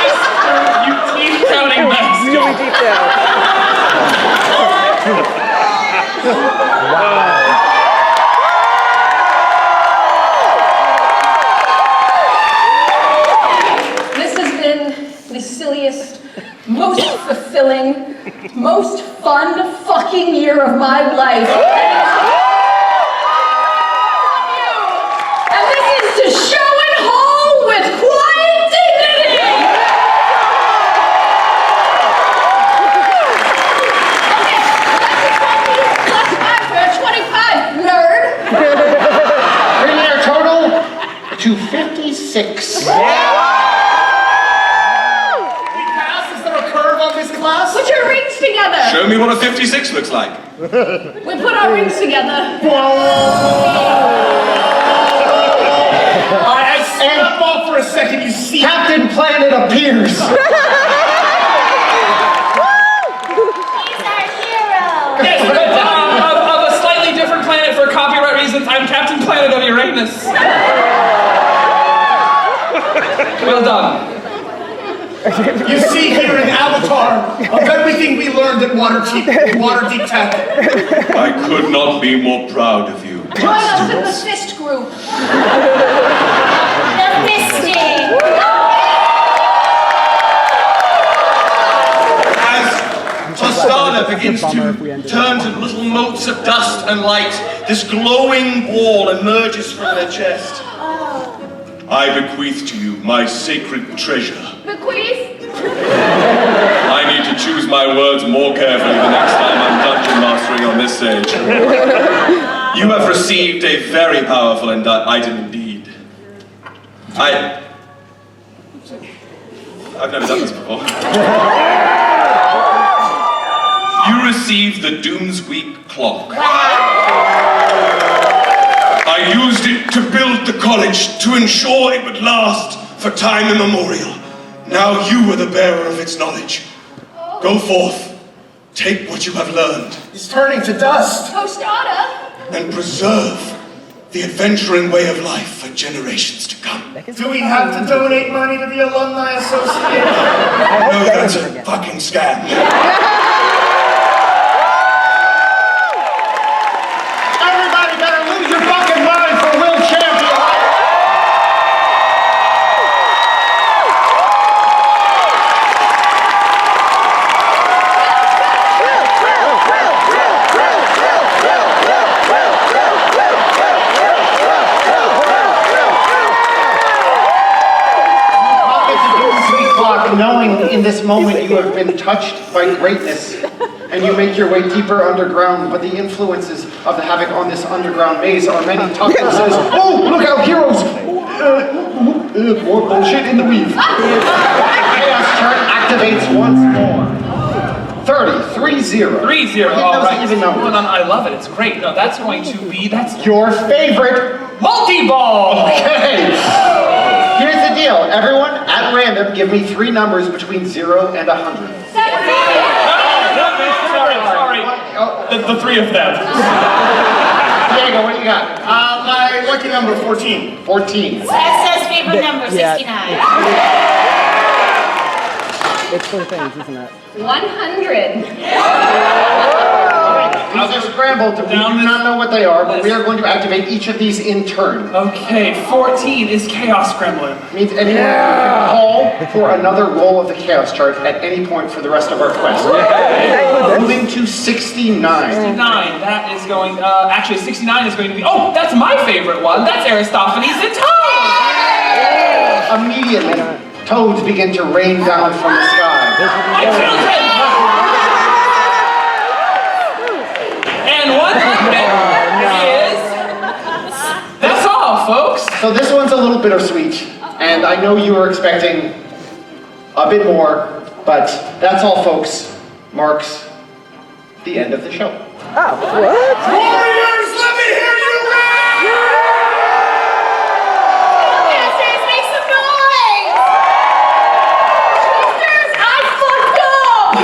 Speaker 5: Mr. You teeth counting master.
Speaker 3: Really detailed. Wow.
Speaker 7: This has been the silliest, most fulfilling, most fun fucking year of my life. And this is to show and haul with quiet dignity. Okay, that's 25, nerd.
Speaker 4: Bring your total to 56.
Speaker 7: Put your rings together.
Speaker 13: Show me what a 56 looks like.
Speaker 7: We put our rings together.
Speaker 6: I step off for a second, you see.
Speaker 4: Captain Planet appears.
Speaker 8: He's our hero.
Speaker 5: Yes, but of a slightly different planet for copyright reasons, I'm Captain Planet of Uranus. Well done.
Speaker 6: You see here an avatar of everything we learned at Waterdeep Tech.
Speaker 13: I could not be more proud of you.
Speaker 7: Join us in the fist group.
Speaker 8: The fisting.
Speaker 13: As Tostada begins to turn to little motes of dust and light, this glowing ball emerges from their chest. I bequeath to you my sacred treasure.
Speaker 7: Bequeath.
Speaker 13: I need to choose my words more carefully the next time I'm dungeon mastering on this stage. You have received a very powerful item indeed. I've never done this before. You received the Doomsweek clock. I used it to build the college to ensure it would last for time immemorial. Now you are the bearer of its knowledge. Go forth, take what you have learned.
Speaker 6: He's turning to dust.
Speaker 7: Tostada.
Speaker 13: And preserve the adventuring way of life for generations to come.
Speaker 6: Do we have to donate money to the Alumni Association?
Speaker 13: No, that's a fucking scam.
Speaker 4: Everybody better lose your fucking mind for Will Champion. Knowing in this moment you have been touched by greatness, and you make your way deeper underground, but the influences of the havoc on this underground maze are many. Tucker says, "Oh, look out, heroes! More bullshit in the weave." Chaos chart activates once more. 30, 3-0.
Speaker 5: 3-0.
Speaker 4: Hit
Speaker 5: All
Speaker 4: those
Speaker 5: right.
Speaker 4: even numbers.
Speaker 5: No, I love it. It's great. No, that's going to be
Speaker 4: Your favorite
Speaker 5: multi-ball.
Speaker 4: Okay. Here's the deal. Everyone, at random, give me 3 numbers between 0 and 100.
Speaker 5: Sorry. The 3 of them.
Speaker 4: Diego, what do you got?
Speaker 6: My lucky number, 14.
Speaker 4: 14.
Speaker 8: That says favorite number, 69.
Speaker 3: It's for things, isn't it?
Speaker 7: 100.
Speaker 5: I'll
Speaker 4: are scrambled. We do not know what they are, but we are going to activate each of these in turn.
Speaker 5: Okay, 14 is Chaos Gremlin.
Speaker 4: Means anyone can call for another roll of the Chaos chart at any point for the rest of our quest. Moving to 69.
Speaker 5: 69, that is going, actually 69 is going to be, oh, that's my favorite one. That's Aristophanes and Toad!
Speaker 4: Immediately, toads begin to rain down from the sky.
Speaker 5: My children! And 100 is... That's all, folks.
Speaker 4: So this one's a little bittersweet, and I know you were expecting a bit more, but that's all, folks. Marks the end of the show.
Speaker 3: Oh, what?
Speaker 6: Warriors, let me hear you roar!
Speaker 8: Dancers, make some noise! Sisters, I fucked up!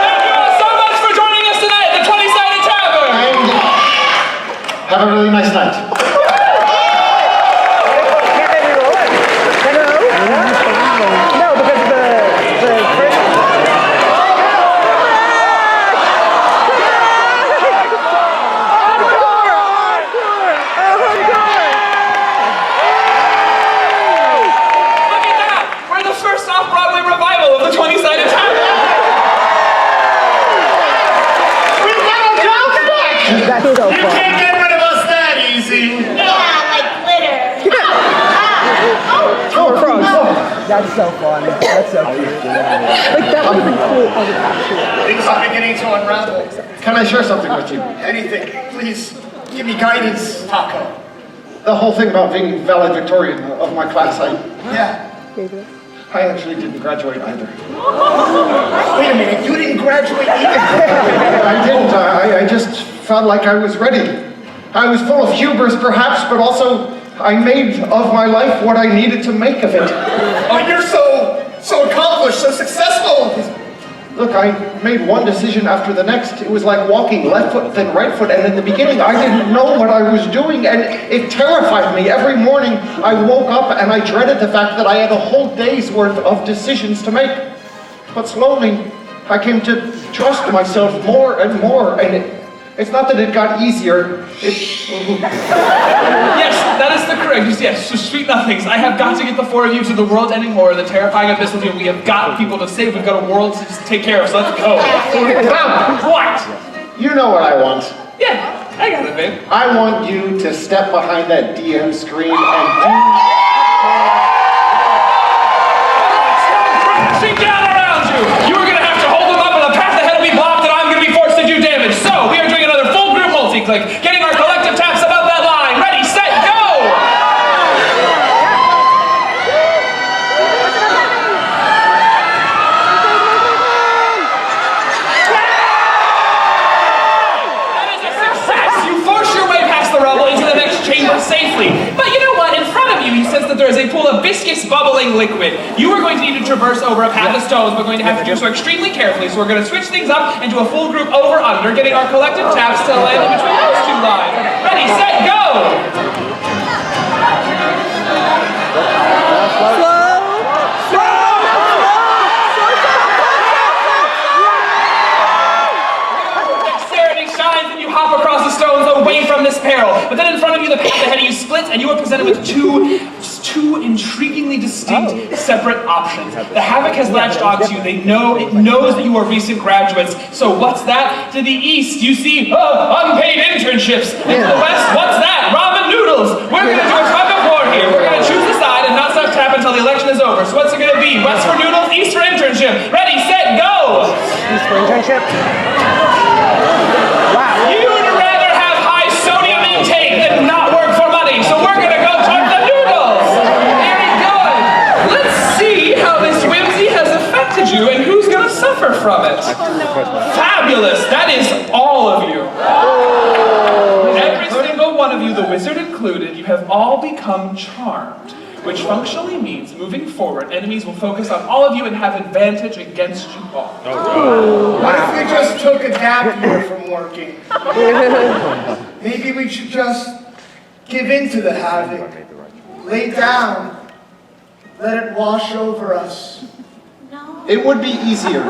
Speaker 5: Thank you all so much for joining us tonight at the 20-Sided Tavern!
Speaker 4: And have a really nice night.
Speaker 3: No, because the first...
Speaker 5: Look at that! We're the first off-Broadway revival of the 20-Sided Tavern!
Speaker 6: We've got a joke back!
Speaker 3: That's so
Speaker 6: You
Speaker 3: fun.
Speaker 6: can't get rid of us that easy.
Speaker 8: Yeah, like glitter.
Speaker 3: Oh, frogs. That's so fun. That's so cute. Like, that would be cool as an actual.
Speaker 6: Things are beginning to unravel.
Speaker 4: Can I share something with you?
Speaker 6: Anything, please give me guidance, Taco.
Speaker 4: The whole thing about being valedictorian of my class,
Speaker 6: Yeah.
Speaker 4: I actually didn't graduate either.
Speaker 6: Wait a minute, you didn't graduate either?
Speaker 4: I didn't. I just felt like I was ready. I was full of hubris, perhaps, but also I made of my life what I needed to make of it.
Speaker 6: Oh, you're so accomplished, so successful.
Speaker 4: Look, I made one decision after the next. It was like walking left foot, then right foot, and in the beginning I didn't know what I was doing, and it terrified me. Every morning I woke up and I dreaded the fact that I had a whole day's worth of decisions to make. But slowly, I came to trust myself more and more, and it's not that it got easier,
Speaker 5: Yes, that is the correct. Yes, so sweet nothings. I have got to get the four of you to the world-ending horror, the terrifying abyss with you. We have got people to save. We've got a world to just take care of, so let's go. What?
Speaker 4: You know what I want.
Speaker 5: Yeah, I got it, babe.
Speaker 4: I want you to step behind that DM screen and
Speaker 5: Crashing down around you. You are going to have to hold them up, and the path ahead will be blocked, and I'm going to be forced to do damage. So, we are doing another full group multi-click, getting our collective taps above that line. Ready, set, go! That is a success! You force your way past the rubble into the next chamber safely. But you know what? In front of you, you sense that there is a pool of viscous, bubbling liquid. You are going to need to traverse over a path of stones, but going to have to do so extremely carefully. So we're going to switch things up and do a full group over-under, getting our collective taps to land in between those two lines. Ready, set, go! Dexterity shines and you hop across the stones away from this peril. But then in front of you, the path ahead of you splits, and you are presented with two intriguingly distinct separate options. The Havoc has latched onto you. It knows that you are recent graduates. So what's that? To the east, you see unpaid internships. And to the west, what's that? Ramen noodles. We're going to do a tug of war here. We're going to choose a side and not stop tap until the election is over. So what's it going to be? West for noodles, east for internship. Ready, set, go!
Speaker 3: East for internship. Wow.
Speaker 5: You'd rather have high sodium intake than not work for money. So we're going to go tug the noodles. Very good. Let's see how this whimsy has affected you and who's going to suffer from it. Fabulous. That is all of you. Every single one of you, the wizard included, you have all become charmed, which functionally means moving forward, enemies will focus on all of you and have advantage against you all.
Speaker 6: What if we just took a gap year from working? Maybe we should just give in to the havoc. Lay down. Let it wash over us.
Speaker 4: it would be easier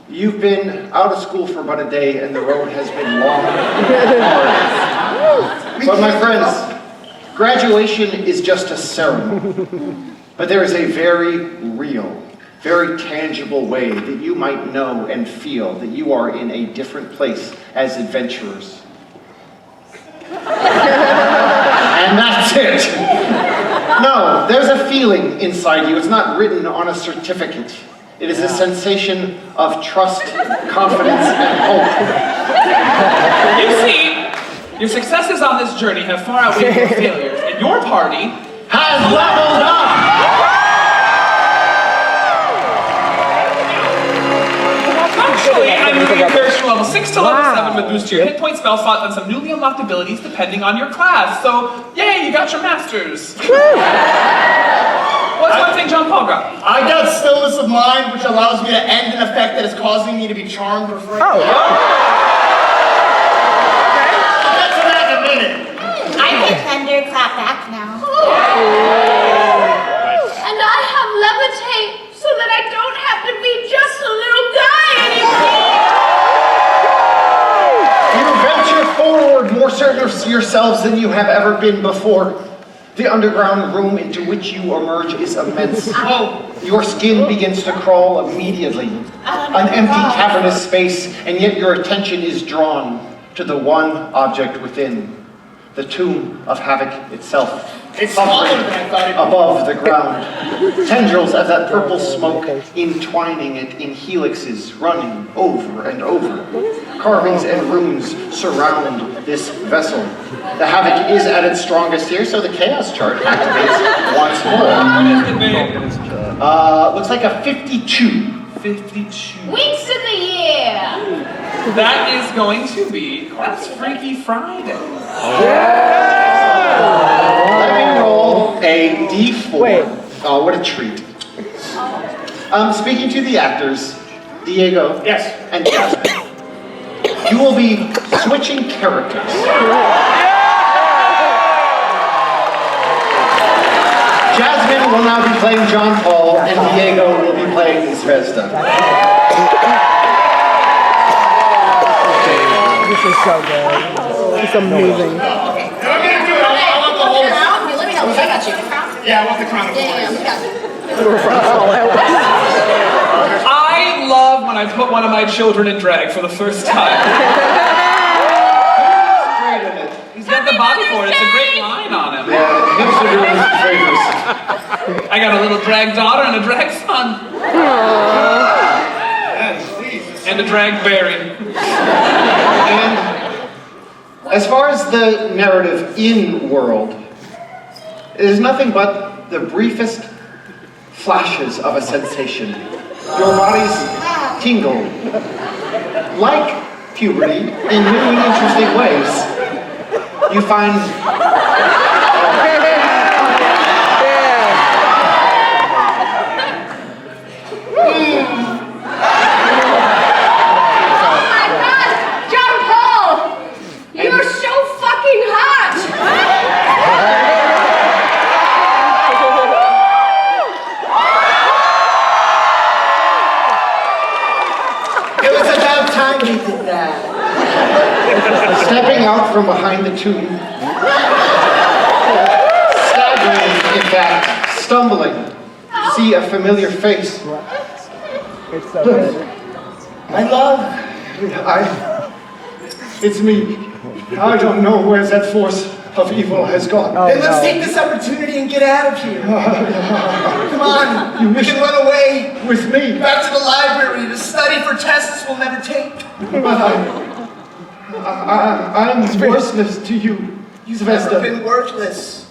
Speaker 4: You've been out of school for about a day and the road has been long and hard. But my friends, graduation is just a ceremony. But there is a very real, very tangible way that you might know and feel that you are in a different place as adventurers. And that's it. No, there's a feeling inside you. It's not written on a certificate. It is a sensation of trust, confidence, and hope.
Speaker 5: You see, your successes on this journey have far outweighed your failures, and your party
Speaker 4: has leveled up!
Speaker 5: Actually, I'm moving your character from level 6 to level 7 with boost to your hit point, spell slot, and some newly unlocked abilities depending on your class. So, yay, you got your masters. What's one thing John Paul got?
Speaker 6: I got stillness of mind, which allows me to end an effect that is causing me to be charmed or frightened.
Speaker 3: Oh.
Speaker 6: That's in like a minute.
Speaker 8: I can thunderclap back now.
Speaker 12: And I have levitate so that I don't have to be just a little guy anymore.
Speaker 4: You venture forward more certain of yourselves than you have ever been before. The underground room into which you emerge is immense. Your skin begins to crawl immediately. An empty, cavernous space, and yet your attention is drawn to the one object within. The tomb of Havoc itself.
Speaker 6: It's smaller than I thought it would be.
Speaker 4: Above the ground. Tendrils of that purple smoke entwining it in helixes running over and over. Carvings and runes surround this vessel. The Havoc is at its strongest here, so the Chaos chart activates once more. Looks like a 52.
Speaker 5: 52.
Speaker 12: Weeks in the year.
Speaker 5: That is going to be Corpse Freaky Friday.
Speaker 4: Let me roll a d4.
Speaker 3: Wait.
Speaker 4: Oh, what a treat. Speaking to the actors, Diego
Speaker 6: Yes.
Speaker 4: and Jasmine, you will be switching characters. Jasmine will now be playing John Paul, and Diego will be playing Zvezda.
Speaker 3: This is so good. It's amazing.
Speaker 6: I'm gonna do it. I want the whole.
Speaker 7: Let me help you. I got you.
Speaker 6: Yeah, I want the crown of
Speaker 7: Yeah,
Speaker 6: glory.
Speaker 7: we got you.
Speaker 5: I love when I put one of my children in drag for the first time.
Speaker 4: Great in it.
Speaker 5: He's got the body for it. It's a great line on him.
Speaker 4: Yeah, hips are doing his favors.
Speaker 5: I got a little drag daughter and a drag son. And a drag berry.
Speaker 4: And as far as the narrative in-world, it is nothing but the briefest flashes of a sensation. Your bodies tingle, like puberty, in new and interesting ways. You find
Speaker 12: You're so fucking hot!
Speaker 6: It was about time we did that.
Speaker 4: stepping out from behind the tomb, staggering, in fact, stumbling, to see a familiar face.
Speaker 3: It's so good.
Speaker 4: It's me. I don't know where that force of evil has gone.
Speaker 6: Then let's take this opportunity and get out of here. Come on, we can run away.
Speaker 4: With me.
Speaker 6: Back to the library to study for tests we'll never take.
Speaker 4: But I'm worthless to you,
Speaker 6: You've never
Speaker 4: Zvezda.
Speaker 6: been worthless.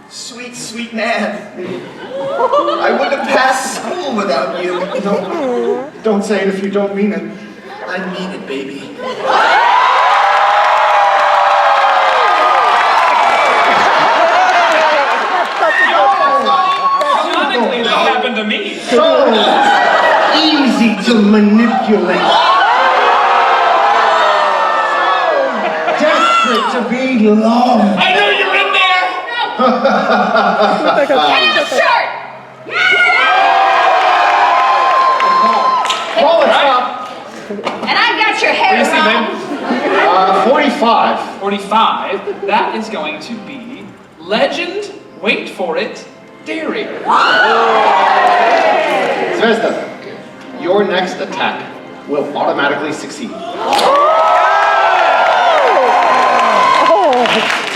Speaker 6: Sweet, sweet man. I wouldn't have passed school without you.
Speaker 4: No, don't say it if you don't mean it.
Speaker 6: I mean it, baby.
Speaker 5: Ironically, that happened to me.
Speaker 4: So easy to manipulate. Desperate to be loved.
Speaker 5: I knew you were in there!
Speaker 12: Shirt!
Speaker 4: Paul, stop.
Speaker 12: got your hair
Speaker 5: What do you see,
Speaker 12: on.
Speaker 4: 45.
Speaker 5: 45. That is going to be legend, wait for it, dairy.
Speaker 4: Zvezda, your next attack will automatically succeed.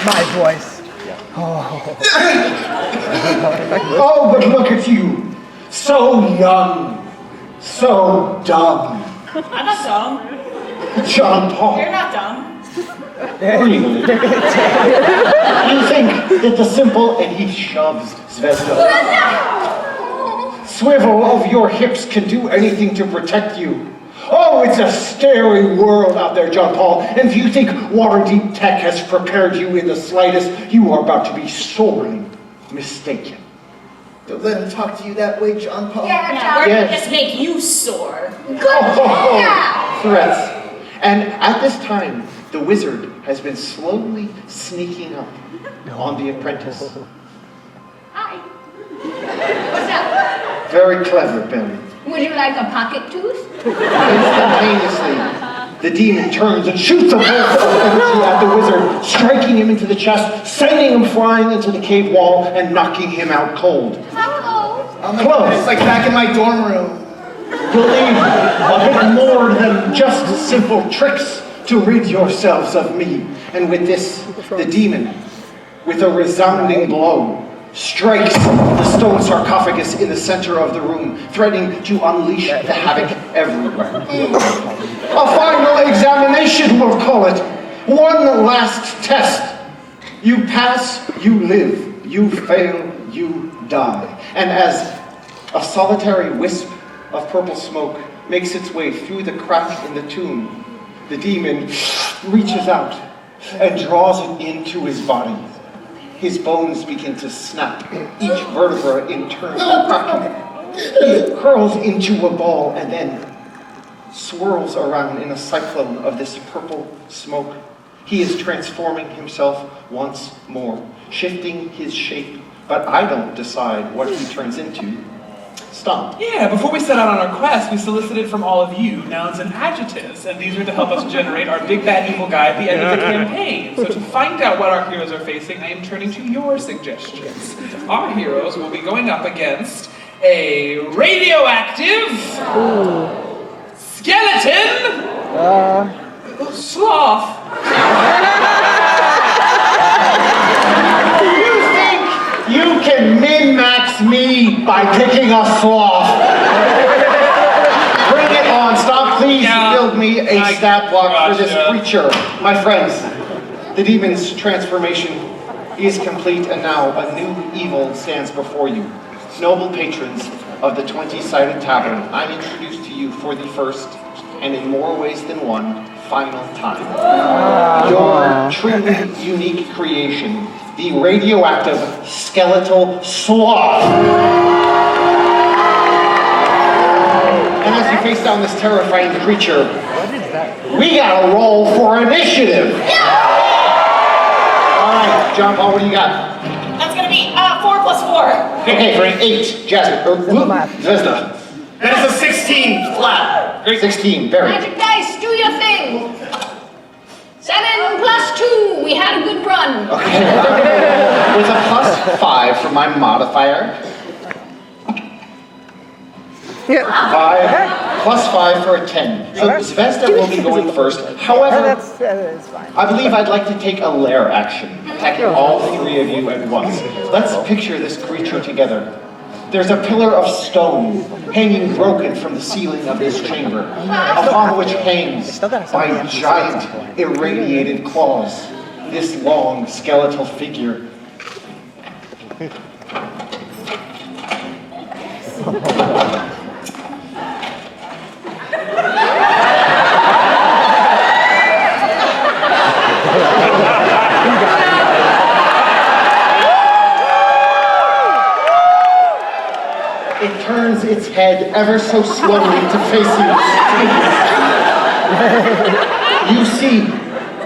Speaker 3: My voice.
Speaker 4: Oh, but look at you. So young. So dumb.
Speaker 1: I'm not dumb.
Speaker 4: John Paul.
Speaker 1: You're not dumb.
Speaker 4: Really? You think that the simple, and he shoves Zvezda. Swivel of your hips can do anything to protect you. Oh, it's a scary world out there, John Paul. And if you think Waterdeep Tech has prepared you in the slightest, you are about to be sorely mistaken.
Speaker 6: Don't let him talk to you that way, John Paul.
Speaker 12: Yeah,
Speaker 1: We're
Speaker 4: Yes.
Speaker 1: gonna just make you sore.
Speaker 4: Threats. And at this time, the wizard has been slowly sneaking up on the apprentice.
Speaker 12: Hi. What's up?
Speaker 4: Very clever, Billy.
Speaker 12: Would you like a pocket tooth?
Speaker 4: Instantaneously, the demon turns and shoots a bolt of energy at the wizard, striking him into the chest, sending him flying into the cave wall and knocking him out cold.
Speaker 12: How close?
Speaker 6: Oh my God, it's like back in my dorm room.
Speaker 4: You'll need a bit more than just simple tricks to rid yourselves of me. And with this, the demon, with a resounding blow, strikes the stone sarcophagus in the center of the room, threatening to unleash the havoc everywhere. A final examination, we'll call it. One last test. You pass, you live. You fail, you die. And as a solitary wisp of purple smoke makes its way through the crack in the tomb, the demon reaches out and draws it into his body. His bones begin to snap, each vertebra in turn cracking. He curls into a ball and then swirls around in a cyclone of this purple smoke. He is transforming himself once more, shifting his shape, but I don't decide what he turns into. Stop.
Speaker 5: Yeah, before we set out on our quest, we solicited from all of you nouns and adjectives, and these are to help us generate our big bad evil guy at the end of the campaign. So to find out what our heroes are facing, I am turning to your suggestions. Our heroes will be going up against a radioactive skeleton sloth.
Speaker 4: You can min-max me by picking a sloth. Bring it on. Stop, please. Build me a stat block for this creature. My friends, the demon's transformation is complete, and now a new evil stands before you. Noble patrons of the 20-Sided Tavern, I introduce to you for the first, and in more ways than one, final time, your truly unique creation, the radioactive skeletal sloth. And as you face down this terrifying creature, we gotta roll for initiative. All right, John Paul, what do you got?
Speaker 1: That's gonna be 4 plus 4.
Speaker 4: Okay, for an 8, Jasmine, Zvezda.
Speaker 6: That is a 16 flat.
Speaker 4: Great. 16, very.
Speaker 12: Magic dice, do your thing. 7 plus 2. We had a good run.
Speaker 4: Okay. With a +5 for my modifier. 5 plus 5 for a 10. So Zvezda will be going first. However,
Speaker 3: That's fine.
Speaker 4: I believe I'd like to take a lair action, attacking all 3 of you at once. Let's picture this creature together. There's a pillar of stone hanging broken from the ceiling of this chamber, upon which hangs, by giant irradiated claws, this long skeletal figure. It turns its head ever so slowly to face you. You see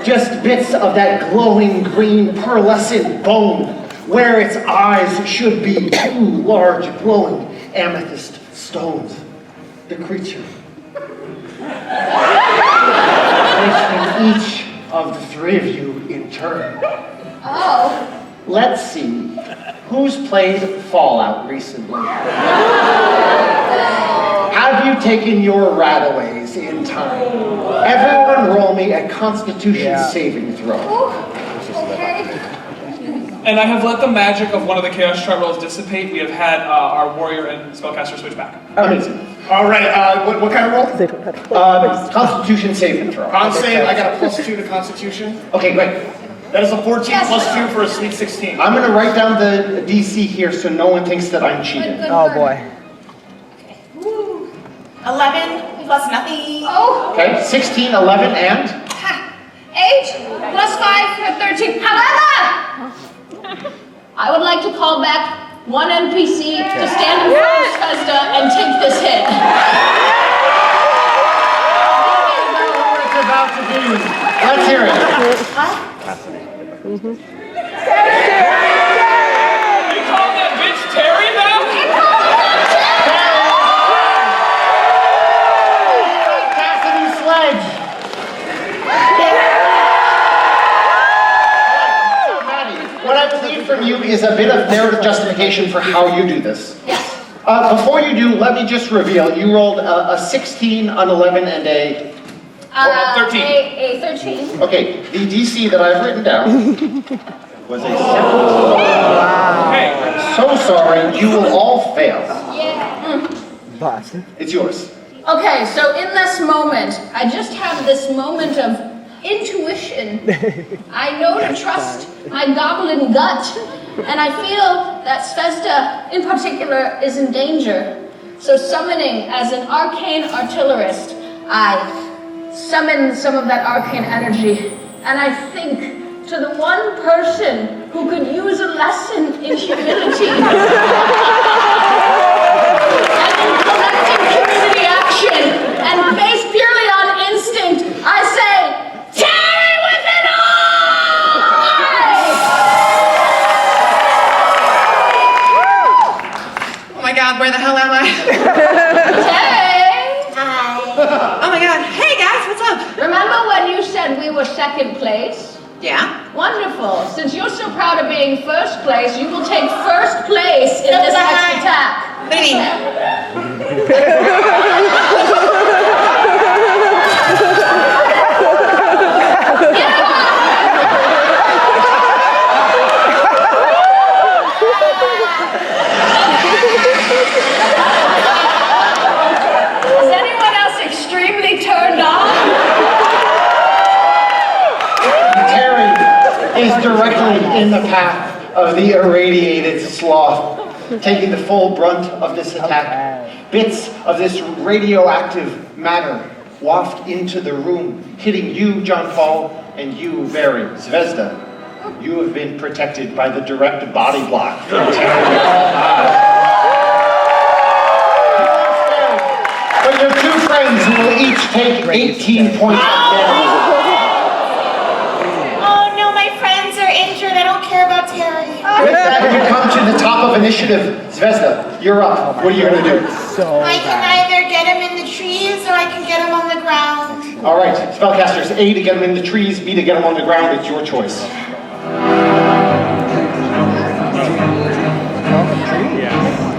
Speaker 4: just bits of that glowing green pearlescent bone where its eyes should be 2 large glowing amethyst stones. The creature question each of the three of you in turn.
Speaker 12: Oh.
Speaker 4: Let's see. Who's played Fallout recently? Have you taken your rataways in time? Everyone roll me a Constitution saving throw.
Speaker 12: Okay.
Speaker 5: And I have let the magic of one of the Chaos Chart rolls dissipate. We have had our warrior and spellcaster switch back.
Speaker 4: Amazing.
Speaker 6: All right, what kind of roll?
Speaker 4: Constitution saving throw.
Speaker 6: Con save, I got a +2 to Constitution.
Speaker 4: Okay, great.
Speaker 6: That is a 14 +2 for a sweet 16.
Speaker 4: I'm going to write down the DC here so no one thinks that I'm cheating.
Speaker 3: Oh boy.
Speaker 1: 11 plus nothing.
Speaker 12: Oh.
Speaker 4: Okay, 16, 11, and?
Speaker 12: 8 plus 5 for 13. However, I would like to call back one NPC to stand in front of Festa and take this hit.
Speaker 4: It's about to be. Let's hear it.
Speaker 5: You call that bitch Terry now?
Speaker 4: Cassidy's sledge. So, Maddie, what I will need from you is a bit of narrative justification for how you do this.
Speaker 12: Yes.
Speaker 4: Before you do, let me just reveal, you rolled a 16, an 11, and a...
Speaker 5: 13.
Speaker 12: A 13.
Speaker 4: Okay, the DC that I've written down was a 7.
Speaker 5: Hey.
Speaker 4: I'm so sorry, you will all fail.
Speaker 12: Yeah.
Speaker 3: But.
Speaker 4: It's yours.
Speaker 12: Okay, so in this moment, I just have this moment of intuition. I know to trust my goblin gut, and I feel that Svesta in particular is in danger. So summoning as an arcane artillerist, I summon some of that arcane energy, and I think to the one person who could use a lesson in humility and in collective community action, and based purely on instinct, I say, Terry with an
Speaker 10: Oh my god, where the hell am I?
Speaker 12: Terry!
Speaker 8: Hi.
Speaker 10: Oh my god. Hey guys, what's up?
Speaker 12: Remember when you said we were second place?
Speaker 10: Yeah?
Speaker 12: Wonderful. Since you're so proud of being first place, you will take first place in this next attack.
Speaker 10: What do you mean?
Speaker 12: Is anyone else extremely turned on?
Speaker 4: Terry is directly in the path of the irradiated sloth, taking the full brunt of this attack. Bits of this radioactive matter waft into the room, hitting you, John Paul, and you, Barry. Zvezda, you have been protected by the direct body block from Terry. But your two friends will each take 18 points of damage.
Speaker 8: Oh no, my friends are injured. I don't care about Terry.
Speaker 4: With that, you come to the top of initiative. Zvezda, you're up. What are you going to do?
Speaker 8: I can either get him in the trees or I can get him on the ground.
Speaker 4: All right, spellcasters, A to get them in the trees, B to get them on the ground. It's your choice.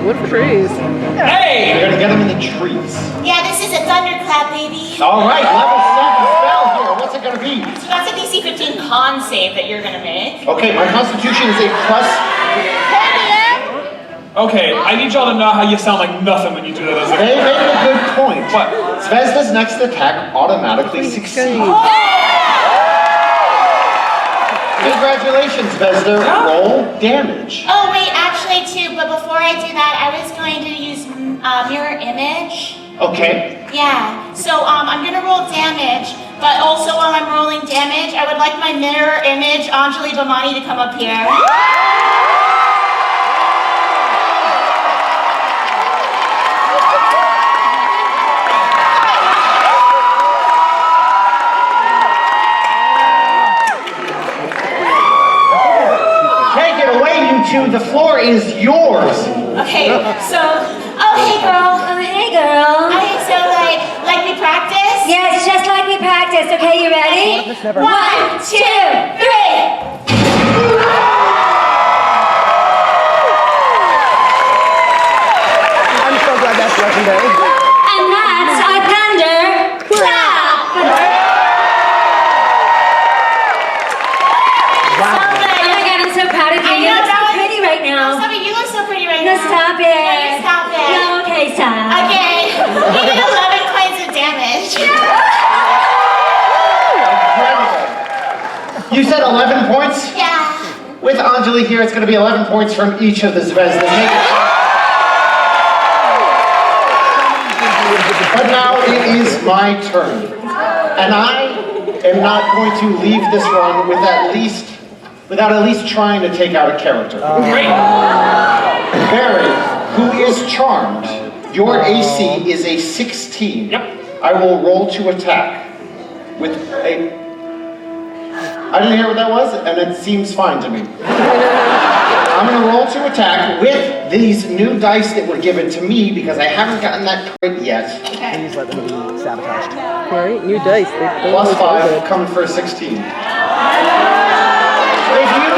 Speaker 3: What trees?
Speaker 5: Hey!
Speaker 4: You're going to get them in the trees.
Speaker 8: Yeah, this is a thunderclap, baby.
Speaker 4: All right, level 7 spell here. What's it going to be?
Speaker 1: So that's a DC 15 con save that you're gonna make.
Speaker 4: Okay, my constitution is a plus.
Speaker 5: Okay, I need y'all to know how you sound like nothing when you do that as
Speaker 4: They
Speaker 5: a...
Speaker 4: made a good point.
Speaker 5: What?
Speaker 4: Zvezda's next attack automatically succeeds. Congratulations, Zvezda. Roll damage.
Speaker 8: Oh wait, actually too, but before I do that, I was going to use mirror image.
Speaker 4: Okay.
Speaker 8: Yeah, so I'm gonna roll damage, but also while I'm rolling damage, I would like my mirror image, Anjali Bhamani, to come up here.
Speaker 4: Take it away, you two. The floor is yours.
Speaker 8: Okay, so, oh hey girl.
Speaker 12: Oh, hey, girl.
Speaker 8: Okay, so like we practice?
Speaker 12: Yes, just like we
Speaker 14: practice, okay? You ready? 1, 2, 3.
Speaker 3: I'm so glad that's legendary.
Speaker 14: And that's our thunder clap. Oh my God, I'm so proud of you. You look so pretty right now.
Speaker 8: Stop it, you look so pretty right
Speaker 14: No,
Speaker 8: now.
Speaker 14: stop it.
Speaker 8: No, stop it.
Speaker 14: No, okay, stop.
Speaker 8: Okay. You did 11 points of damage.
Speaker 4: You said 11 points?
Speaker 8: Yeah.
Speaker 4: With Anjali here, it's going to be 11 points from each of the Zvezdas. But now it is my turn. And I am not going to leave this run without at least trying to take out a character.
Speaker 5: Great.
Speaker 4: Barry, who is charmed, your AC is a 16.
Speaker 5: Yep.
Speaker 4: I will roll to attack with a... I didn't hear what that was, and it seems fine to me. I'm going to roll to attack with these new dice that were given to me because I haven't gotten that crit yet.
Speaker 3: Please let them be sabotaged. Alright, new dice.
Speaker 4: Plus 5, coming for a 16. If you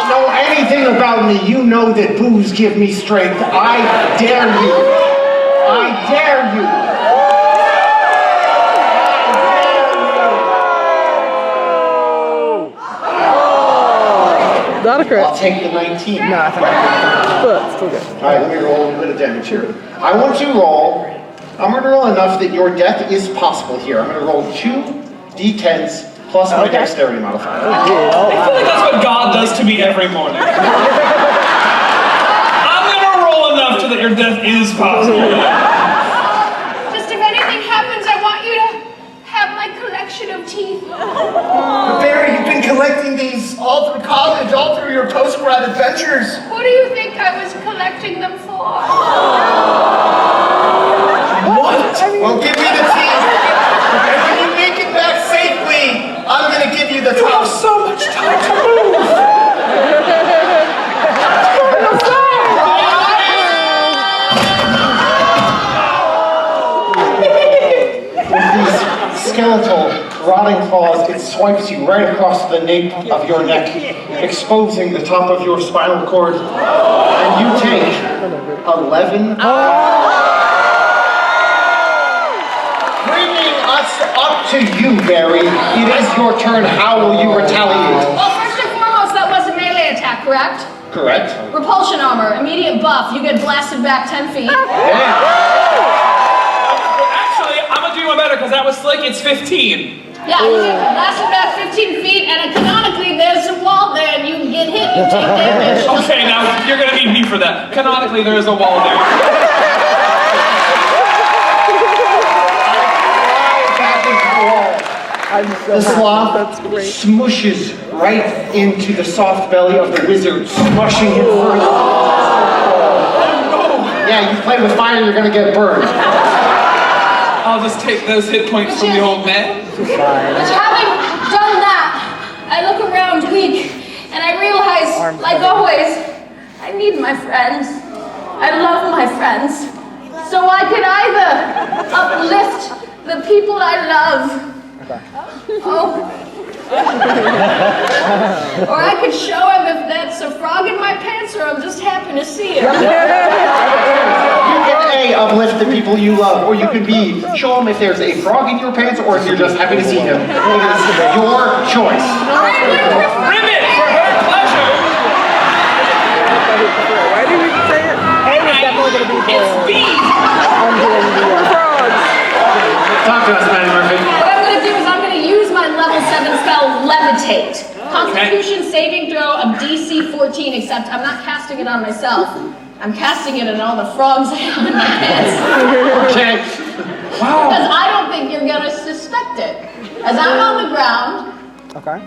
Speaker 4: know anything about me, you know that booze give me strength. I dare you. I dare you.
Speaker 3: Not a crit.
Speaker 4: I'll take the 19.
Speaker 3: No, I think but still good.
Speaker 4: Alright, let me roll a little bit of damage here. I'm going to roll enough that your death is possible here. I'm going to roll 2 d10s plus my dexterity modifier.
Speaker 5: I feel like that's what God does to me every morning. I'm gonna roll enough so that your death is possible.
Speaker 12: Just if anything happens, I want you to have my collection of teeth.
Speaker 6: But Barry, you've been collecting these all through college, all through your post-grad adventures.
Speaker 12: What do you think I was collecting them for?
Speaker 6: What? Well, give me the teeth. And when you make it back safely, I'm gonna give you the top.
Speaker 5: You have so much time to move.
Speaker 4: With these skeletal, rotting claws, it swipes you right across the nape of your neck, exposing the top of your spinal cord, and you take 11. Bringing us up to you, Barry. It is your turn. How will you retaliate?
Speaker 12: Well, first and foremost, that was a melee attack, correct?
Speaker 4: Correct.
Speaker 12: Repulsion armor, immediate buff. You get blasted back 10 feet.
Speaker 5: Actually, I'm gonna do one better because that was slick. It's 15.
Speaker 12: Yeah, you get blasted back 15 feet, and canonically, there's a wall there, and you get hit, you take damage.
Speaker 5: Okay, now you're gonna need me for that. Canonically, there is a wall there.
Speaker 4: The sloth smooshes right into the soft belly of the wizard, smushing him further. Yeah, you play with fire, you're gonna get burned.
Speaker 5: I'll just take those hit points from the old man.
Speaker 12: But having done that, I look around weak, and I realize, like always, I need my friends. I love my friends. So I could either uplift the people I love, or I could show him if that's a frog in my pants or I'm just happy to see him.
Speaker 4: You can A, uplift the people you love, or you can B, show them if there's a frog in your pants or if you're just happy to see him. It is your choice.
Speaker 5: Ribbit for her pleasure.
Speaker 3: Why did we say it? A is definitely going to be
Speaker 5: It's B.
Speaker 4: Talk to us, Manny Murphy.
Speaker 12: What I'm going to do is I'm going to use my level 7 spell, Levitate. Constitution saving throw of DC 14, except I'm not casting it on myself. I'm casting it on all the frogs I have in my pants.
Speaker 4: Okay.
Speaker 5: Wow.
Speaker 12: Because I don't think you're going to suspect it. As I'm on the ground,
Speaker 3: Okay.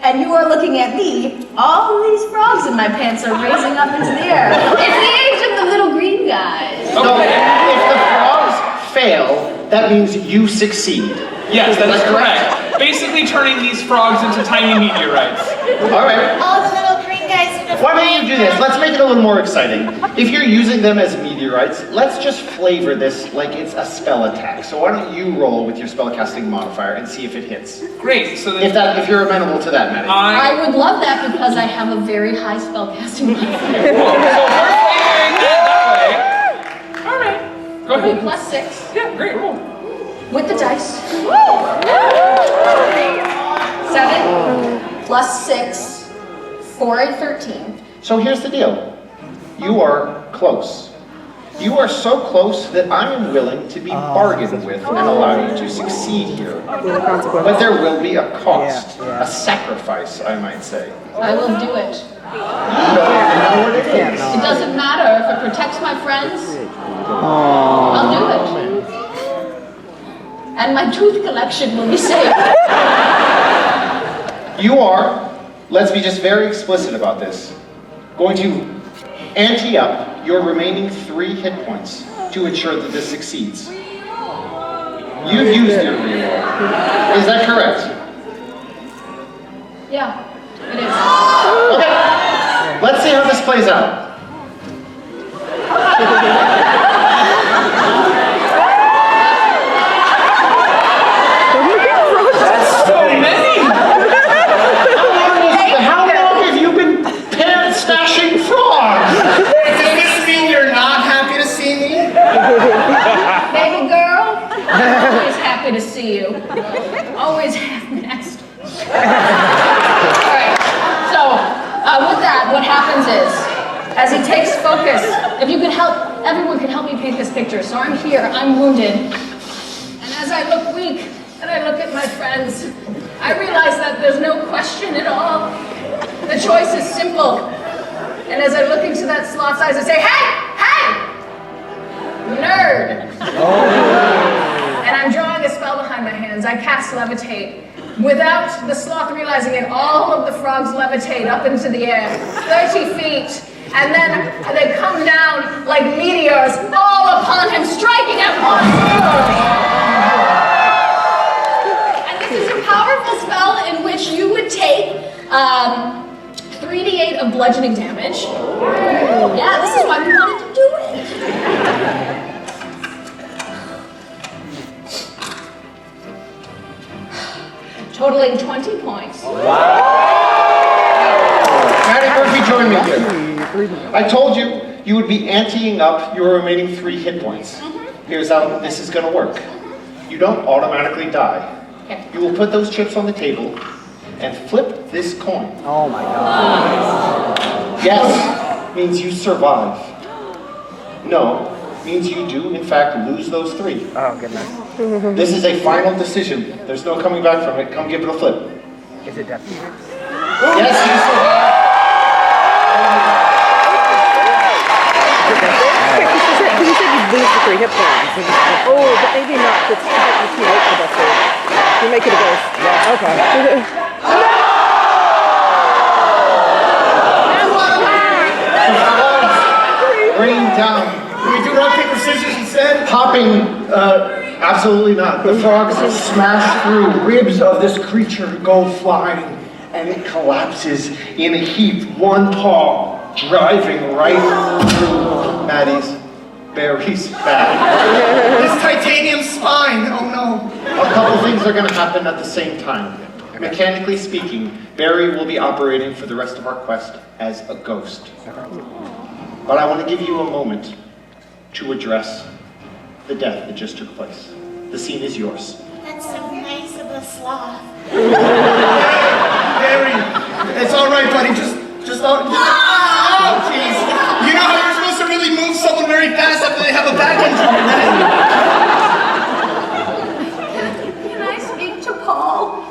Speaker 12: and you are looking at me, all these frogs in my pants are raising up into the air. It's the age of the little green guys.
Speaker 4: So if the frogs fail, that means you succeed.
Speaker 5: Yes, that is correct. Basically turning these frogs into tiny meteorites.
Speaker 4: All right.
Speaker 8: All the little green guys in the
Speaker 4: Why don't you do this? Let's make it a little more exciting. If you're using them as meteorites, let's just flavor this like it's a spell attack. So why don't you roll with your spellcasting modifier and see if it hits?
Speaker 5: Great. So then,
Speaker 4: If you're amenable to that, Maddie.
Speaker 12: I would love that because I have a very high spellcasting modifier.
Speaker 5: So we're flavoring that way. All right. Go ahead.
Speaker 12: Plus 6.
Speaker 5: Yeah, great. Roll.
Speaker 12: With the dice. 7 plus 6 for a 13.
Speaker 4: So here's the deal. You are close. You are so close that I am willing to be bargained with and allow you to succeed here. But there will be a cost, a sacrifice, I might say.
Speaker 12: I will do it.
Speaker 4: You don't even know what it is.
Speaker 12: It doesn't matter if it protects my friends. I'll do it. And my tooth collection will be saved.
Speaker 4: You are, let's be just very explicit about this, going to ante up your remaining 3 hit points to ensure that this succeeds. You've used your reroll. Is that correct?
Speaker 12: Yeah, it is.
Speaker 4: Okay, let's see how this plays out.
Speaker 5: That's so many.
Speaker 4: How long have you been stashing frogs?
Speaker 6: Does this mean you're not happy to see me?
Speaker 12: Baby girl, always happy to see you. Always half next. Alright, so with that, what happens is, as he takes focus, if you could help, everyone can help me paint this picture. So I'm here, I'm wounded, and as I look weak, and I look at my friends, I realize that there's no question at all. The choice is simple. And as I look into that sloth's eyes, I say, hey, hey, nerd. And I'm drawing a spell behind my hands. I cast levitate. Without the sloth realizing it, all of the frogs levitate up into the air, 30 feet. And then they come down like meteors, all upon him, striking at once. And this is a powerful spell in which you would take 3d8 of bludgeoning damage. Yeah, this is why we wanted to do it. Totaling 20 points.
Speaker 4: Maddie Murphy, join me here. I told you you would be anteing up your remaining 3 hit points. Here's how this is going to work. You don't automatically die. You will put those chips on the table and flip this coin.
Speaker 2: Oh my god.
Speaker 4: Yes means you survive. No means you do, in fact, lose those 3.
Speaker 2: Oh goodness.
Speaker 4: This is a final decision. There's no coming back from it. Come give it a flip.
Speaker 2: Is it definitely?
Speaker 4: Yes, you survive.
Speaker 3: You said you'd lose the 3 hit points. Oh, but maybe not. It's too late for that thing. You make it a ghost. Yeah. Okay.
Speaker 4: Rain down.
Speaker 6: Can we do rock, paper, scissors instead?
Speaker 4: Hopping, absolutely not. The frogs smash through. Ribs of this creature go flying, and it collapses in a heap. One paw driving right through Maddie's Barry's back.
Speaker 6: This titanium spine, oh no.
Speaker 4: A couple things are going to happen at the same time. Mechanically speaking, Barry will be operating for the rest of our quest as a ghost. But I want to give you a moment to address the death that just took place. The scene is yours.
Speaker 8: That's so nice of a sloth.
Speaker 6: Barry, it's all right, buddy. Just don't. Oh, jeez. You know how you're supposed to really move someone very fast after they have a back injury, right?
Speaker 12: Can I speak to Paul?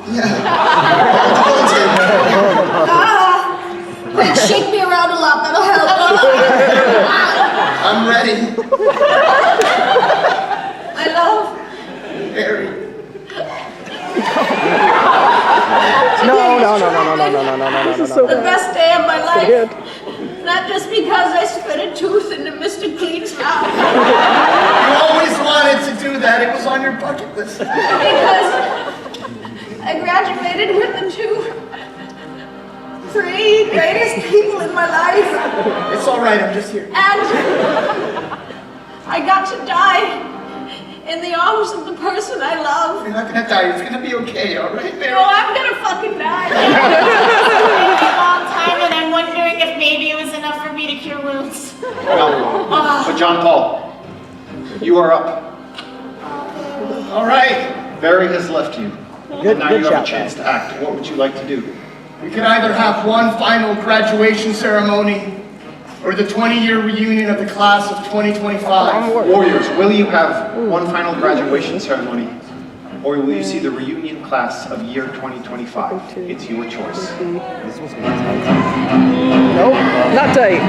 Speaker 12: Quick, shake me around a lot. That'll help.
Speaker 6: I'm ready.
Speaker 12: I love
Speaker 6: Barry.
Speaker 3: No. This is so
Speaker 12: the
Speaker 3: bad.
Speaker 12: best day of my life.
Speaker 3: Good.
Speaker 12: Not just because I spit a tooth into Mr. Keith's mouth.
Speaker 6: You always wanted to do that. It was on your bucket list.
Speaker 12: Because I graduated with a 2. three greatest people in my life.
Speaker 6: It's all right, I'm just here.
Speaker 12: And I got to die in the arms of the person I love.
Speaker 6: You're not gonna die, it's gonna be okay, all right, Mary?
Speaker 12: No, I'm gonna fucking die.
Speaker 8: It's been a long time, and I'm wondering if maybe it was enough for me to cure wounds.
Speaker 4: No. But John Paul, you are up.
Speaker 6: All right.
Speaker 4: Barry has left you.
Speaker 3: Good-
Speaker 4: Now
Speaker 3: good
Speaker 4: you have a
Speaker 3: shot,
Speaker 4: chance to act. What would you like to do?
Speaker 6: We could either have one final graduation ceremony or the 20-year reunion of the class of 2025.
Speaker 4: Warriors, will you have one final graduation ceremony, or will you see the reunion class of year 2025? It's your choice.
Speaker 3: Nope, not tight.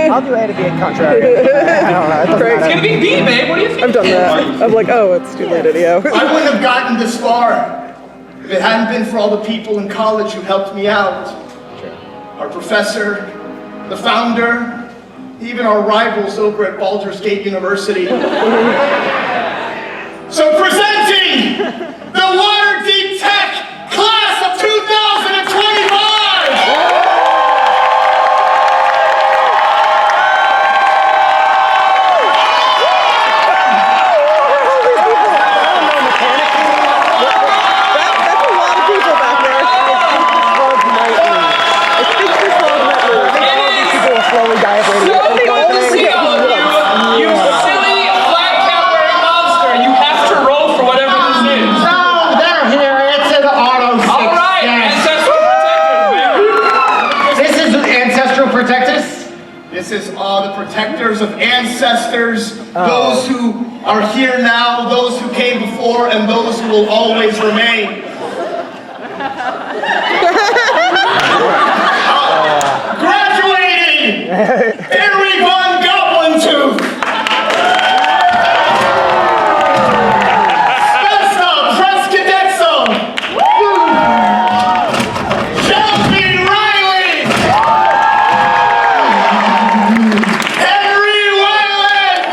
Speaker 2: I'll do A to B contrary. I don't know. It doesn't
Speaker 3: Great.
Speaker 5: It's
Speaker 2: matter.
Speaker 5: gonna be B, babe. What do you think?
Speaker 3: I've done that. I'm like, oh, it's too late anyhow.
Speaker 6: I wouldn't have gotten this far if it hadn't been for all the people in college who helped me out. Our professor, the founder, even our rivals over at Baldur's Gate University. So presenting the Waterdeep Tech Class of 2025!
Speaker 3: That's a lot of people back there. I think this slug might lose. People will slowly die of radiation.
Speaker 5: So cool to see all of you. You silly black cat wearing monster. You have to roll for whatever this is.
Speaker 4: No, they're here. It's an auto
Speaker 5: All right, ancestral protectors.
Speaker 4: This is Ancestral Protectors?
Speaker 6: This is the protectors of ancestors, those who are here now, those who came before, and those who will always remain. Graduating! Henry Von Goblin Tooth! Spesta Prescadetso! Shelby Riley! Henry Wayland!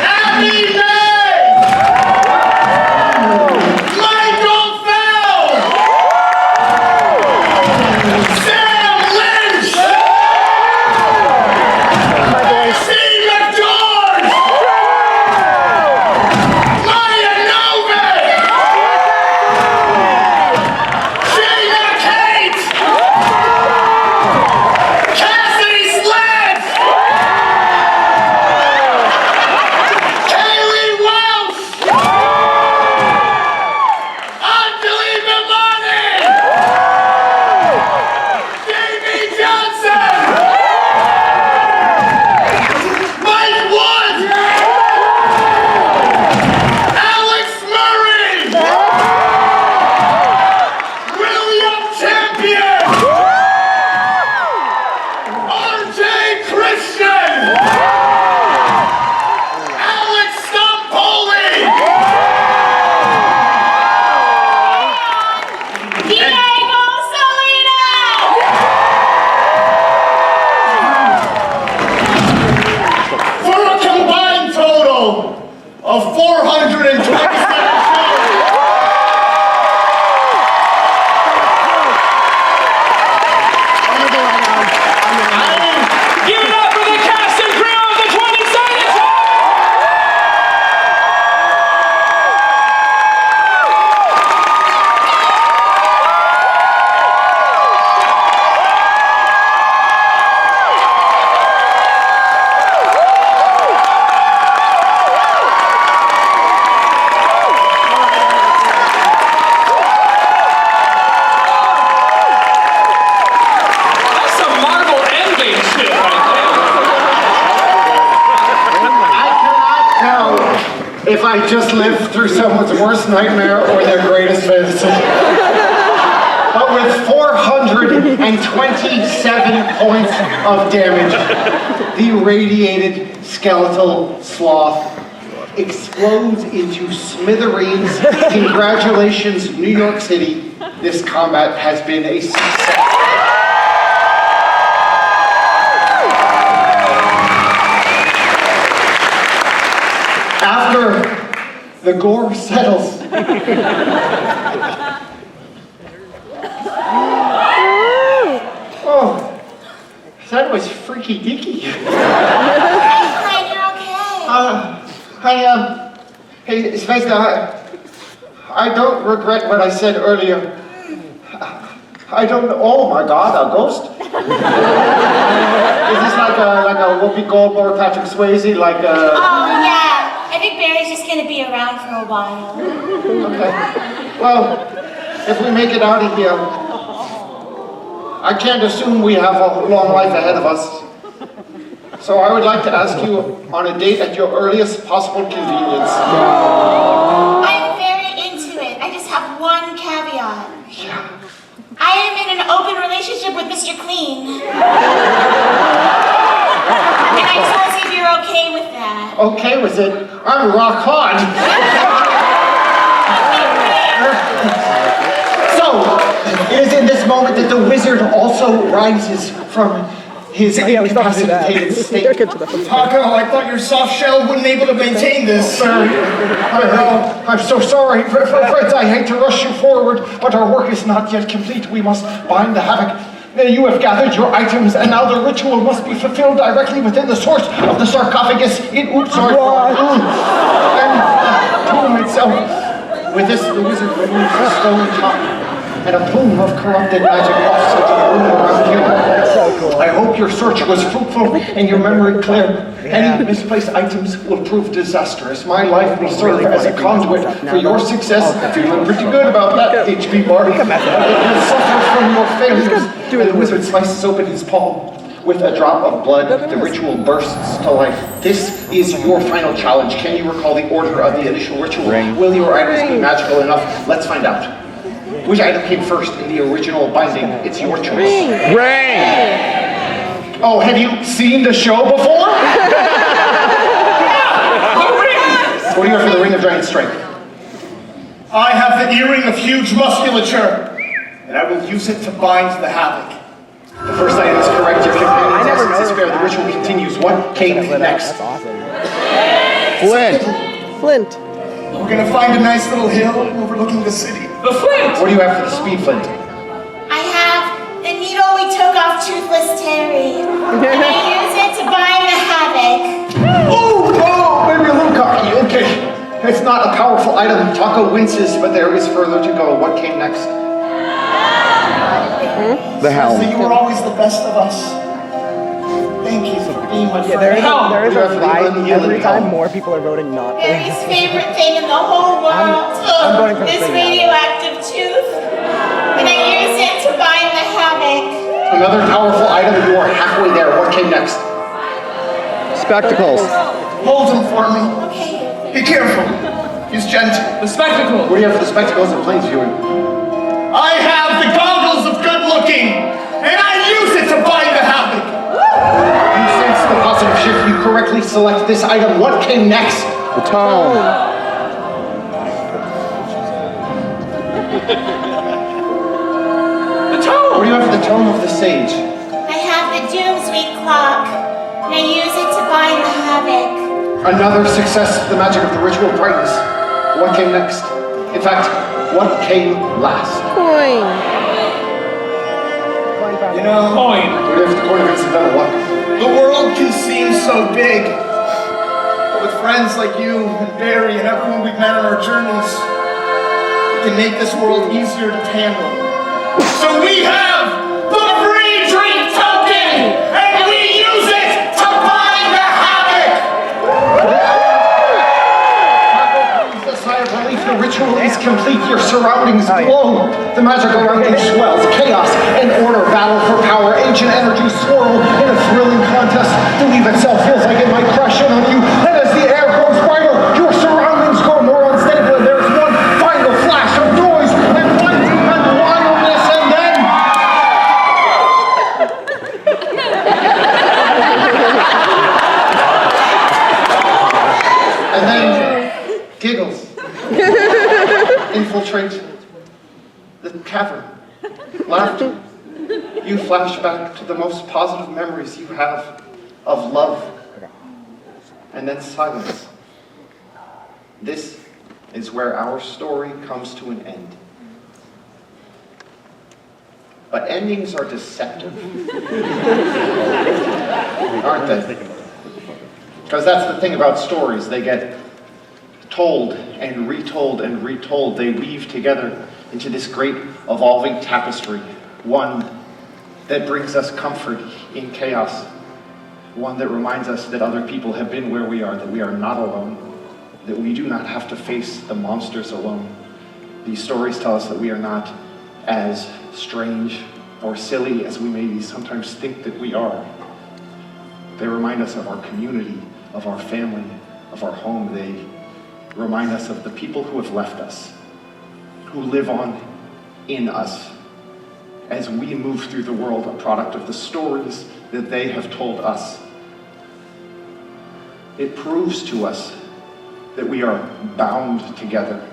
Speaker 6: Abby May! Michael Fell! Sam Lynch! Steve McGeorge! Maya Novak! Shayna Kate! Cassidy Sledge! Kaylee Welsh! Anjali Vimani! Jamie Johnson! Mike Wood! Alex Murray! William Champion! RJ Christian! Alex Stompoli!
Speaker 8: Diego Salinas!
Speaker 6: For a combined total of 427 shows.
Speaker 5: Give it up for the cast and crew of the 20-sided That's some Marvel Endgame shit right
Speaker 4: I cannot tell if I just lived through someone's worst nightmare or their greatest fantasy. But with 427 points of damage, the irradiated skeletal sloth explodes into smithereens. Congratulations, New York City. This combat has been a success. After the gore settles, That was freaky deaky.
Speaker 8: Hey, Clyde, you're okay.
Speaker 4: Hey, Svezda, I don't regret what I said earlier. I don't know. Oh my God, a ghost? Is this like a Whoopi Goldberg, Patrick Swayze, like a...
Speaker 8: Oh, yeah. I think Barry's just gonna be around for a while.
Speaker 4: Okay. Well, if we make it out of here, I can't assume we have a long life ahead of us. So I would like to ask you on a date at your earliest possible convenience.
Speaker 8: I'm very into it. I just have one caveat.
Speaker 4: Yeah.
Speaker 8: I am in an open relationship with Mr. Clean. And I just want to see if you're okay with that.
Speaker 4: Okay with it? I'm rock hard. So, it is in this moment that the wizard also rises from his incapacitated state.
Speaker 6: Taco, I thought your soft shell wouldn't able to maintain this.
Speaker 4: I'm so sorry. Friends, I hate to rush you forward, but our work is not yet complete. We must bind the havoc. You have gathered your items, and now the ritual must be fulfilled directly within the source of the sarcophagus and tomb itself. With this, the wizard removes the stone top, and a plume of corrupted magic wafts into the room around you. So cool. I hope your search was fruitful and your memory clear. Any misplaced items will prove disastrous. My life will serve as a conduit for your success. Feeling pretty good about that, HP Bar. You suffer from your failures. And the wizard slices open his palm. With a drop of blood, the ritual bursts to life. This is your final challenge. Can you recall the order of the initial ritual? Will your items be magical enough? Let's find out. Which item came first in the original binding? It's your choice. Ring! Oh, have you seen the show before? What do you have for the Ring of Giant Strength?
Speaker 6: I have the earring of huge musculature, and I will use it to bind the havoc.
Speaker 4: The first item is correct. Your companion's essence is fair. The ritual continues. What came next?
Speaker 3: That's awesome. Flint. Flint.
Speaker 6: We're gonna find a nice little hill overlooking the city.
Speaker 5: The flint!
Speaker 4: What do you have for the speed flint?
Speaker 8: I have the needle we took off Toothless Terry. And I use it to bind the havoc.
Speaker 4: Oh, maybe a little cocky. Okay. It's not a powerful item. Taco winces, but there is further to go. What came next?
Speaker 3: The helm.
Speaker 6: So you were always the best of us. Thank you for being my friend.
Speaker 3: There is a fight every time more people are voting not.
Speaker 8: Barry's favorite thing in the whole world
Speaker 3: I'm voting for
Speaker 8: is
Speaker 3: the
Speaker 8: radioactive tooth. And I use it to bind the havoc.
Speaker 4: Another powerful item. You are halfway there. What came next?
Speaker 3: Spectacles.
Speaker 6: Hold him for me.
Speaker 8: Okay.
Speaker 6: Be careful. He's gentle.
Speaker 5: The spectacle!
Speaker 4: What do you have for the spectacles and planes viewing?
Speaker 6: I have the goggles of good looking, and I use it to bind the havoc.
Speaker 4: You sense the positive shift. You correctly select this item. What came next?
Speaker 3: The tome.
Speaker 5: The tome!
Speaker 4: What do you have for the tome of the sage?
Speaker 8: I have the Doomsweet clock. And I use it to bind the havoc.
Speaker 4: Another success. The magic of the ritual brightens. What came next? In fact, what came last?
Speaker 3: Coin.
Speaker 6: You know,
Speaker 5: Coin.
Speaker 4: What do you have for the coin of incidental luck?
Speaker 6: the world can seem so big, but with friends like you and Barry and everyone we've met on our journeys, it can make this world easier to handle. So we have the free drink token, and we use it to bind the havoc!
Speaker 4: The sigh of relief. The ritual is complete. Your surroundings glow. The magic around you swells. Chaos and order battle for power. Ancient energies swirl in a thrilling contest. The leaf itself feels like it might crash in on you. And as the air grows brighter, your surroundings grow more unstable. And there's one final flash of noise and light and wildness, and then... and then giggles infiltrate the cavern. Laughter. You flash back to the most positive memories you have of love. And then silence. This is where our story comes to an end. But endings are deceptive. aren't they? Because that's the thing about stories. They get told and retold and retold. They weave together into this great evolving tapestry, one that brings us comfort in chaos, one that reminds us that other people have been where we are, that we are not alone, that we do not have to face the monsters alone. These stories tell us that we are not as strange or silly as we maybe sometimes think that we are. They remind us of our community, of our family, of our home. They remind us of the people who have left us, who live on in us as we move through the world, a product of the stories that they have told us. It proves to us that we are bound together,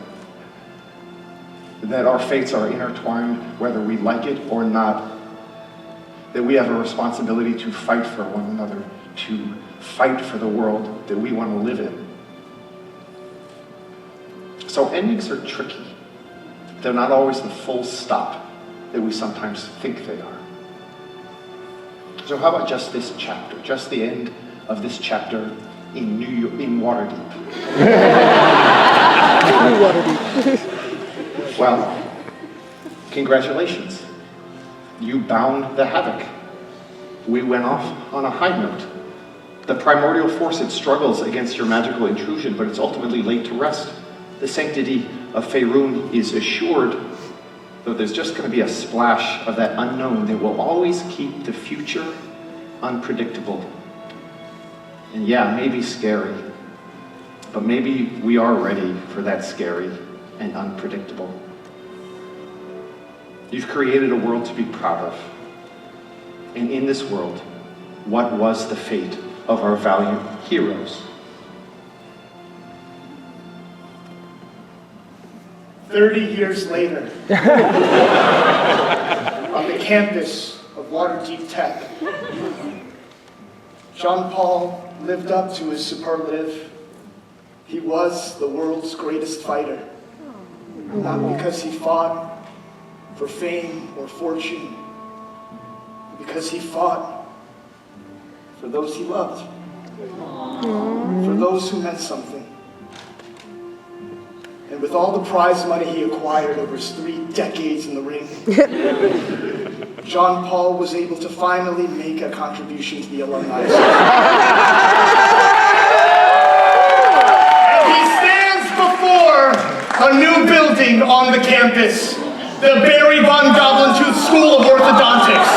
Speaker 4: that our fates are intertwined whether we like it or not, that we have a responsibility to fight for one another, to fight for the world that we want to live in. So endings are tricky. They're not always the full stop that we sometimes think they are. So how about just this chapter, just the end of this chapter in Waterdeep? Well, congratulations. You bound the havoc. We went off on a high note. The primordial force, it struggles against your magical intrusion, but it's ultimately laid to rest. The sanctity of Faerun is assured, though there's just going to be a splash of that unknown that will always keep the future unpredictable. And yeah, maybe scary, but maybe we are ready for that scary and unpredictable. You've created a world to be proud of. And in this world, what was the fate of our valiant heroes?
Speaker 6: 30 years later, on the campus of Waterdeep Tech, Jean-Paul lived up to his superlative. He was the world's greatest fighter, not because he fought for fame or fortune, because he fought for those he loved, for those who meant something. And with all the prize money he acquired over his 3 decades in the ring, Jean-Paul was able to finally make a contribution to the alumni. And he stands before a new building on the campus, the Barry Von Goblin-Tooth School of Orthodontics.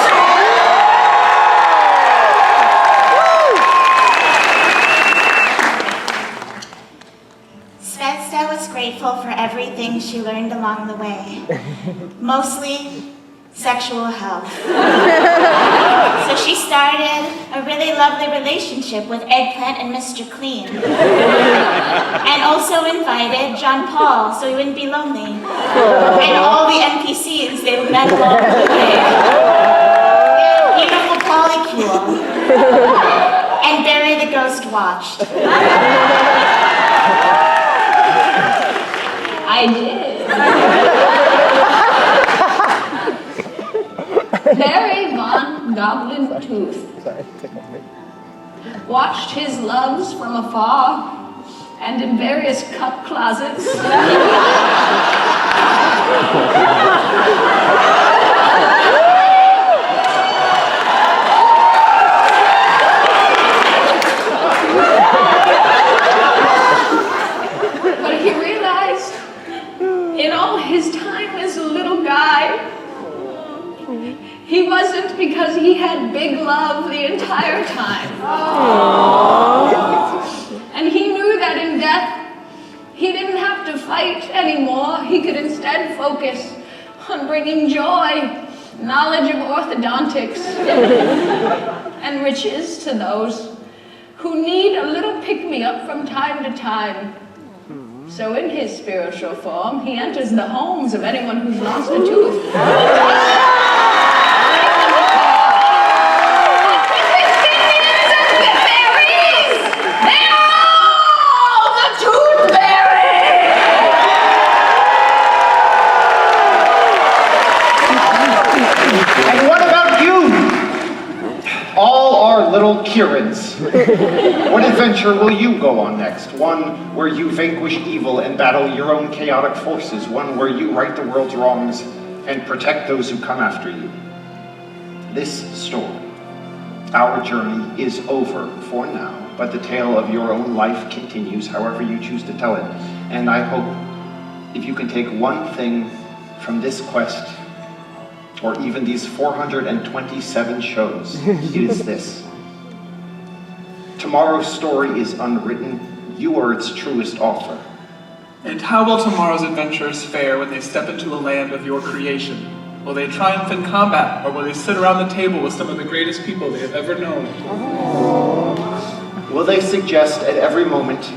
Speaker 8: Svezda was grateful for everything she learned along the way, mostly sexual health. So she started a really lovely relationship with Eggplant and Mr. Clean. And also invited John Paul so he wouldn't be lonely. And all the NPCs they met along the way. Beautiful polycule. And Barry the Ghost watched.
Speaker 12: I did. Barry Von Goblin-Tooth watched his loves from afar and in various cut closets. But he realized in all his time as a little guy, he wasn't because he had big love the entire time. And he knew that in death, he didn't have to fight anymore. He could instead focus on bringing joy, knowledge of orthodontics, and riches to those who need a little pick-me-up from time to time. So in his spiritual form, he enters the homes of anyone who's lost a tooth.
Speaker 4: And what about you? all our little Kirans. What adventure will you go on next? One where you vanquish evil and battle your own chaotic forces. One where you right the world's wrongs and protect those who come after you. This story, our journey, is over for now, but the tale of your own life continues however you choose to tell it. And I hope if you can take one thing from this quest, or even these 427 shows, it is this. Tomorrow's story is unwritten. You are its truest author.
Speaker 5: And how will tomorrow's adventurers fare when they step into a land of your creation? Will they triumph in combat, or will they sit around the table with some of the greatest people they have ever known?
Speaker 4: Will they suggest at every moment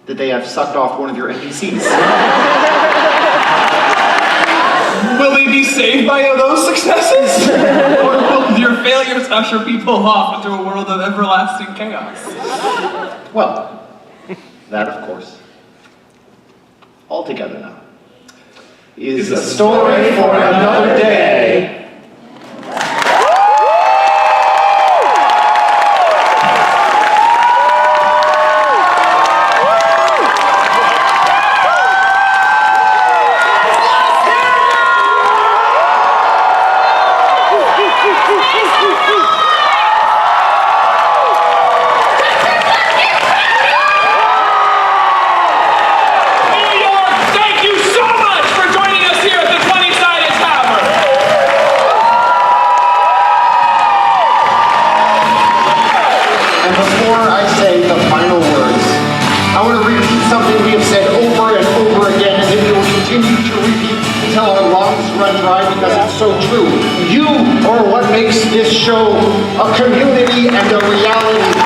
Speaker 4: that they have sucked off one of your NPCs?
Speaker 5: Will they be saved by those successes? Or will your failures usher people off into a world of everlasting chaos?
Speaker 4: Well, that of course, altogether now, is a story for another day. So true. You are what makes this show a community and a reality.